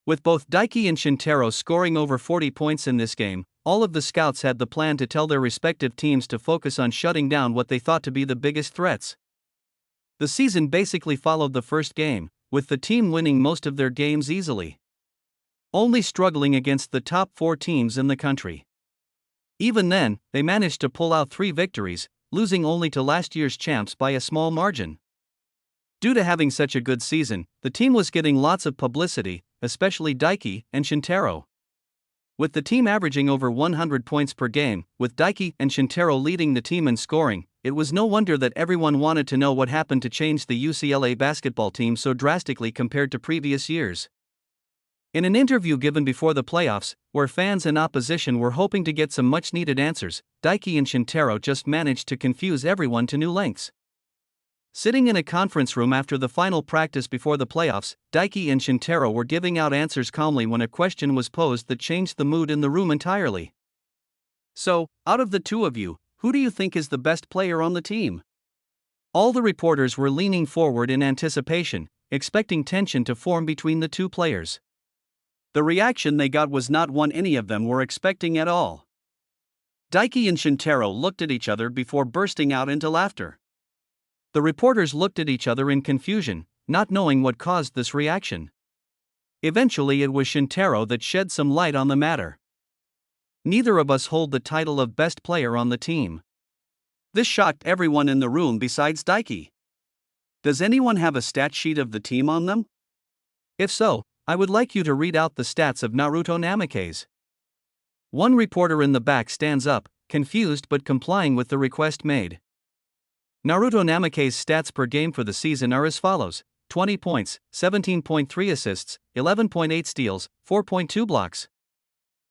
Speaker 1: With both Daiki and Shintaro scoring over 40 points in this game, all of the scouts had the plan to tell their respective teams to focus on shutting down what they thought to be the biggest threats. The season basically followed the first game, with the team winning most of their games easily, only struggling against the top 4 teams in the country. Even then, they managed to pull out 3 victories, losing only to last year's champs by a small margin. Due to having such a good season, the team was getting lots of publicity, especially Daiki and Shintaro. With the team averaging over 100 points per game, with Daiki and Shintaro leading the team in scoring, it was no wonder that everyone wanted to know what happened to change the UCLA basketball team so drastically compared to previous years. In an interview given before the playoffs, where fans and opposition were hoping to get some much-needed answers, Daiki and Shintaro just managed to confuse everyone to new lengths. Sitting in a conference room after the final practice before the playoffs, Daiki and Shintaro were giving out answers calmly when a question was posed that changed the mood in the room entirely. So, out of the two of you, who do you think is the best player on the team? All the reporters were leaning forward in anticipation, expecting tension to form between the two players. The reaction they got was not one any of them were expecting at all. Daiki and Shintaro looked at each other before bursting out into laughter. The reporters looked at each other in confusion, not knowing what caused this reaction. Eventually it was Shintaro that shed some light on the matter. Neither of us hold the title of best player on the team. This shocked everyone in the room besides Daiki. Does anyone have a stat sheet of the team on them? If so, I would like you to read out the stats of Naruto Namikaze. One reporter in the back stands up, confused but complying with the request made. Naruto Namikaze's stats per game for the season are as follows: 20 points, 17.3 assists, 11.8 steals, 4.2 blocks.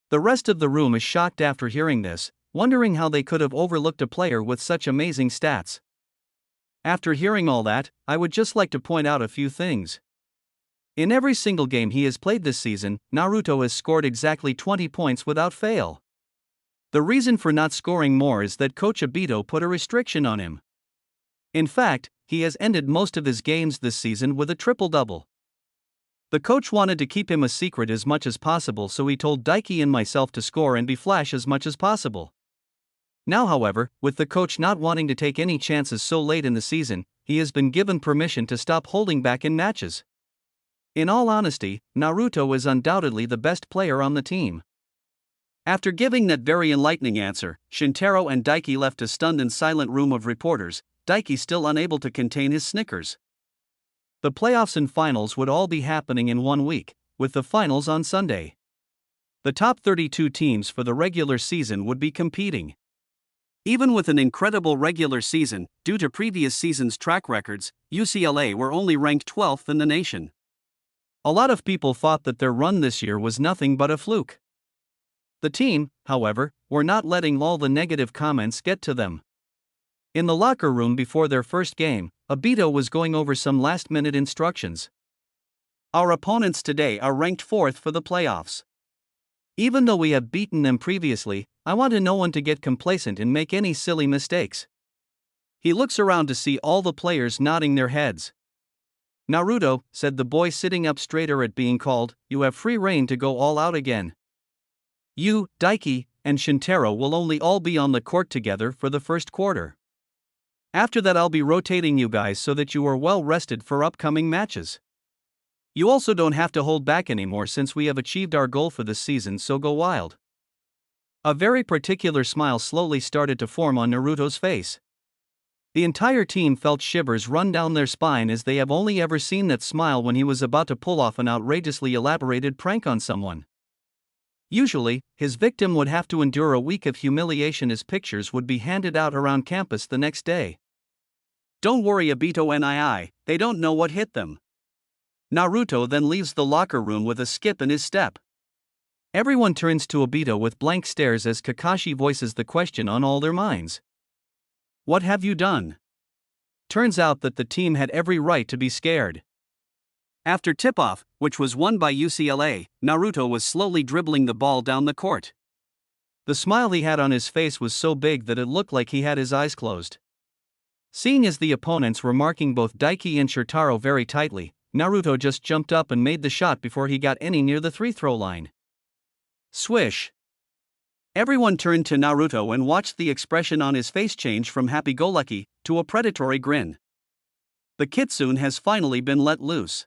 Speaker 1: The rest of the room is shocked after hearing this, wondering how they could have overlooked a player with such amazing stats. After hearing all that, I would just like to point out a few things. In every single game he has played this season, Naruto has scored exactly 20 points without fail. The reason for not scoring more is that Coach Obito put a restriction on him. In fact, he has ended most of his games this season with a triple-double. The coach wanted to keep him a secret as much as possible, so he told Daiki and myself to score and be flash as much as possible. Now, however, with the coach not wanting to take any chances so late in the season, he has been given permission to stop holding back in matches. In all honesty, Naruto is undoubtedly the best player on the team. After giving that very enlightening answer, Shintaro and Daiki left a stunned and silent room of reporters, Daiki still unable to contain his snickers. The playoffs and finals would all be happening in 1 week, with the finals on Sunday. The top 32 teams for the regular season would be competing. Even with an incredible regular season, due to previous seasons' track records, UCLA were only ranked 12th in the nation. A lot of people thought that their run this year was nothing but a fluke. The team, however, were not letting all the negative comments get to them. In the locker room before their first game, Obito was going over some last-minute instructions. Our opponents today are ranked 4th for the playoffs. Even though we have beaten them previously, I want no one to get complacent and make any silly mistakes. He looks around to see all the players nodding their heads. Naruto, said the boy sitting up straighter at being called, you have free rein to go all out again. You, Daiki, and Shintaro will only all be on the court together for the first quarter. After that I'll be rotating you guys so that you are well rested for upcoming matches. You also don't have to hold back anymore since we have achieved our goal for this season, so go wild. A very particular smile slowly started to form on Naruto's face. The entire team felt shivers run down their spine as they have only ever seen that smile when he was about to pull off an outrageously elaborated prank on someone. Usually, his victim would have to endure a week of humiliation as pictures would be handed out around campus the next day. Don't worry, Obito NII, they don't know what hit them. Naruto then leaves the locker room with a skip in his step. Everyone turns to Obito with blank stares as Kakashi voices the question on all their minds. What have you done? Turns out that the team had every right to be scared. After tip-off, which was won by UCLA, Naruto was slowly dribbling the ball down the court. The smile he had on his face was so big that it looked like he had his eyes closed. Seeing as the opponents were marking both Daiki and Shotaro very tightly, Naruto just jumped up and made the shot before he got any near the free-throw line. Swish! Everyone turned to Naruto and watched the expression on his face change from happy-go-lucky to a predatory grin. The kitsune has finally been let loose.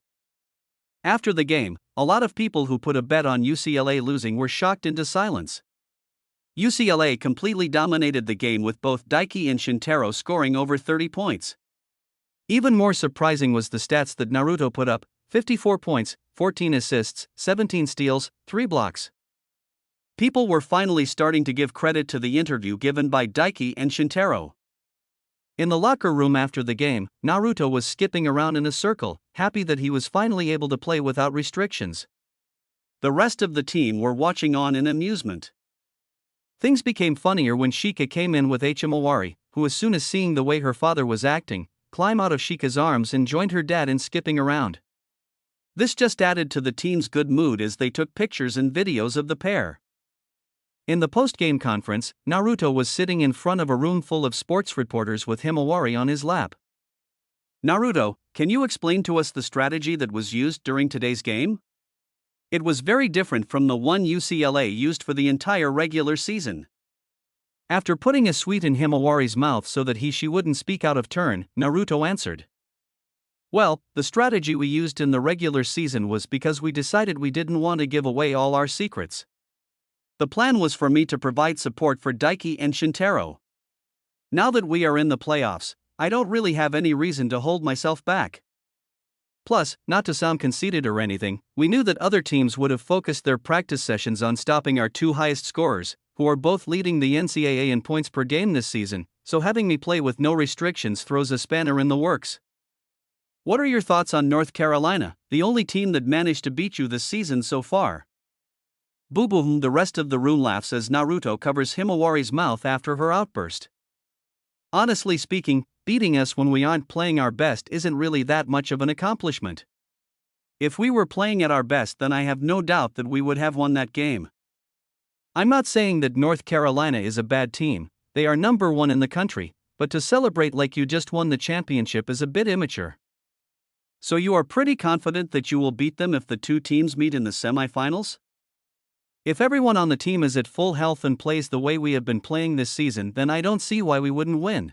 Speaker 1: After the game, a lot of people who put a bet on UCLA losing were shocked into silence. UCLA completely dominated the game with both Daiki and Shintaro scoring over 30 points. Even more surprising was the stats that Naruto put up: 54 points, 14 assists, 17 steals, 3 blocks. People were finally starting to give credit to the interview given by Daiki and Shintaro. In the locker room after the game, Naruto was skipping around in a circle, happy that he was finally able to play without restrictions. The rest of the team were watching on in amusement. Things became funnier when Shika came in with Himawari, who, as soon as seeing the way her father was acting, climbed out of Shika's arms and joined her dad in skipping around. This just added to the team's good mood as they took pictures and videos of the pair. In the post-game conference, Naruto was sitting in front of a room full of sports reporters with Himawari on his lap. Naruto, can you explain to us the strategy that was used during today's game? It was very different from the one UCLA used for the entire regular season. After putting a sweet in Himawari's mouth so that she wouldn't speak out of turn, Naruto answered. Well, the strategy we used in the regular season was because we decided we didn't want to give away all our secrets. The plan was for me to provide support for Daiki and Shintaro. Now that we are in the playoffs, I don't really have any reason to hold myself back. Plus, not to sound conceited or anything, we knew that other teams would have focused their practice sessions on stopping our two highest scorers, who are both leading the NCAA in points per game this season, so having me play with no restrictions throws a spanner in the works. What are your thoughts on North Carolina, the only team that managed to beat you this season so far? Boo-boo. The rest of the room laughs as Naruto covers Himawari's mouth after her outburst. Honestly speaking, beating us when we aren't playing our best isn't really that much of an accomplishment. If we were playing at our best, then I have no doubt that we would have won that game. I'm not saying that North Carolina is a bad team, they are number 1 in the country, but to celebrate like you just won the championship is a bit immature. So you are pretty confident that you will beat them if the two teams meet in the semifinals? If everyone on the team is at full health and plays the way we have been playing this season, then I don't see why we wouldn't win.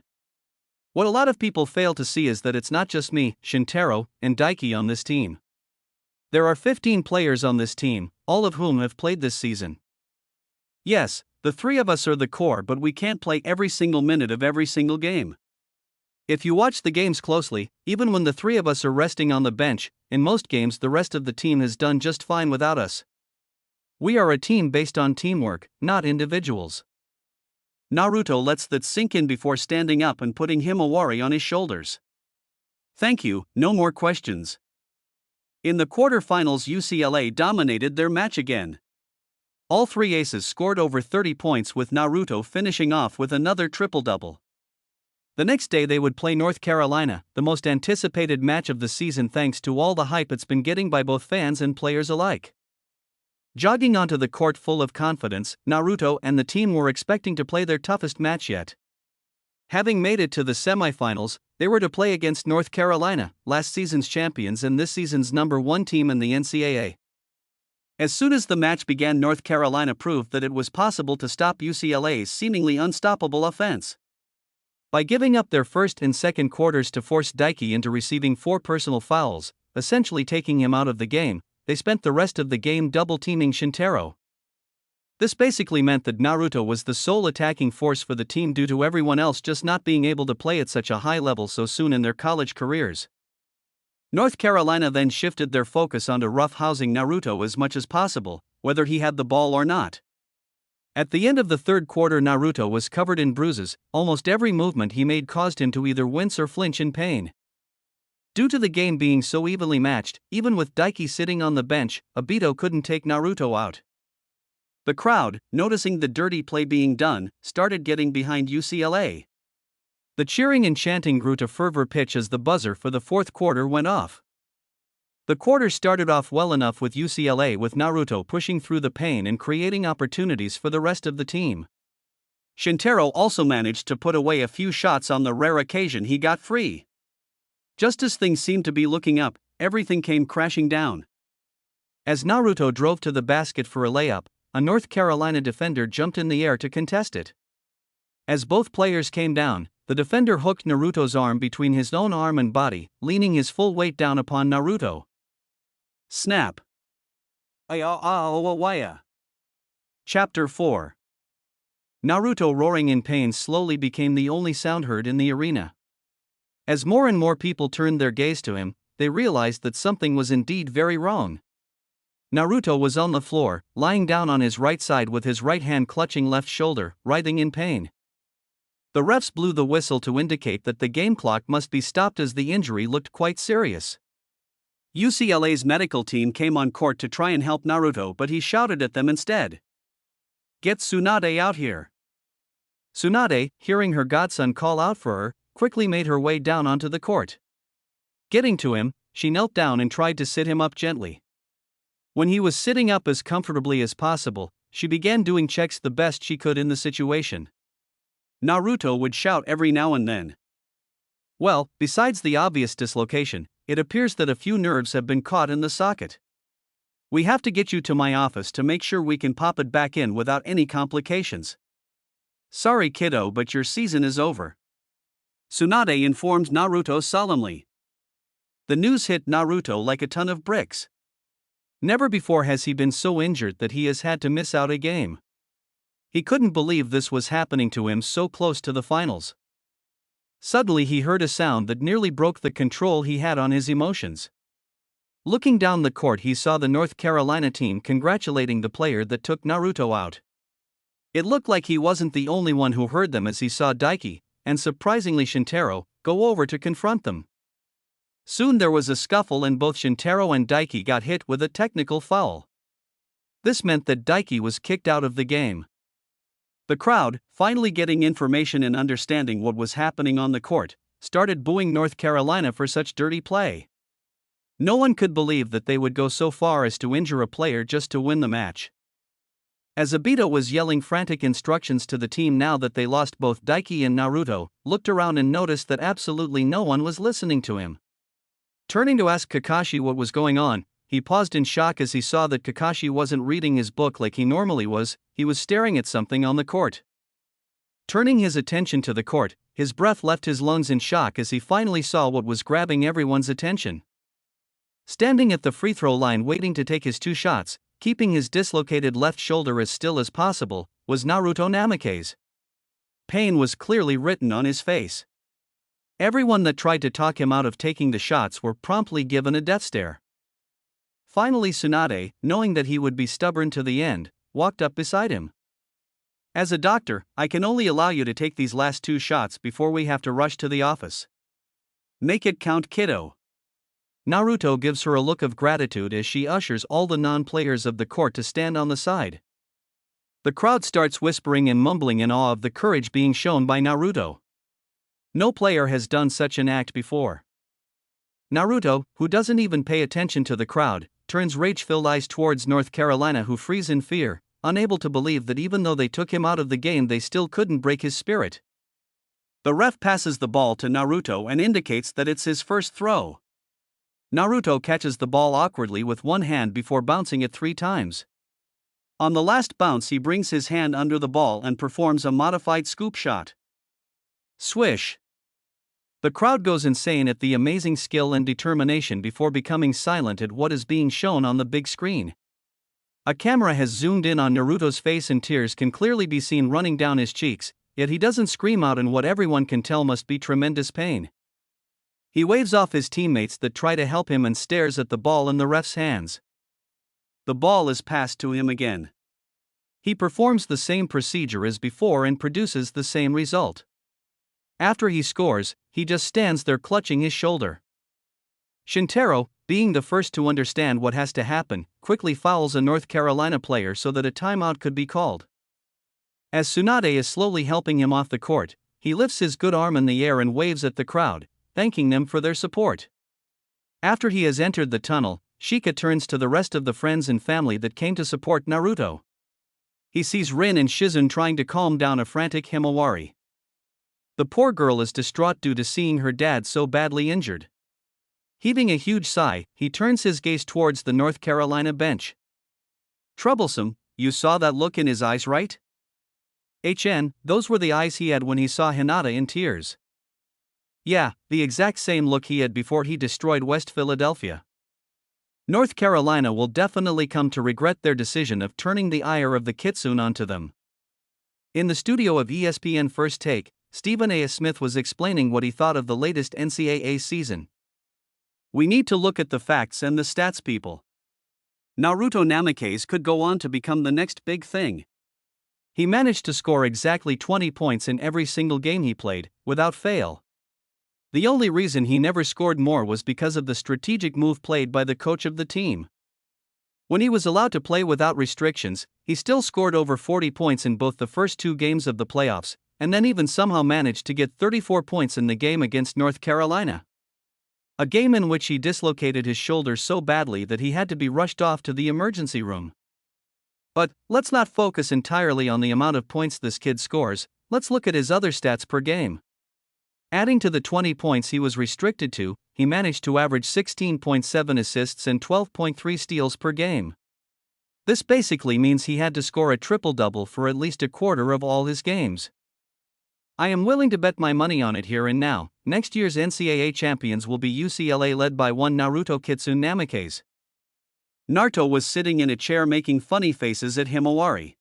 Speaker 1: What a lot of people fail to see is that it's not just me, Shintaro, and Daiki on this team. There are 15 players on this team, all of whom have played this season. Yes, the 3 of us are the core, but we can't play every single minute of every single game. If you watch the games closely, even when the 3 of us are resting on the bench, in most games the rest of the team has done just fine without us. We are a team based on teamwork, not individuals. Naruto lets that sink in before standing up and putting Himawari on his shoulders. Thank you, no more questions. In the quarterfinals, UCLA dominated their match again. All 3 aces scored over 30 points, with Naruto finishing off with another triple-double. The next day they would play North Carolina, the most anticipated match of the season thanks to all the hype it's been getting by both fans and players alike. Jogging onto the court full of confidence, Naruto and the team were expecting to play their toughest match yet. Having made it to the semifinals, they were to play against North Carolina, last season's champions and this season's number 1 team in the NCAA. As soon as the match began, North Carolina proved that it was possible to stop UCLA's seemingly unstoppable offense. By giving up their first and second quarters to force Daiki into receiving 4 personal fouls, essentially taking him out of the game. They spent the rest of the game double-teaming Shintaro. This basically meant that Naruto was the sole attacking force for the team due to everyone else just not being able to play at such a high level so soon in their college careers. North Carolina then shifted their focus onto roughhousing Naruto as much as possible, whether he had the ball or not. At the end of the third quarter, Naruto was covered in bruises. Almost every movement he made caused him to either wince or flinch in pain. Due to the game being so evenly matched, even with Daiki sitting on the bench, Obito couldn't take Naruto out. The crowd, noticing the dirty play being done, started getting behind UCLA. The cheering and chanting grew to fervor pitch as the buzzer for the fourth quarter went off. The quarter started off well enough with UCLA, with Naruto pushing through the pain and creating opportunities for the rest of the team. Shintaro also managed to put away a few shots on the rare occasion he got free. Just as things seemed to be looking up, everything came crashing down. As Naruto drove to the basket for a layup, a North Carolina defender jumped in the air to contest it. As both players came down, the defender hooked Naruto's arm between his own arm and body, leaning his full weight down upon Naruto. Snap. Chapter 4. Naruto roaring in pain slowly became the only sound heard in the arena. As more and more people turned their gaze to him, they realized that something was indeed very wrong. Naruto was on the floor, lying down on his right side with his right hand clutching left shoulder, writhing in pain. The refs blew the whistle to indicate that the game clock must be stopped as the injury looked quite serious. UCLA's medical team came on court to try and help Naruto, but he shouted at them instead. "Get Tsunade out here." Tsunade, hearing her godson call out for her, quickly made her way down onto the court. Getting to him, she knelt down and tried to sit him up gently. When he was sitting up as comfortably as possible, she began doing checks the best she could in the situation. Naruto would shout every now and then. Well, besides the obvious dislocation, it appears that a few nerves have been caught in the socket. We have to get you to my office to make sure we can pop it back in without any complications. Sorry kiddo, but your season is over. Tsunade informed Naruto solemnly. The news hit Naruto like a ton of bricks. Never before has he been so injured that he has had to miss out a game. He couldn't believe this was happening to him so close to the finals. Suddenly he heard a sound that nearly broke the control he had on his emotions. Looking down the court, he saw the North Carolina team congratulating the player that took Naruto out. It looked like he wasn't the only one who heard them, as he saw Daiki, and surprisingly Shintaro, go over to confront them. Soon there was a scuffle and both Shintaro and Daiki got hit with a technical foul. This meant that Daiki was kicked out of the game. The crowd, finally getting information and understanding what was happening on the court, started booing North Carolina for such dirty play. No one could believe that they would go so far as to injure a player just to win the match. As Obito was yelling frantic instructions to the team now that they lost both Daiki and Naruto, looked around and noticed that absolutely no one was listening to him. Turning to ask Kakashi what was going on, he paused in shock as he saw that Kakashi wasn't reading his book like he normally was. He was staring at something on the court. Turning his attention to the court, his breath left his lungs in shock as he finally saw what was grabbing everyone's attention. Standing at the free throw line waiting to take his 2 shots, keeping his dislocated left shoulder as still as possible, was Naruto Namikaze. Pain was clearly written on his face. Everyone that tried to talk him out of taking the shots were promptly given a death stare. Finally Tsunade, knowing that he would be stubborn to the end, walked up beside him. As a doctor, I can only allow you to take these last 2 shots before we have to rush to the office. Make it count, kiddo. Naruto gives her a look of gratitude as she ushers all the non-players of the court to stand on the side. The crowd starts whispering and mumbling in awe of the courage being shown by Naruto. No player has done such an act before. Naruto, who doesn't even pay attention to the crowd, turns rage-filled eyes towards North Carolina, who freeze in fear, unable to believe that even though they took him out of the game they still couldn't break his spirit. The ref passes the ball to Naruto and indicates that it's his first throw. Naruto catches the ball awkwardly with one hand before bouncing it 3 times. On the last bounce he brings his hand under the ball and performs a modified scoop shot. Swish. The crowd goes insane at the amazing skill and determination before becoming silent at what is being shown on the big screen. A camera has zoomed in on Naruto's face and tears can clearly be seen running down his cheeks, yet he doesn't scream out in what everyone can tell must be tremendous pain. He waves off his teammates that try to help him and stares at the ball in the ref's hands. The ball is passed to him again. He performs the same procedure as before and produces the same result. After he scores, he just stands there clutching his shoulder. Shintaro, being the first to understand what has to happen, quickly fouls a North Carolina player so that a timeout could be called. As Tsunade is slowly helping him off the court, he lifts his good arm in the air and waves at the crowd, thanking them for their support. After he has entered the tunnel, Shika turns to the rest of the friends and family that came to support Naruto. He sees Rin and Shizune trying to calm down a frantic Himawari. The poor girl is distraught due to seeing her dad so badly injured. Heaving a huge sigh, he turns his gaze towards the North Carolina bench. Troublesome, you saw that look in his eyes, right? Those were the eyes he had when he saw Hinata in tears. Yeah, the exact same look he had before he destroyed West Philadelphia. North Carolina will definitely come to regret their decision of turning the ire of the Kitsune onto them. In the studio of ESPN First Take, Stephen A. Smith was explaining what he thought of the latest NCAA season. We need to look at the facts and the stats, people. Naruto Namikaze could go on to become the next big thing. He managed to score exactly 20 points in every single game he played, without fail. The only reason he never scored more was because of the strategic move played by the coach of the team. When he was allowed to play without restrictions, he still scored over 40 points in both the first 2 games of the playoffs, and then even somehow managed to get 34 points in the game against North Carolina. A game in which he dislocated his shoulder so badly that he had to be rushed off to the emergency room. But, let's not focus entirely on the amount of points this kid scores, let's look at his other stats per game. Adding to the 20 points he was restricted to, he managed to average 16.7 assists and 12.3 steals per game. This basically means he had to score a triple-double for at least a quarter of all his games. I am willing to bet my money on it here and now. Next year's NCAA champions will be UCLA, led by one Naruto Kitsune Namikaze. Naruto was sitting in a chair making funny faces at Himawari.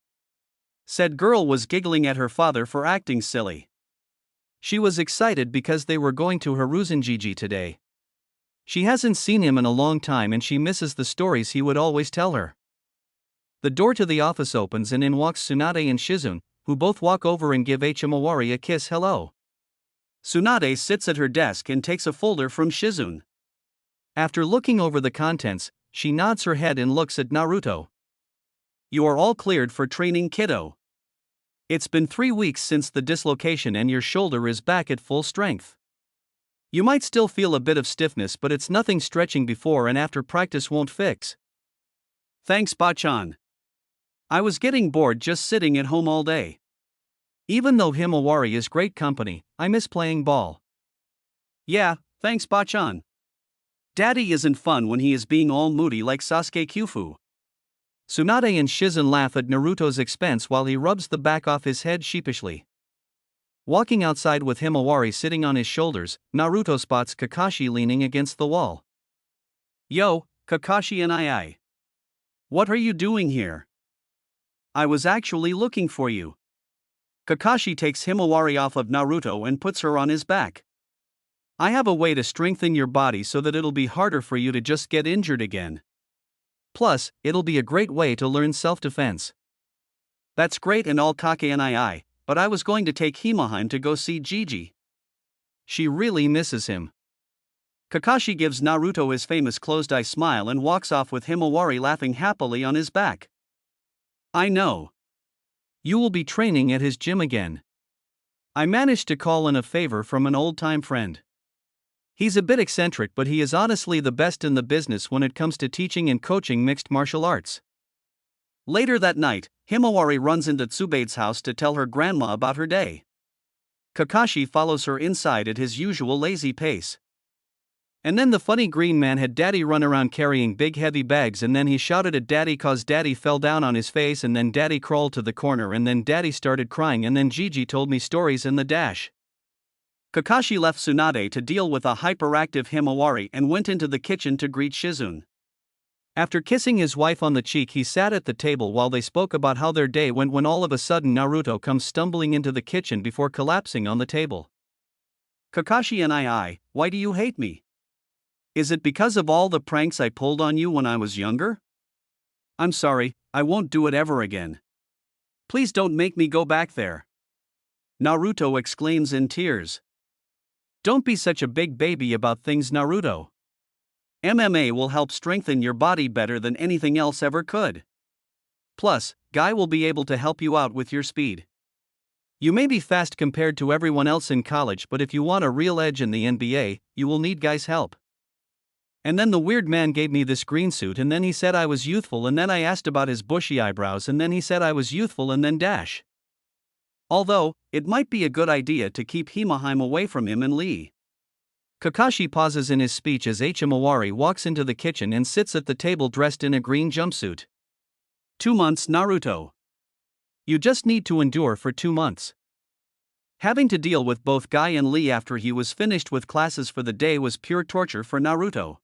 Speaker 1: Said girl was giggling at her father for acting silly. She was excited because they were going to Hiruzenjiji today. She hasn't seen him in a long time and she misses the stories he would always tell her. The door to the office opens and in walks Tsunade and Shizune, who both walk over and give Himawari a kiss hello. Tsunade sits at her desk and takes a folder from Shizune. After looking over the contents, she nods her head and looks at Naruto. You are all cleared for training, kiddo. It's been 3 weeks since the dislocation and your shoulder is back at full strength. You might still feel a bit of stiffness, but it's nothing stretching before and after practice won't fix. Thanks, Bachan. I was getting bored just sitting at home all day. Even though Himawari is great company, I miss playing ball. Yeah, thanks, Bachan. Daddy isn't fun when he is being all moody like Sasuke Kyufu. Tsunade and Shizune laugh at Naruto's expense while he rubs the back off his head sheepishly. Walking outside with Himawari sitting on his shoulders, Naruto spots Kakashi leaning against the wall. Yo, Kakashi and I. What are you doing here? I was actually looking for you. Kakashi takes Himawari off of Naruto and puts her on his back. I have a way to strengthen your body so that it'll be harder for you to just get injured again. Plus, it'll be a great way to learn self-defense. That's great and all, Kake and I, but I was going to take Himaheim to go see Gigi. She really misses him. Kakashi gives Naruto his famous closed-eye smile and walks off with Himawari laughing happily on his back. I know. You will be training at his gym again. I managed to call in a favor from an old-time friend. He's a bit eccentric, but he is honestly the best in the business when it comes to teaching and coaching mixed martial arts. Later that night, Himawari runs into Tsubade's house to tell her grandma about her day. Kakashi follows her inside at his usual lazy pace. And then the funny green man had Daddy run around carrying big heavy bags, and then he shouted at Daddy cause Daddy fell down on his face, and then Daddy crawled to the corner, and then Daddy started crying, and then Gigi told me stories in the dash. Kakashi left Tsunade to deal with a hyperactive Himawari and went into the kitchen to greet Shizune. After kissing his wife on the cheek, he sat at the table while they spoke about how their day went when all of a sudden Naruto comes stumbling into the kitchen before collapsing on the table. Kakashi and why do you hate me? Is it because of all the pranks I pulled on you when I was younger? I'm sorry, I won't do it ever again. Please don't make me go back there. Naruto exclaims in tears. Don't be such a big baby about things, Naruto. MMA will help strengthen your body better than anything else ever could. Plus, Guy will be able to help you out with your speed. You may be fast compared to everyone else in college, but if you want a real edge in the NBA, you will need Guy's help. And then the weird man gave me this green suit, and then he said I was youthful, and then I asked about his bushy eyebrows, and then he said I was youthful, and then dash. Although, it might be a good idea to keep Himawari away from him and Lee. Kakashi pauses in his speech as Himawari walks into the kitchen and sits at the table dressed in a green jumpsuit. 2 months, Naruto. You just need to endure for 2 months. Having to deal with both Guy and Lee after he was finished with classes for the day was pure torture for Naruto.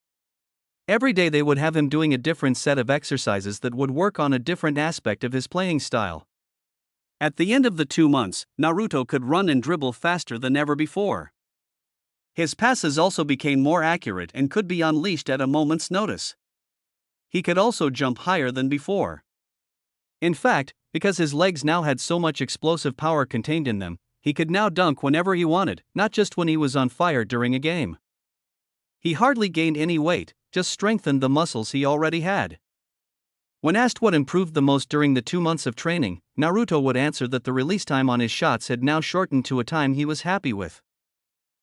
Speaker 1: Every day they would have him doing a different set of exercises that would work on a different aspect of his playing style. At the end of the 2 months, Naruto could run and dribble faster than ever before. His passes also became more accurate and could be unleashed at a moment's notice. He could also jump higher than before. In fact, because his legs now had so much explosive power contained in them, he could now dunk whenever he wanted, not just when he was on fire during a game. He hardly gained any weight, just strengthened the muscles he already had. When asked what improved the most during the 2 months of training, Naruto would answer that the release time on his shots had now shortened to a time he was happy with.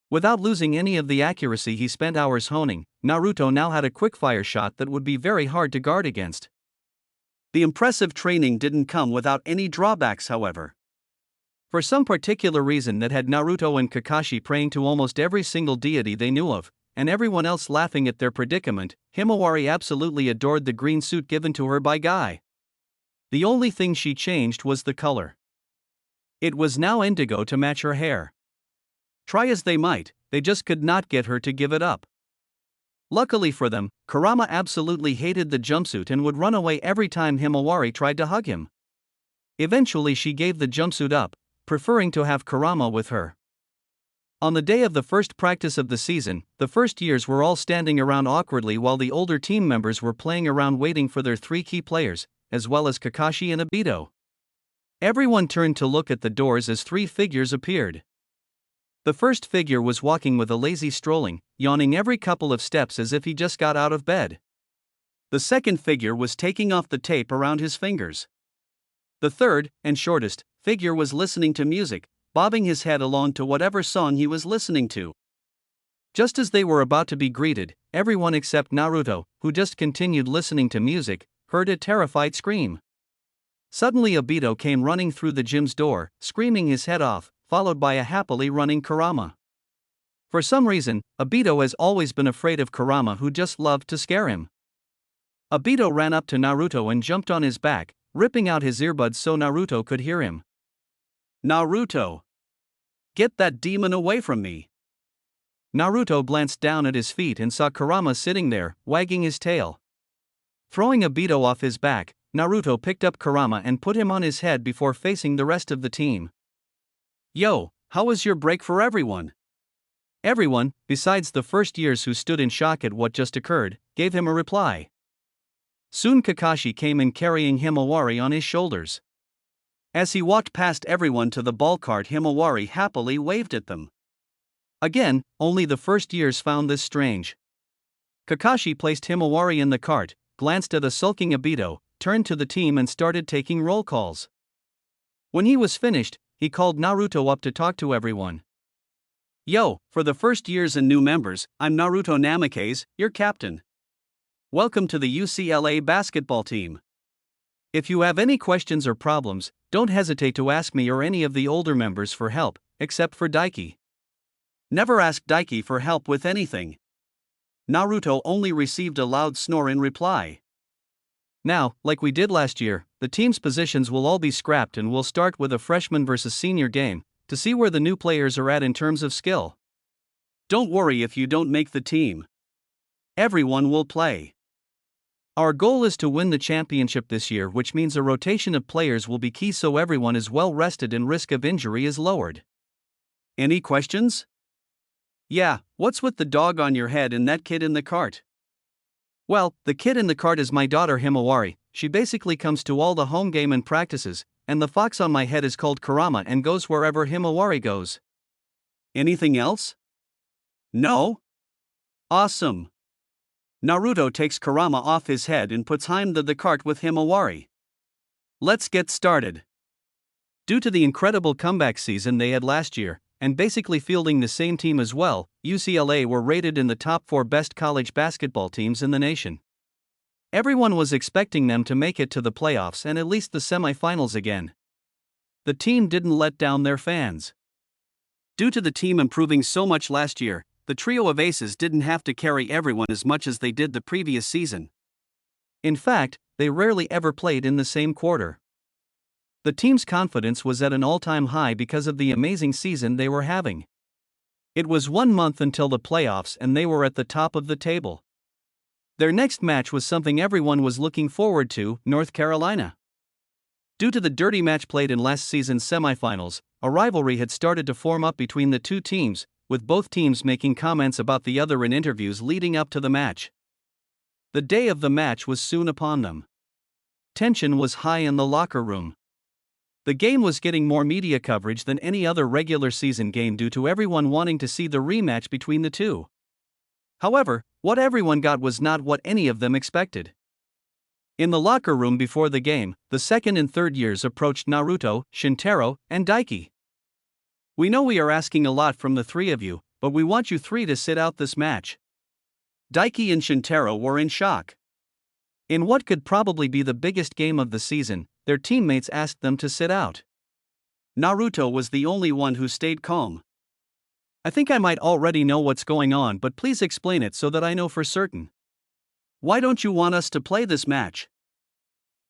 Speaker 1: Without losing any of the accuracy he spent hours honing, Naruto now had a quick-fire shot that would be very hard to guard against. The impressive training didn't come without any drawbacks, however. For some particular reason that had Naruto and Kakashi praying to almost every single deity they knew of, and everyone else laughing at their predicament, Himawari absolutely adored the green suit given to her by Guy. The only thing she changed was the color. It was now indigo to match her hair. Try as they might, they just could not get her to give it up. Luckily for them, Kurama absolutely hated the jumpsuit and would run away every time Himawari tried to hug him. Eventually she gave the jumpsuit up, preferring to have Kurama with her. On the day of the first practice of the season, the first years were all standing around awkwardly while the older team members were playing around waiting for their 3 key players, as well as Kakashi and Obito. Everyone turned to look at the doors as 3 figures appeared. The first figure was walking with a lazy strolling, yawning every couple of steps as if he just got out of bed. The second figure was taking off the tape around his fingers. The third, and shortest, figure was listening to music, bobbing his head along to whatever song he was listening to. Just as they were about to be greeted, everyone except Naruto, who just continued listening to music, heard a terrified scream. Suddenly Obito came running through the gym's door, screaming his head off, followed by a happily running Kurama. For some reason, Obito has always been afraid of Kurama, who just loved to scare him. Obito ran up to Naruto and jumped on his back, ripping out his earbuds so Naruto could hear him. Naruto! Get that demon away from me! Naruto glanced down at his feet and saw Kurama sitting there, wagging his tail. Throwing Obito off his back, Naruto picked up Kurama and put him on his head before facing the rest of the team. Yo, how was your break for everyone? Everyone, besides the first years who stood in shock at what just occurred, gave him a reply. Soon Kakashi came in carrying Himawari on his shoulders. As he walked past everyone to the ball cart, Himawari happily waved at them. Again, only the first years found this strange. Kakashi placed Himawari in the cart, glanced at a sulking Obito, turned to the team and started taking roll calls. When he was finished, he called Naruto up to talk to everyone. Yo, for the first years and new members, I'm Naruto Namikaze, your captain. Welcome to the UCLA basketball team. If you have any questions or problems, don't hesitate to ask me or any of the older members for help, except for Daiki. Never ask Daiki for help with anything. Naruto only received a loud snore in reply. Now, like we did last year, the team's positions will all be scrapped and we'll start with a freshman versus senior game, to see where the new players are at in terms of skill. Don't worry if you don't make the team. Everyone will play. Our goal is to win the championship this year, which means a rotation of players will be key so everyone is well rested and risk of injury is lowered. Any questions? Yeah, what's with the dog on your head and that kid in the cart? Well, the kid in the cart is my daughter Himawari. She basically comes to all the home game and practices, and the fox on my head is called Kurama and goes wherever Himawari goes. Anything else? No? Awesome. Naruto takes Kurama off his head and puts him to the cart with Himawari. Let's get started. Due to the incredible comeback season they had last year, and basically fielding the same team as well, UCLA were rated in the top 4 best college basketball teams in the nation. Everyone was expecting them to make it to the playoffs and at least the semifinals again. The team didn't let down their fans. Due to the team improving so much last year, the trio of aces didn't have to carry everyone as much as they did the previous season. In fact, they rarely ever played in the same quarter. The team's confidence was at an all-time high because of the amazing season they were having. It was 1 month until the playoffs and they were at the top of the table. Their next match was something everyone was looking forward to, North Carolina. Due to the dirty match played in last season's semifinals, a rivalry had started to form up between the two teams, with both teams making comments about the other in interviews leading up to the match. The day of the match was soon upon them. Tension was high in the locker room. The game was getting more media coverage than any other regular season game due to everyone wanting to see the rematch between the two. However, what everyone got was not what any of them expected. In the locker room before the game, the second and third years approached Naruto, Shintaro, and Daiki. We know we are asking a lot from the three of you, but we want you three to sit out this match. Daiki and Shintaro were in shock. In what could probably be the biggest game of the season, their teammates asked them to sit out. Naruto was the only one who stayed calm. I think I might already know what's going on, but please explain it so that I know for certain. Why don't you want us to play this match?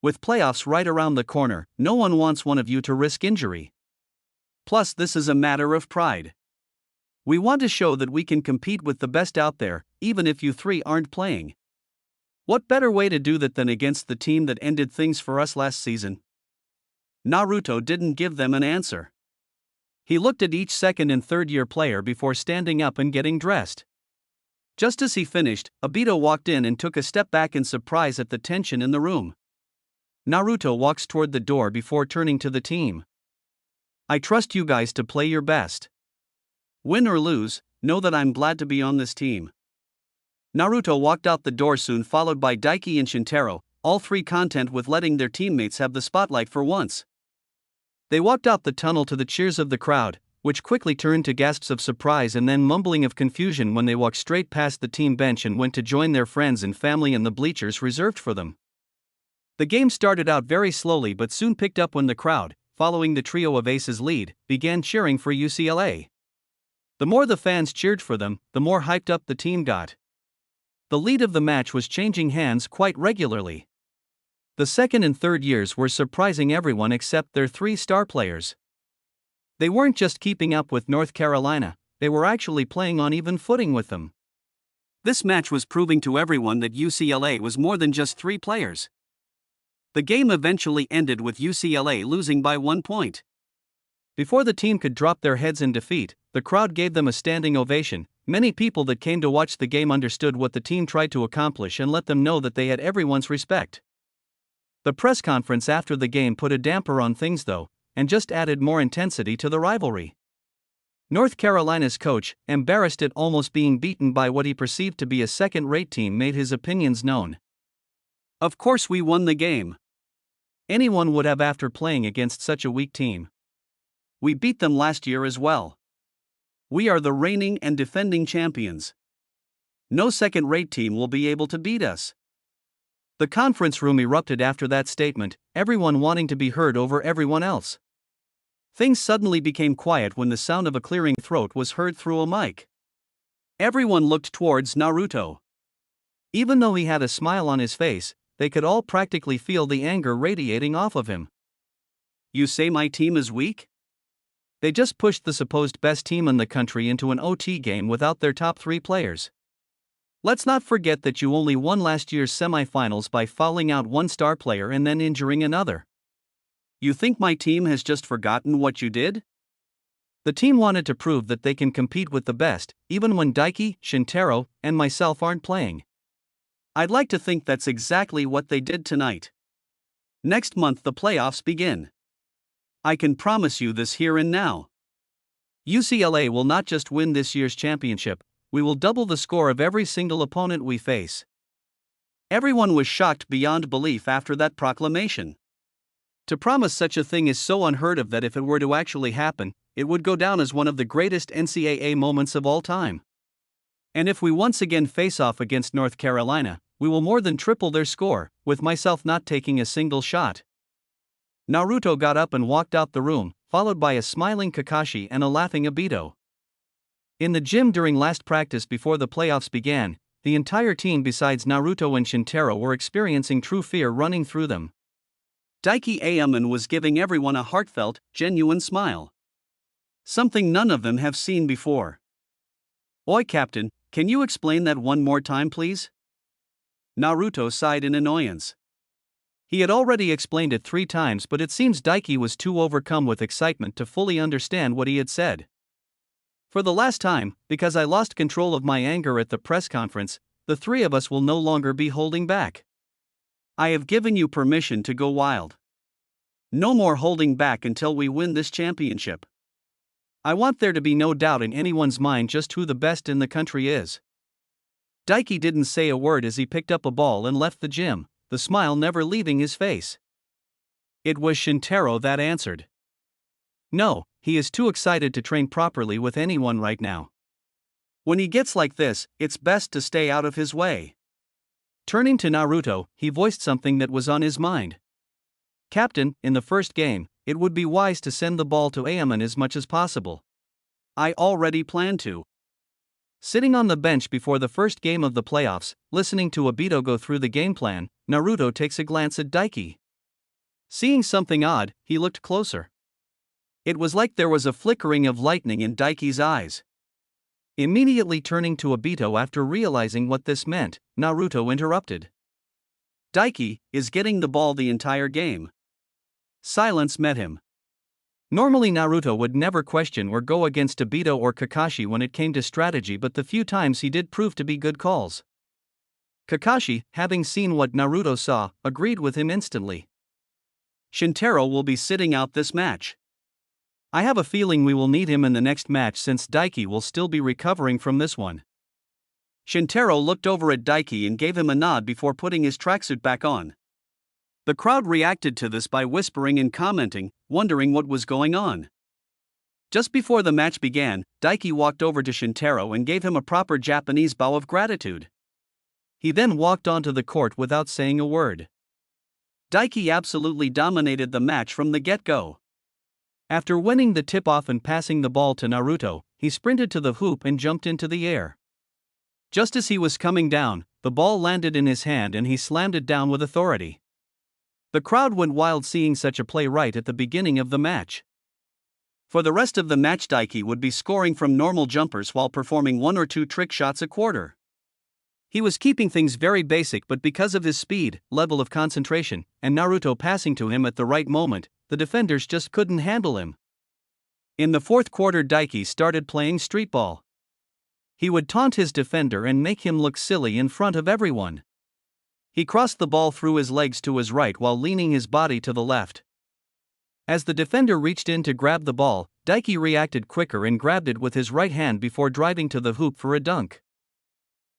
Speaker 1: With playoffs right around the corner, no one wants one of you to risk injury. Plus, this is a matter of pride. We want to show that we can compete with the best out there, even if you three aren't playing. What better way to do that than against the team that ended things for us last season? Naruto didn't give them an answer. He looked at each second and third year player before standing up and getting dressed. Just as he finished, Obito walked in and took a step back in surprise at the tension in the room. Naruto walks toward the door before turning to the team. I trust you guys to play your best. Win or lose, know that I'm glad to be on this team. Naruto walked out the door soon, followed by Daiki and Shintaro, all three content with letting their teammates have the spotlight for once. They walked out the tunnel to the cheers of the crowd, which quickly turned to gasps of surprise and then mumbling of confusion when they walked straight past the team bench and went to join their friends and family in the bleachers reserved for them. The game started out very slowly but soon picked up when the crowd, following the trio of aces' lead, began cheering for UCLA. The more the fans cheered for them, the more hyped up the team got. The lead of the match was changing hands quite regularly. The second and third years were surprising everyone except their three star players. They weren't just keeping up with North Carolina, they were actually playing on even footing with them. This match was proving to everyone that UCLA was more than just three players. The game eventually ended with UCLA losing by 1 point. Before the team could drop their heads in defeat, the crowd gave them a standing ovation. Many people that came to watch the game understood what the team tried to accomplish and let them know that they had everyone's respect. The press conference after the game put a damper on things though, and just added more intensity to the rivalry. North Carolina's coach, embarrassed at almost being beaten by what he perceived to be a second-rate team, made his opinions known. Of course we won the game. Anyone would have after playing against such a weak team. We beat them last year as well. We are the reigning and defending champions. No second-rate team will be able to beat us. The conference room erupted after that statement, everyone wanting to be heard over everyone else. Things suddenly became quiet when the sound of a clearing throat was heard through a mic. Everyone looked towards Naruto. Even though he had a smile on his face, they could all practically feel the anger radiating off of him. You say my team is weak? They just pushed the supposed best team in the country into an OT game without their top 3 players. Let's not forget that you only won last year's semifinals by fouling out one star player and then injuring another. You think my team has just forgotten what you did? The team wanted to prove that they can compete with the best, even when Daiki, Shintaro, and myself aren't playing. I'd like to think that's exactly what they did tonight. Next month the playoffs begin. I can promise you this here and now. UCLA will not just win this year's championship, we will double the score of every single opponent we face. Everyone was shocked beyond belief after that proclamation. To promise such a thing is so unheard of that if it were to actually happen, it would go down as one of the greatest NCAA moments of all time. And if we once again face off against North Carolina, we will more than triple their score, with myself not taking a single shot. Naruto got up and walked out the room, followed by a smiling Kakashi and a laughing Obito. In the gym during last practice before the playoffs began, the entire team besides Naruto and Shintaro were experiencing true fear running through them. Daiki Ayaman was giving everyone a heartfelt, genuine smile. Something none of them have seen before. Oi Captain, can you explain that one more time please? Naruto sighed in annoyance. He had already explained it 3 times, but it seems Daiki was too overcome with excitement to fully understand what he had said. For the last time, because I lost control of my anger at the press conference, the 3 of us will no longer be holding back. I have given you permission to go wild. No more holding back until we win this championship. I want there to be no doubt in anyone's mind just who the best in the country is. Daiki didn't say a word as he picked up a ball and left the gym, the smile never leaving his face. It was Shintaro that answered. No, he is too excited to train properly with anyone right now. When he gets like this, it's best to stay out of his way. Turning to Naruto, he voiced something that was on his mind. Captain, in the first game, it would be wise to send the ball to Ayaman as much as possible. I already planned to. Sitting on the bench before the first game of the playoffs, listening to Obito go through the game plan, Naruto takes a glance at Daiki. Seeing something odd, he looked closer. It was like there was a flickering of lightning in Daiki's eyes. Immediately turning to Obito after realizing what this meant, Naruto interrupted. Daiki is getting the ball the entire game. Silence met him. Normally Naruto would never question or go against Obito or Kakashi when it came to strategy, but the few times he did prove to be good calls. Kakashi, having seen what Naruto saw, agreed with him instantly. Shintaro will be sitting out this match. I have a feeling we will need him in the next match since Daiki will still be recovering from this one. Shintaro looked over at Daiki and gave him a nod before putting his tracksuit back on. The crowd reacted to this by whispering and commenting, wondering what was going on. Just before the match began, Daiki walked over to Shintaro and gave him a proper Japanese bow of gratitude. He then walked onto the court without saying a word. Daiki absolutely dominated the match from the get-go. After winning the tip-off and passing the ball to Naruto, he sprinted to the hoop and jumped into the air. Just as he was coming down, the ball landed in his hand and he slammed it down with authority. The crowd went wild seeing such a play right at the beginning of the match. For the rest of the match, Daiki would be scoring from normal jumpers while performing 1 or 2 trick shots a quarter. He was keeping things very basic, but because of his speed, level of concentration, and Naruto passing to him at the right moment, the defenders just couldn't handle him. In the 4th quarter, Daiki started playing street ball. He would taunt his defender and make him look silly in front of everyone. He crossed the ball through his legs to his right while leaning his body to the left. As the defender reached in to grab the ball, Daiki reacted quicker and grabbed it with his right hand before driving to the hoop for a dunk.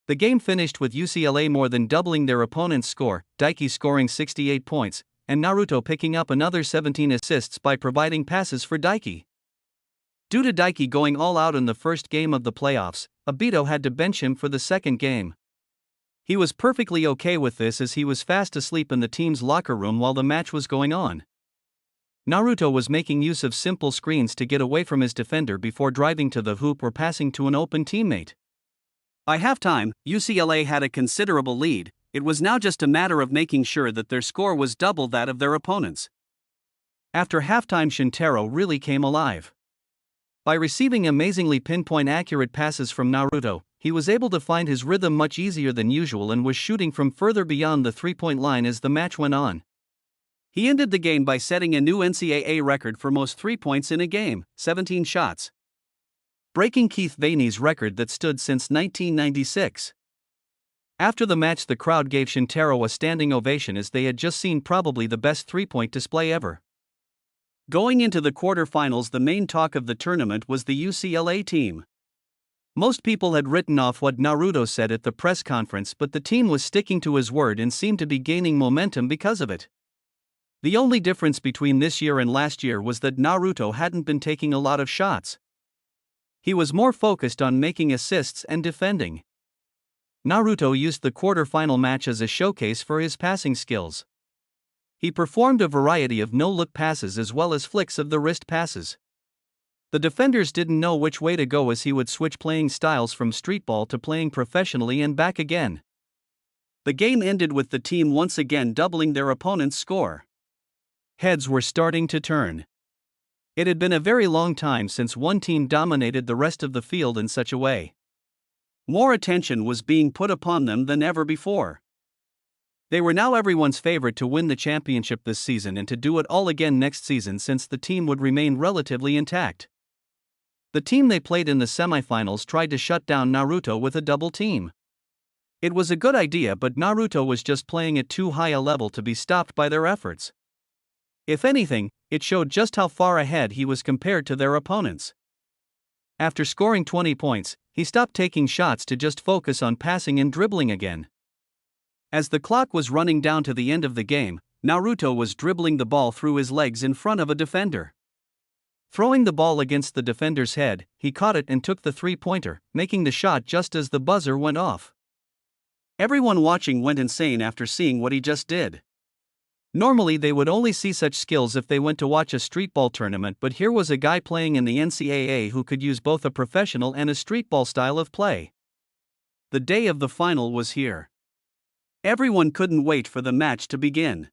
Speaker 1: The game finished with UCLA more than doubling their opponent's score, Daiki scoring 68 points, and Naruto picking up another 17 assists by providing passes for Daiki. Due to Daiki going all out in the first game of the playoffs, Obito had to bench him for the second game. He was perfectly okay with this as he was fast asleep in the team's locker room while the match was going on. Naruto was making use of simple screens to get away from his defender before driving to the hoop or passing to an open teammate. By halftime, UCLA had a considerable lead. It was now just a matter of making sure that their score was double that of their opponents. After halftime, Shintaro really came alive. By receiving amazingly pinpoint accurate passes from Naruto, he was able to find his rhythm much easier than usual and was shooting from further beyond the three-point line as the match went on. He ended the game by setting a new NCAA record for most 3 points in a game, 17 shots, breaking Keith Vaney's record that stood since 1996. After the match, the crowd gave Shintaro a standing ovation as they had just seen probably the best three-point display ever. Going into the quarterfinals, the main talk of the tournament was the UCLA team. Most people had written off what Naruto said at the press conference, but the team was sticking to his word and seemed to be gaining momentum because of it. The only difference between this year and last year was that Naruto hadn't been taking a lot of shots. He was more focused on making assists and defending. Naruto used the quarterfinal match as a showcase for his passing skills. He performed a variety of no-look passes as well as flicks of the wrist passes. The defenders didn't know which way to go as he would switch playing styles from streetball to playing professionally and back again. The game ended with the team once again doubling their opponent's score. Heads were starting to turn. It had been a very long time since one team dominated the rest of the field in such a way. More attention was being put upon them than ever before. They were now everyone's favorite to win the championship this season and to do it all again next season, since the team would remain relatively intact. The team they played in the semifinals tried to shut down Naruto with a double team. It was a good idea, but Naruto was just playing at too high a level to be stopped by their efforts. If anything, it showed just how far ahead he was compared to their opponents. After scoring 20 points, he stopped taking shots to just focus on passing and dribbling again. As the clock was running down to the end of the game, Naruto was dribbling the ball through his legs in front of a defender. Throwing the ball against the defender's head, he caught it and took the three-pointer, making the shot just as the buzzer went off. Everyone watching went insane after seeing what he just did. Normally they would only see such skills if they went to watch a streetball tournament, but here was a guy playing in the NCAA who could use both a professional and a streetball style of play. The day of the final was here. Everyone couldn't wait for the match to begin.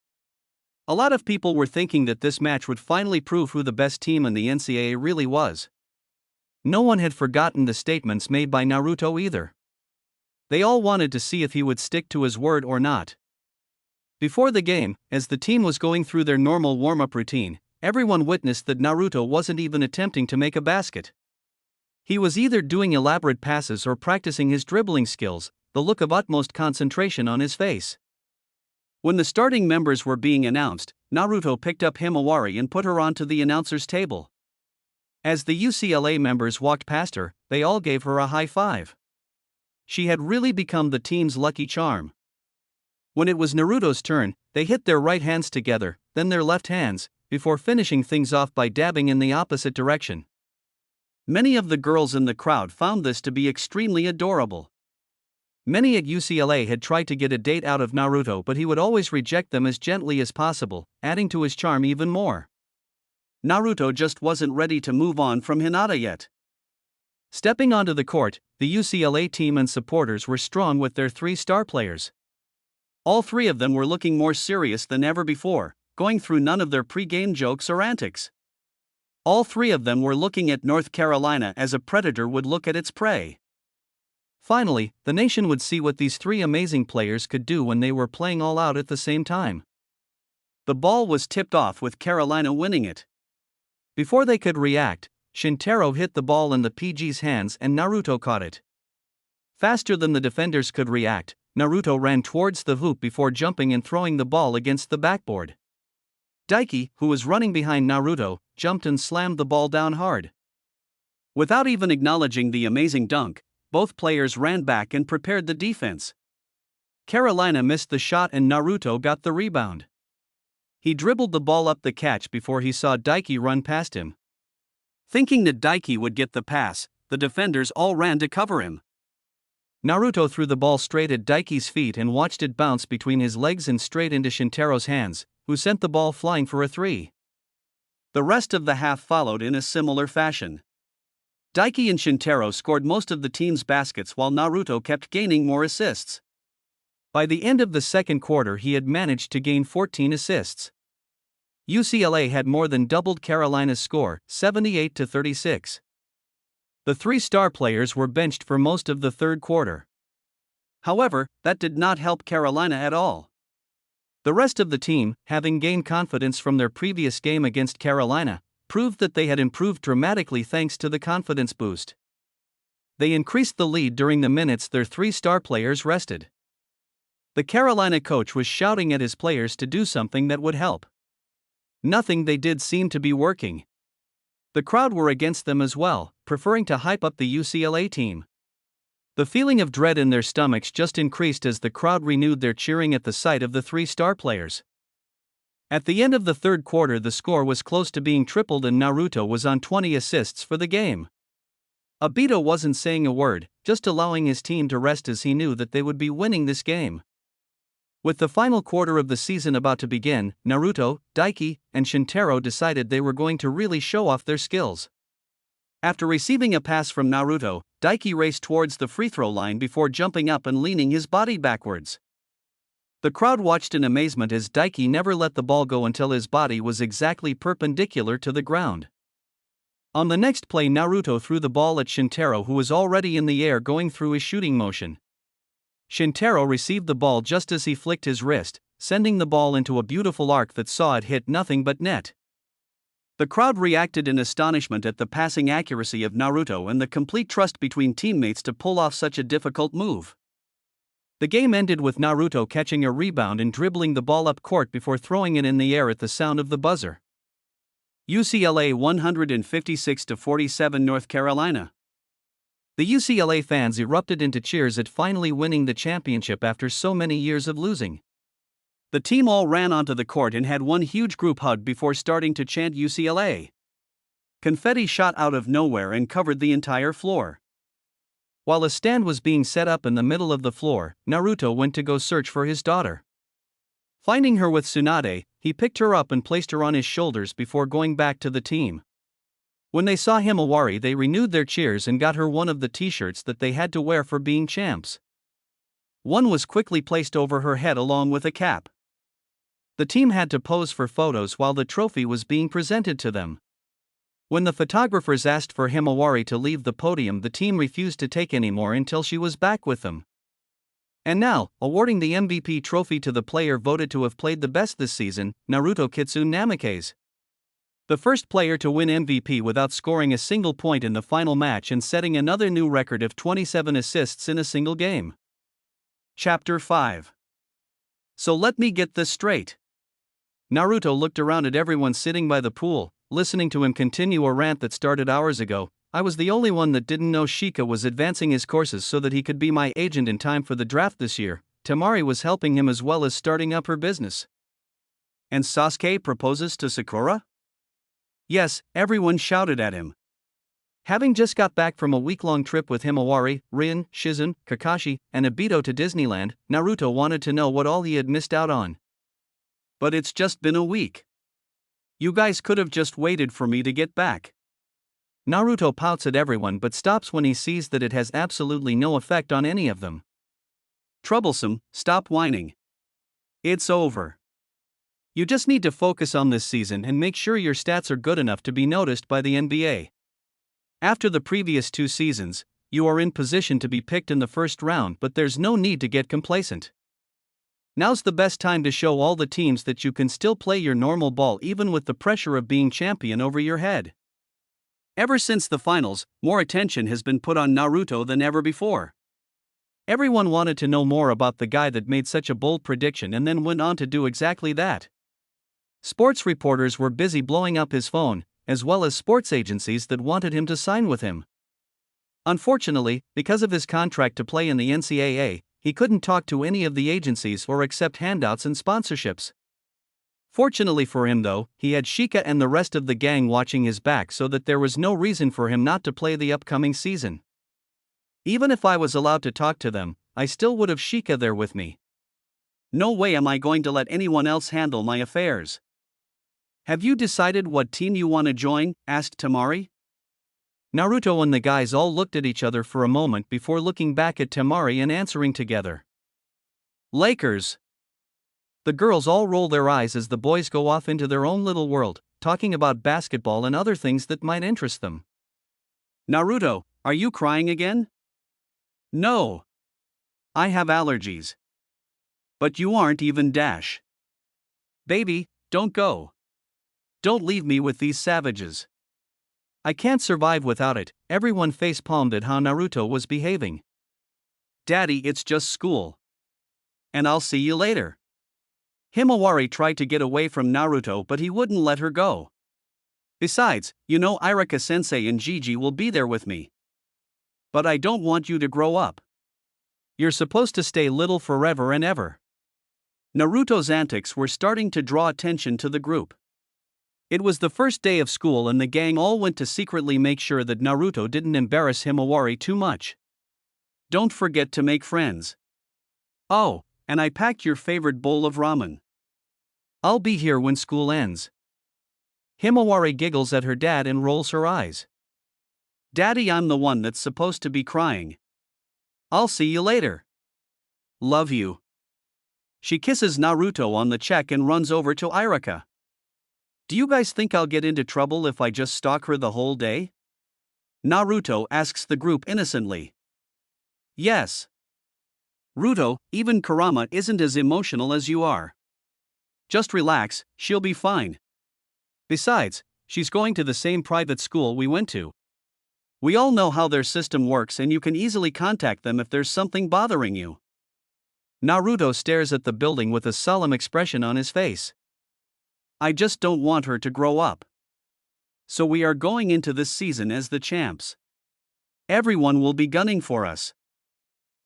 Speaker 1: A lot of people were thinking that this match would finally prove who the best team in the NCAA really was. No one had forgotten the statements made by Naruto either. They all wanted to see if he would stick to his word or not. Before the game, as the team was going through their normal warm-up routine, everyone witnessed that Naruto wasn't even attempting to make a basket. He was either doing elaborate passes or practicing his dribbling skills, the look of utmost concentration on his face. When the starting members were being announced, Naruto picked up Himawari and put her onto the announcer's table. As the UCLA members walked past her, they all gave her a high five. She had really become the team's lucky charm. When it was Naruto's turn, they hit their right hands together, then their left hands, before finishing things off by dabbing in the opposite direction. Many of the girls in the crowd found this to be extremely adorable. Many at UCLA had tried to get a date out of Naruto, but he would always reject them as gently as possible, adding to his charm even more. Naruto just wasn't ready to move on from Hinata yet. Stepping onto the court, the UCLA team and supporters were strong with their 3 star players. All 3 of them were looking more serious than ever before, going through none of their pre-game jokes or antics. All 3 of them were looking at North Carolina as a predator would look at its prey. Finally, the nation would see what these 3 amazing players could do when they were playing all out at the same time. The ball was tipped off with Carolina winning it. Before they could react, Shintaro hit the ball in the PG's hands and Naruto caught it. Faster than the defenders could react, Naruto ran towards the hoop before jumping and throwing the ball against the backboard. Daiki, who was running behind Naruto, jumped and slammed the ball down hard. Without even acknowledging the amazing dunk, both players ran back and prepared the defense. Carolina missed the shot and Naruto got the rebound. He dribbled the ball up the catch before he saw Daiki run past him. Thinking that Daiki would get the pass, the defenders all ran to cover him. Naruto threw the ball straight at Daiki's feet and watched it bounce between his legs and straight into Shintaro's hands, who sent the ball flying for a 3. The rest of the half followed in a similar fashion. Daiki and Shintaro scored most of the team's baskets while Naruto kept gaining more assists. By the end of the second quarter, he had managed to gain 14 assists. UCLA had more than doubled Carolina's score, 78-36. The three star players were benched for most of the third quarter. However, that did not help Carolina at all. The rest of the team, having gained confidence from their previous game against Carolina, proved that they had improved dramatically thanks to the confidence boost. They increased the lead during the minutes their three star players rested. The Carolina coach was shouting at his players to do something that would help. Nothing they did seemed to be working. The crowd were against them as well, preferring to hype up the UCLA team. The feeling of dread in their stomachs just increased as the crowd renewed their cheering at the sight of the three star players. At the end of the third quarter, the score was close to being tripled and Naruto was on 20 assists for the game. Obito wasn't saying a word, just allowing his team to rest as he knew that they would be winning this game. With the final quarter of the season about to begin, Naruto, Daiki, and Shintaro decided they were going to really show off their skills. After receiving a pass from Naruto, Daiki raced towards the free throw line before jumping up and leaning his body backwards. The crowd watched in amazement as Daiki never let the ball go until his body was exactly perpendicular to the ground. On the next play, Naruto threw the ball at Shintaro, who was already in the air going through his shooting motion. Shintaro received the ball just as he flicked his wrist, sending the ball into a beautiful arc that saw it hit nothing but net. The crowd reacted in astonishment at the passing accuracy of Naruto and the complete trust between teammates to pull off such a difficult move. The game ended with Naruto catching a rebound and dribbling the ball up court before throwing it in the air at the sound of the buzzer. UCLA 156-47 North Carolina. The UCLA fans erupted into cheers at finally winning the championship after so many years of losing. The team all ran onto the court and had one huge group hug before starting to chant UCLA. Confetti shot out of nowhere and covered the entire floor. While a stand was being set up in the middle of the floor, Naruto went to go search for his daughter. Finding her with Tsunade, he picked her up and placed her on his shoulders before going back to the team. When they saw Himawari, they renewed their cheers and got her one of the t-shirts that they had to wear for being champs. One was quickly placed over her head along with a cap. The team had to pose for photos while the trophy was being presented to them. When the photographers asked for Himawari to leave the podium, the team refused to take any more until she was back with them. And now, awarding the MVP trophy to the player voted to have played the best this season, Naruto Kitsune Namikaze. The first player to win MVP without scoring a single point in the final match and setting another new record of 27 assists in a single game. Chapter 5. So let me get this straight. Naruto looked around at everyone sitting by the pool, listening to him continue a rant that started hours ago. I was the only one that didn't know Shika was advancing his courses so that he could be my agent in time for the draft this year. Temari was helping him as well as starting up her business. And Sasuke proposes to Sakura? Yes, everyone shouted at him. Having just got back from a week-long trip with Himawari, Rin, Shizune, Kakashi, and Obito to Disneyland, Naruto wanted to know what all he had missed out on. But it's just been a week. You guys could have just waited for me to get back. Naruto pouts at everyone but stops when he sees that it has absolutely no effect on any of them. Troublesome, stop whining. It's over. You just need to focus on this season and make sure your stats are good enough to be noticed by the NBA. After the previous 2 seasons, you are in position to be picked in the first round, but there's no need to get complacent. Now's the best time to show all the teams that you can still play your normal ball even with the pressure of being champion over your head. Ever since the finals, more attention has been put on Naruto than ever before. Everyone wanted to know more about the guy that made such a bold prediction and then went on to do exactly that. Sports reporters were busy blowing up his phone, as well as sports agencies that wanted him to sign with him. Unfortunately, because of his contract to play in the NCAA, he couldn't talk to any of the agencies or accept handouts and sponsorships. Fortunately for him though, he had Shika and the rest of the gang watching his back so that there was no reason for him not to play the upcoming season. Even if I was allowed to talk to them, I still would have Shika there with me. No way am I going to let anyone else handle my affairs. Have you decided what team you want to join? Asked Temari. Naruto and the guys all looked at each other for a moment before looking back at Temari and answering together. Lakers. The girls all roll their eyes as the boys go off into their own little world, talking about basketball and other things that might interest them. Naruto, Are you crying again? No. I have allergies. But you aren't even Dash. Baby, don't go. Don't leave me with these savages. I can't survive without it. Everyone face-palmed at how Naruto was behaving. Daddy, it's just school. And I'll see you later. Himawari tried to get away from Naruto, but he wouldn't let her go. Besides, you know Irika-sensei and Gigi will be there with me. But I don't want you to grow up. You're supposed to stay little forever and ever. Naruto's antics were starting to draw attention to the group. It was the first day of school and the gang all went to secretly make sure that Naruto didn't embarrass Himawari too much. Don't forget to make friends. Oh, and I packed your favorite bowl of ramen. I'll be here when school ends. Himawari giggles at her dad and rolls her eyes. Daddy, I'm the one that's supposed to be crying. I'll see you later. Love you. She kisses Naruto on the cheek and runs over to Irika. Do you guys think I'll get into trouble if I just stalk her the whole day? Naruto asks the group innocently. Yes. Ruto, even Kurama isn't as emotional as you are. Just relax, she'll be fine. Besides, she's going to the same private school we went to. We all know how their system works and you can easily contact them if there's something bothering you. Naruto stares at the building with a solemn expression on his face. I just don't want her to grow up. So we are going into this season as the champs. Everyone will be gunning for us.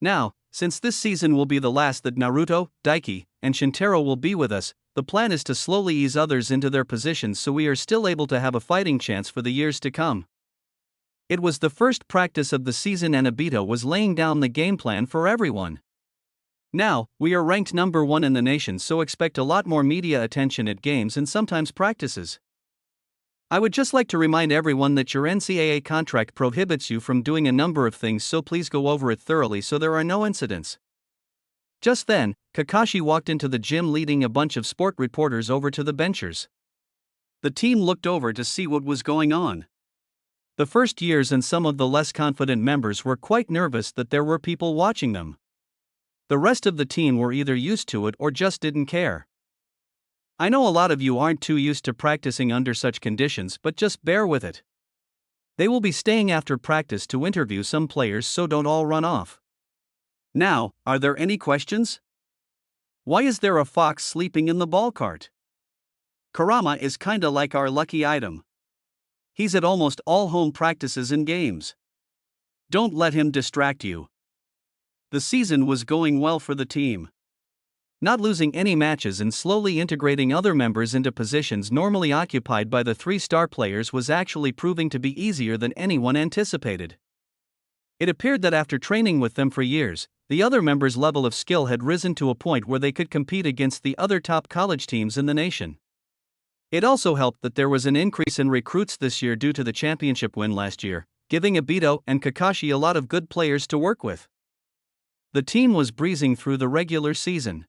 Speaker 1: Now, since this season will be the last that Naruto, Daiki, and Shintaro will be with us, the plan is to slowly ease others into their positions so we are still able to have a fighting chance for the years to come. It was the first practice of the season and Obito was laying down the game plan for everyone. Now, we are ranked number 1 in the nation, so expect a lot more media attention at games and sometimes practices. I would just like to remind everyone that your NCAA contract prohibits you from doing a number of things, so please go over it thoroughly so there are no incidents. Just then, Kakashi walked into the gym leading a bunch of sport reporters over to the benchers. The team looked over to see what was going on. The first years and some of the less confident members were quite nervous that there were people watching them. The rest of the team were either used to it or just didn't care. I know a lot of you aren't too used to practicing under such conditions, but just bear with it. They will be staying after practice to interview some players, so don't all run off. Now, are there any questions? Why is there a fox sleeping in the ball cart? Kurama is kinda like our lucky item. He's at almost all home practices and games. Don't let him distract you. The season was going well for the team. Not losing any matches and slowly integrating other members into positions normally occupied by the 3 star players was actually proving to be easier than anyone anticipated. It appeared that after training with them for years, the other members' level of skill had risen to a point where they could compete against the other top college teams in the nation. It also helped that there was an increase in recruits this year due to the championship win last year, giving Obito and Kakashi a lot of good players to work with. The team was breezing through the regular season.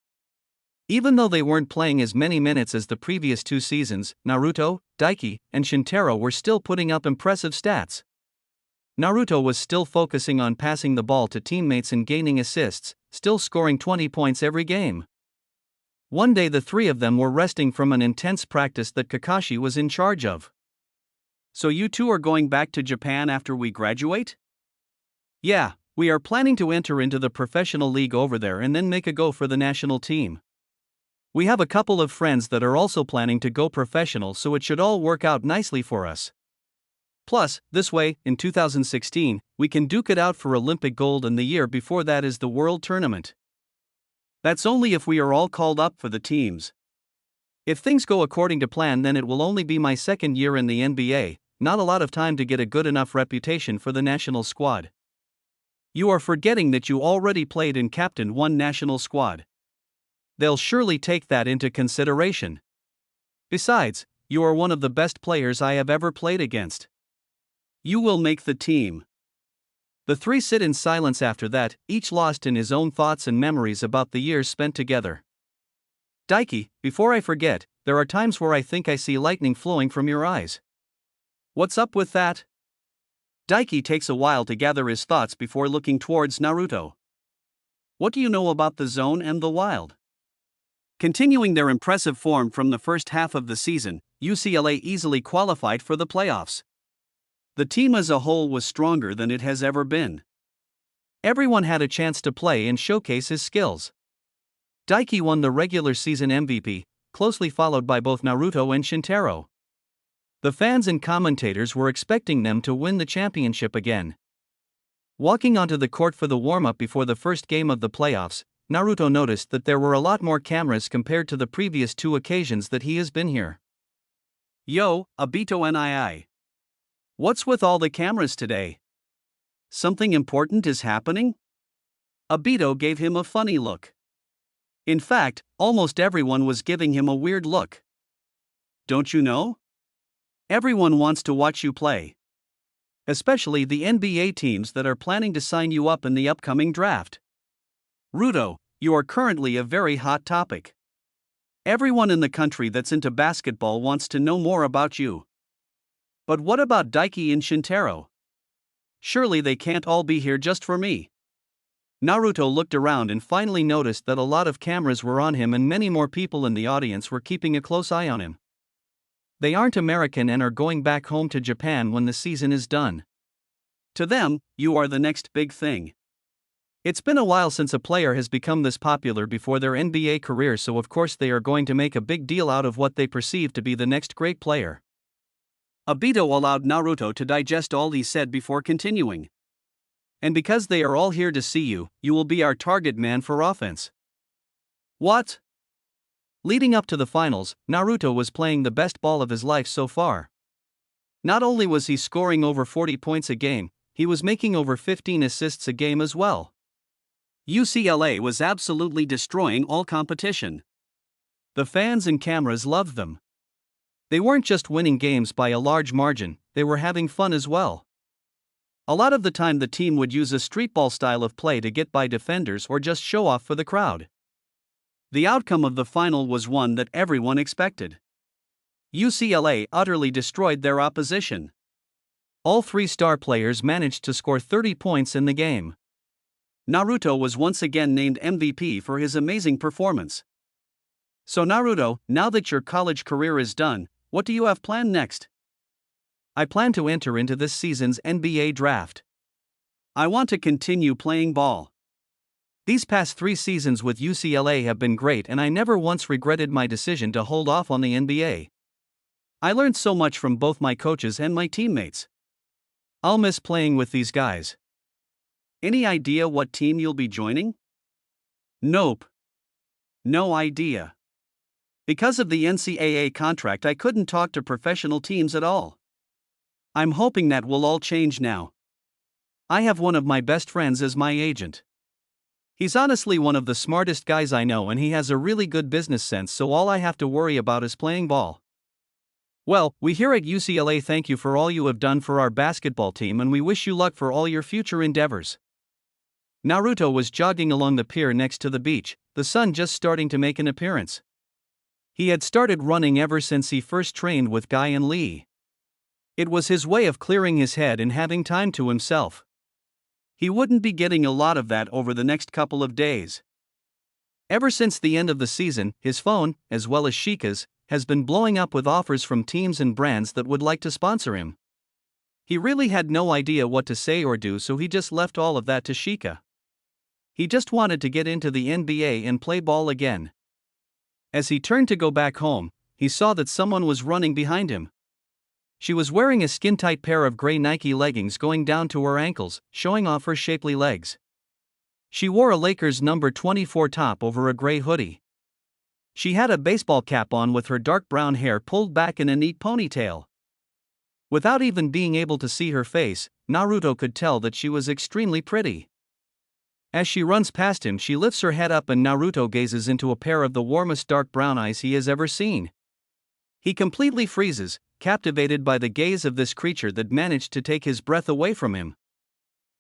Speaker 1: Even though they weren't playing as many minutes as the previous 2 seasons, Naruto, Daiki, and Shintaro were still putting up impressive stats. Naruto was still focusing on passing the ball to teammates and gaining assists, still scoring 20 points every game. One day the 3 of them were resting from an intense practice that Kakashi was in charge of. So you 2 are going back to Japan after we graduate? Yeah. We are planning to enter into the professional league over there and then make a go for the national team. We have a couple of friends that are also planning to go professional, so it should all work out nicely for us. Plus, this way, in 2016, we can duke it out for Olympic gold, and the year before that is the World Tournament. That's only if we are all called up for the teams. If things go according to plan, then it will only be my 2nd year in the NBA, not a lot of time to get a good enough reputation for the national squad. You are forgetting that you already played and captained 1 national squad. They'll surely take that into consideration. Besides, you are one of the best players I have ever played against. You will make the team. The 3 sit in silence after that, each lost in his own thoughts and memories about the years spent together. Daiki, before I forget, there are times where I think I see lightning flowing from your eyes. What's up with that? Daiki takes a while to gather his thoughts before looking towards Naruto. What do you know about the Zone and the Wild? Continuing their impressive form from the first half of the season, UCLA easily qualified for the playoffs. The team as a whole was stronger than it has ever been. Everyone had a chance to play and showcase his skills. Daiki won the regular season MVP, closely followed by both Naruto and Shintaro. The fans and commentators were expecting them to win the championship again. Walking onto the court for the warm-up before the first game of the playoffs, Naruto noticed that there were a lot more cameras compared to the previous 2 occasions that he has been here. Yo, Obito NII. What's with all the cameras today? Something important is happening? Obito gave him a funny look. In fact, almost everyone was giving him a weird look. Don't you know? Everyone wants to watch you play. Especially the NBA teams that are planning to sign you up in the upcoming draft. Ruto, you are currently a very hot topic. Everyone in the country that's into basketball wants to know more about you. But what about Daiki and Shintaro? Surely they can't all be here just for me. Naruto looked around and finally noticed that a lot of cameras were on him and many more people in the audience were keeping a close eye on him. They aren't American and are going back home to Japan when the season is done. To them, you are the next big thing. It's been a while since a player has become this popular before their NBA career, so of course they are going to make a big deal out of what they perceive to be the next great player. Obito allowed Naruto to digest all he said before continuing. And because they are all here to see you, you will be our target man for offense. What? Leading up to the finals, Naruto was playing the best ball of his life so far. Not only was he scoring over 40 points a game, he was making over 15 assists a game as well. UCLA was absolutely destroying all competition. The fans and cameras loved them. They weren't just winning games by a large margin, they were having fun as well. A lot of the time the team would use a streetball style of play to get by defenders or just show off for the crowd. The outcome of the final was one that everyone expected. UCLA utterly destroyed their opposition. All 3 star players managed to score 30 points in the game. Naruto was once again named MVP for his amazing performance. So Naruto, now that your college career is done, what do you have planned next? I plan to enter into this season's NBA draft. I want to continue playing ball. These past 3 seasons with UCLA have been great and I never once regretted my decision to hold off on the NBA. I learned so much from both my coaches and my teammates. I'll miss playing with these guys. Any idea what team you'll be joining? Nope. No idea. Because of the NCAA contract, I couldn't talk to professional teams at all. I'm hoping that will all change now. I have one of my best friends as my agent. He's honestly one of the smartest guys I know and he has a really good business sense, so all I have to worry about is playing ball. Well, we here at UCLA thank you for all you have done for our basketball team and we wish you luck for all your future endeavors. Naruto was jogging along the pier next to the beach, the sun just starting to make an appearance. He had started running ever since he first trained with Guy and Lee. It was his way of clearing his head and having time to himself. He wouldn't be getting a lot of that over the next couple of days. Ever since the end of the season, his phone, as well as Sheikah's, has been blowing up with offers from teams and brands that would like to sponsor him. He really had no idea what to say or do, so he just left all of that to Sheikah. He just wanted to get into the NBA and play ball again. As he turned to go back home, he saw that someone was running behind him. She was wearing a skin-tight pair of gray Nike leggings going down to her ankles, showing off her shapely legs. She wore a Lakers number 24 top over a gray hoodie. She had a baseball cap on with her dark brown hair pulled back in a neat ponytail. Without even being able to see her face, Naruto could tell that she was extremely pretty. As she runs past him, she lifts her head up and Naruto gazes into a pair of the warmest dark brown eyes he has ever seen. He completely freezes, captivated by the gaze of this creature that managed to take his breath away from him.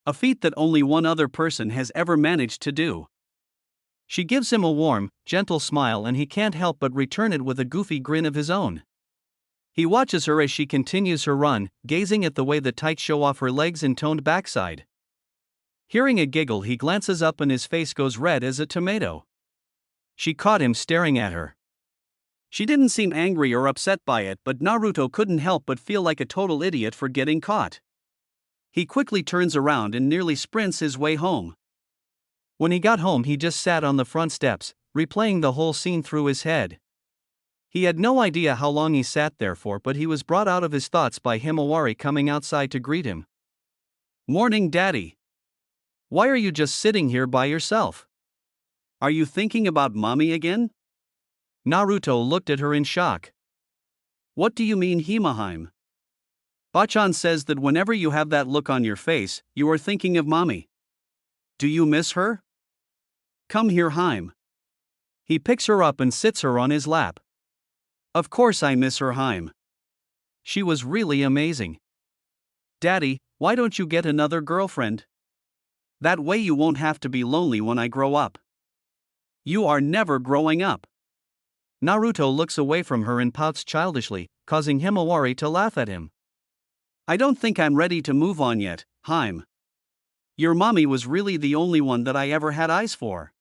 Speaker 1: A feat that only one other person has ever managed to do. She gives him a warm, gentle smile and he can't help but return it with a goofy grin of his own. He watches her as she continues her run, gazing at the way the tights show off her legs and toned backside. Hearing a giggle, he glances up and his face goes red as a tomato. She caught him staring at her. She didn't seem angry or upset by it, but Naruto couldn't help but feel like a total idiot for getting caught. He quickly turns around and nearly sprints his way home. When he got home, he just sat on the front steps, replaying the whole scene through his head. He had no idea how long he sat there for, but he was brought out of his thoughts by Himawari coming outside to greet him. "Morning, Daddy. Why are you just sitting here by yourself? Are you thinking about mommy again?" Naruto looked at her in shock. "What do you mean, Himaheim? Bachan says that whenever you have that look on your face, you are thinking of mommy. Do you miss her? Come here, Heim." He picks her up and sits her on his lap. "Of course I miss her, Heim. She was really amazing. Daddy, why don't you get another girlfriend? That way you won't have to be lonely when I grow up." "You are never growing up." Naruto looks away from her and pouts childishly, causing Himawari to laugh at him. "I don't think I'm ready to move on yet, Heim. Your mommy was really the only one that I ever had eyes for.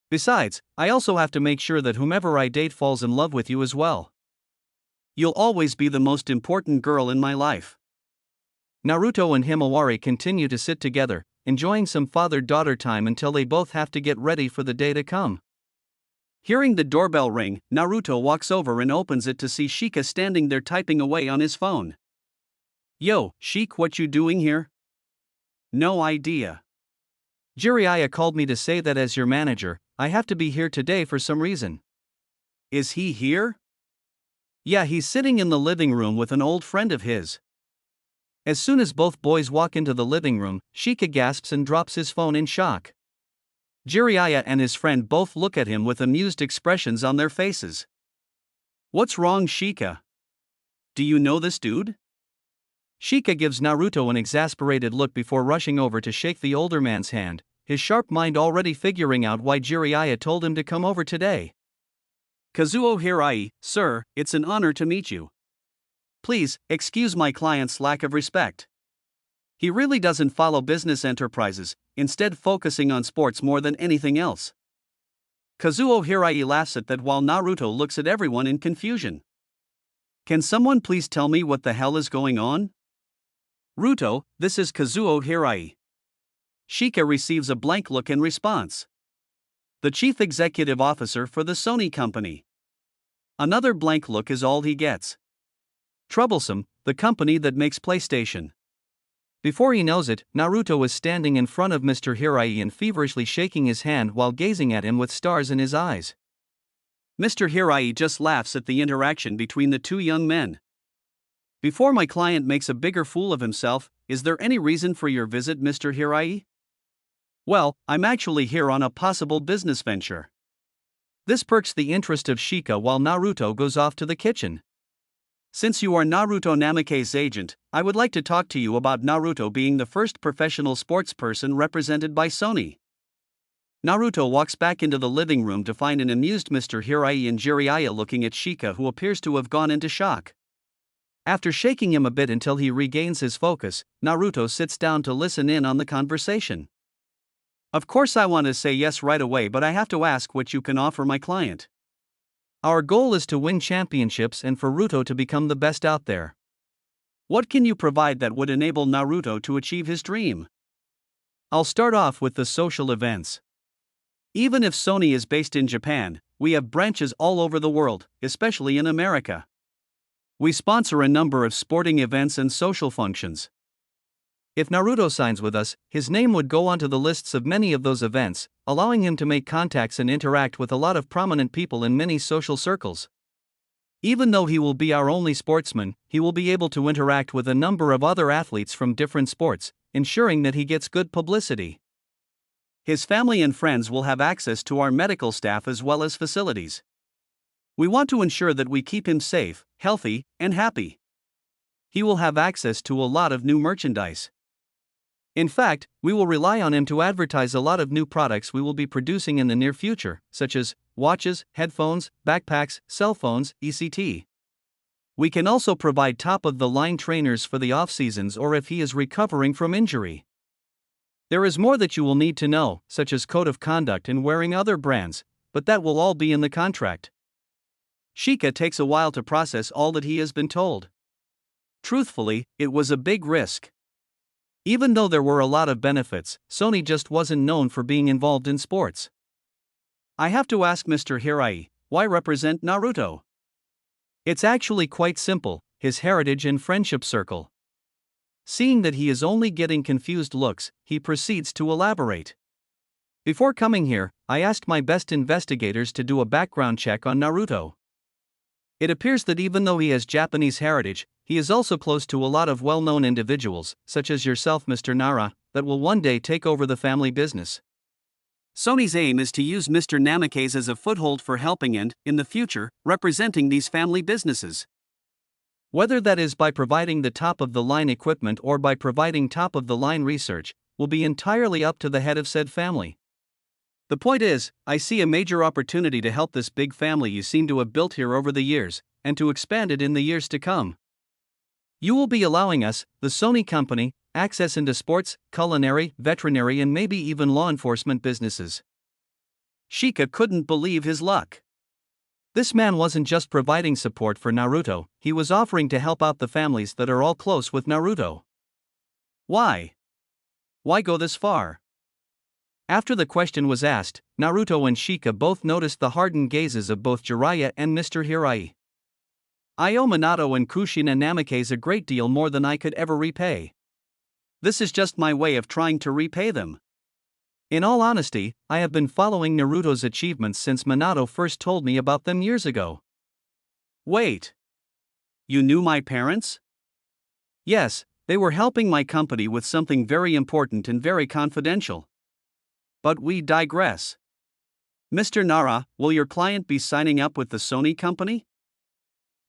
Speaker 1: Besides, I also have to make sure that whomever I date falls in love with you as well. You'll always be the most important girl in my life." Naruto and Himawari continue to sit together, enjoying some father-daughter time until they both have to get ready for the day to come. Hearing the doorbell ring, Naruto walks over and opens it to see Shika standing there typing away on his phone. "Yo, Sheik, what you doing here?" "No idea. Jiraiya called me to say that as your manager, I have to be here today for some reason." "Is he here?" "Yeah, he's sitting in the living room with an old friend of his." As soon as both boys walk into the living room, Shika gasps and drops his phone in shock. Jiraiya and his friend both look at him with amused expressions on their faces. "What's wrong, Shika? Do you know this dude?" Shika gives Naruto an exasperated look before rushing over to shake the older man's hand, his sharp mind already figuring out why Jiraiya told him to come over today. "Kazuo Hirai, sir, it's an honor to meet you. Please, excuse my client's lack of respect. He really doesn't follow business enterprises, instead focusing on sports more than anything else." Kazuo Hirai laughs at that while Naruto looks at everyone in confusion. "Can someone please tell me what the hell is going on?" "Ruto, this is Kazuo Hirai." Shika receives a blank look in response. "The chief executive officer for the Sony company." Another blank look is all he gets. "Troublesome, the company that makes PlayStation." Before he knows it, Naruto is standing in front of Mr. Hirai and feverishly shaking his hand while gazing at him with stars in his eyes. Mr. Hirai just laughs at the interaction between the two young men. "Before my client makes a bigger fool of himself, is there any reason for your visit, Mr. Hirai?" "Well, I'm actually here on a possible business venture." This perks the interest of Shika while Naruto goes off to the kitchen. "Since you are Naruto Namake's agent, I would like to talk to you about Naruto being the first professional sports person represented by Sony." Naruto walks back into the living room to find an amused Mr. Hirai and Jiraiya looking at Shika, who appears to have gone into shock. After shaking him a bit until he regains his focus, Naruto sits down to listen in on the conversation. "Of course I want to say yes right away, but I have to ask what you can offer my client." "Our goal is to win championships and for Ruto to become the best out there." "What can you provide that would enable Naruto to achieve his dream?" "I'll start off with the social events. Even if Sony is based in Japan, we have branches all over the world, especially in America. We sponsor a number of sporting events and social functions. If Naruto signs with us, his name would go onto the lists of many of those events, allowing him to make contacts and interact with a lot of prominent people in many social circles. Even though he will be our only sportsman, he will be able to interact with a number of other athletes from different sports, ensuring that he gets good publicity. His family and friends will have access to our medical staff as well as facilities. We want to ensure that we keep him safe, healthy, and happy. He will have access to a lot of new merchandise. In fact, we will rely on him to advertise a lot of new products we will be producing in the near future, such as watches, headphones, backpacks, cell phones, etc. We can also provide top-of-the-line trainers for the off-seasons or if he is recovering from injury. There is more that you will need to know, such as code of conduct and wearing other brands, but that will all be in the contract. Shika takes a while to process all that he has been told. Truthfully, it was a big risk. Even though there were a lot of benefits, Sony just wasn't known for being involved in sports. I have to ask Mr. Hirai, why represent Naruto? It's actually quite simple, his heritage and friendship circle. Seeing that he is only getting confused looks, he proceeds to elaborate. Before coming here, I asked my best investigators to do a background check on Naruto. It appears that even though he has Japanese heritage, he is also close to a lot of well-known individuals, such as yourself, Mr. Nara, that will one day take over the family business. Sony's aim is to use Mr. Namikaze as a foothold for helping and, in the future, representing these family businesses. Whether that is by providing the top-of-the-line equipment or by providing top-of-the-line research, will be entirely up to the head of said family. The point is, I see a major opportunity to help this big family you seem to have built here over the years, and to expand it in the years to come. You will be allowing us, the Sony company, access into sports, culinary, veterinary and maybe even law enforcement businesses. Shika couldn't believe his luck. This man wasn't just providing support for Naruto, he was offering to help out the families that are all close with Naruto. Why? Why go this far? After the question was asked, Naruto and Shika both noticed the hardened gazes of both Jiraiya and Mr. Hirai. I owe Minato and Kushina Namikaze a great deal more than I could ever repay. This is just my way of trying to repay them. In all honesty, I have been following Naruto's achievements since Minato first told me about them years ago. Wait. You knew my parents? Yes, they were helping my company with something very important and very confidential. But we digress. Mr. Nara, will your client be signing up with the Sony company?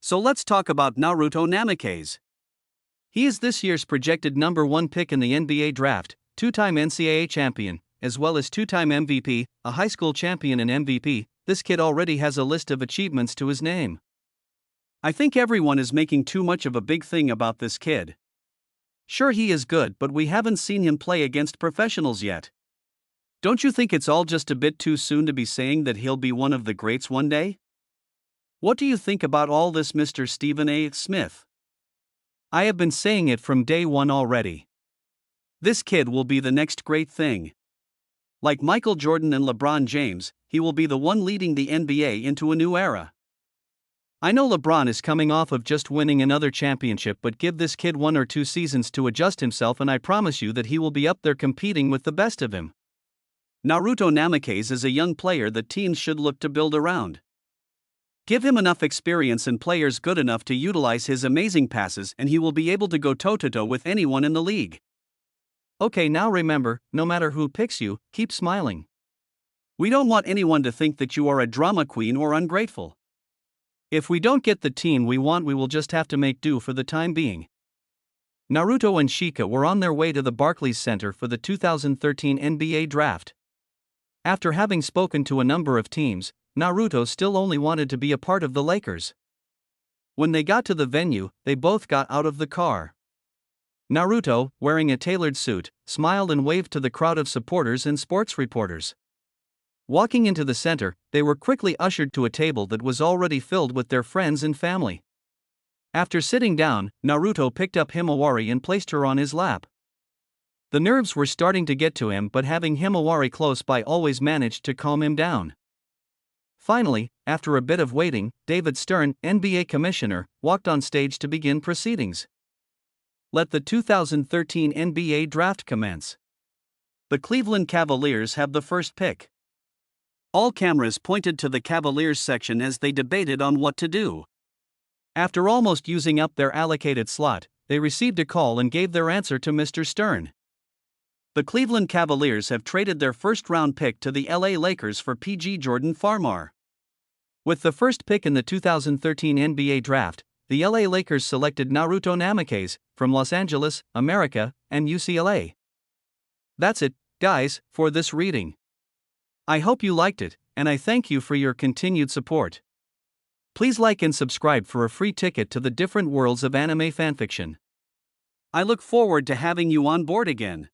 Speaker 1: So let's talk about Naruto Namikaze. He is this year's projected #1 pick in the NBA draft, two-time NCAA champion, as well as two-time MVP, a high school champion and MVP. This kid already has a list of achievements to his name. I think everyone is making too much of a big thing about this kid. Sure, he is good, but we haven't seen him play against professionals yet. Don't you think it's all just a bit too soon to be saying that he'll be one of the greats one day? What do you think about all this, Mr. Stephen A. Smith? I have been saying it from day one already. This kid will be the next great thing. Like Michael Jordan and LeBron James, he will be the one leading the NBA into a new era. I know LeBron is coming off of just winning another championship, but give this kid 1 or 2 seasons to adjust himself and I promise you that he will be up there competing with the best of him. Naruto Namikaze is a young player that teams should look to build around. Give him enough experience and players good enough to utilize his amazing passes and he will be able to go toe-to-toe with anyone in the league. Okay, now remember, no matter who picks you, keep smiling. We don't want anyone to think that you are a drama queen or ungrateful. If we don't get the team we want, we will just have to make do for the time being. Naruto and Shika were on their way to the Barclays Center for the 2013 NBA draft. After having spoken to a number of teams, Naruto still only wanted to be a part of the Lakers. When they got to the venue, they both got out of the car. Naruto, wearing a tailored suit, smiled and waved to the crowd of supporters and sports reporters. Walking into the center, they were quickly ushered to a table that was already filled with their friends and family. After sitting down, Naruto picked up Himawari and placed her on his lap. The nerves were starting to get to him, but having Himawari close by always managed to calm him down. Finally, after a bit of waiting, David Stern, NBA commissioner, walked on stage to begin proceedings. Let the 2013 NBA draft commence. The Cleveland Cavaliers have the first pick. All cameras pointed to the Cavaliers section as they debated on what to do. After almost using up their allocated slot, they received a call and gave their answer to Mr. Stern. The Cleveland Cavaliers have traded their first-round pick to the LA Lakers for PG Jordan Farmar. With the first pick in the 2013 NBA draft, the LA Lakers selected Naruto Namikaze, from Los Angeles, America, and UCLA. That's it, guys, for this reading. I hope you liked it, and I thank you for your continued support. Please like and subscribe for a free ticket to the different worlds of anime fanfiction. I look forward to having you on board again.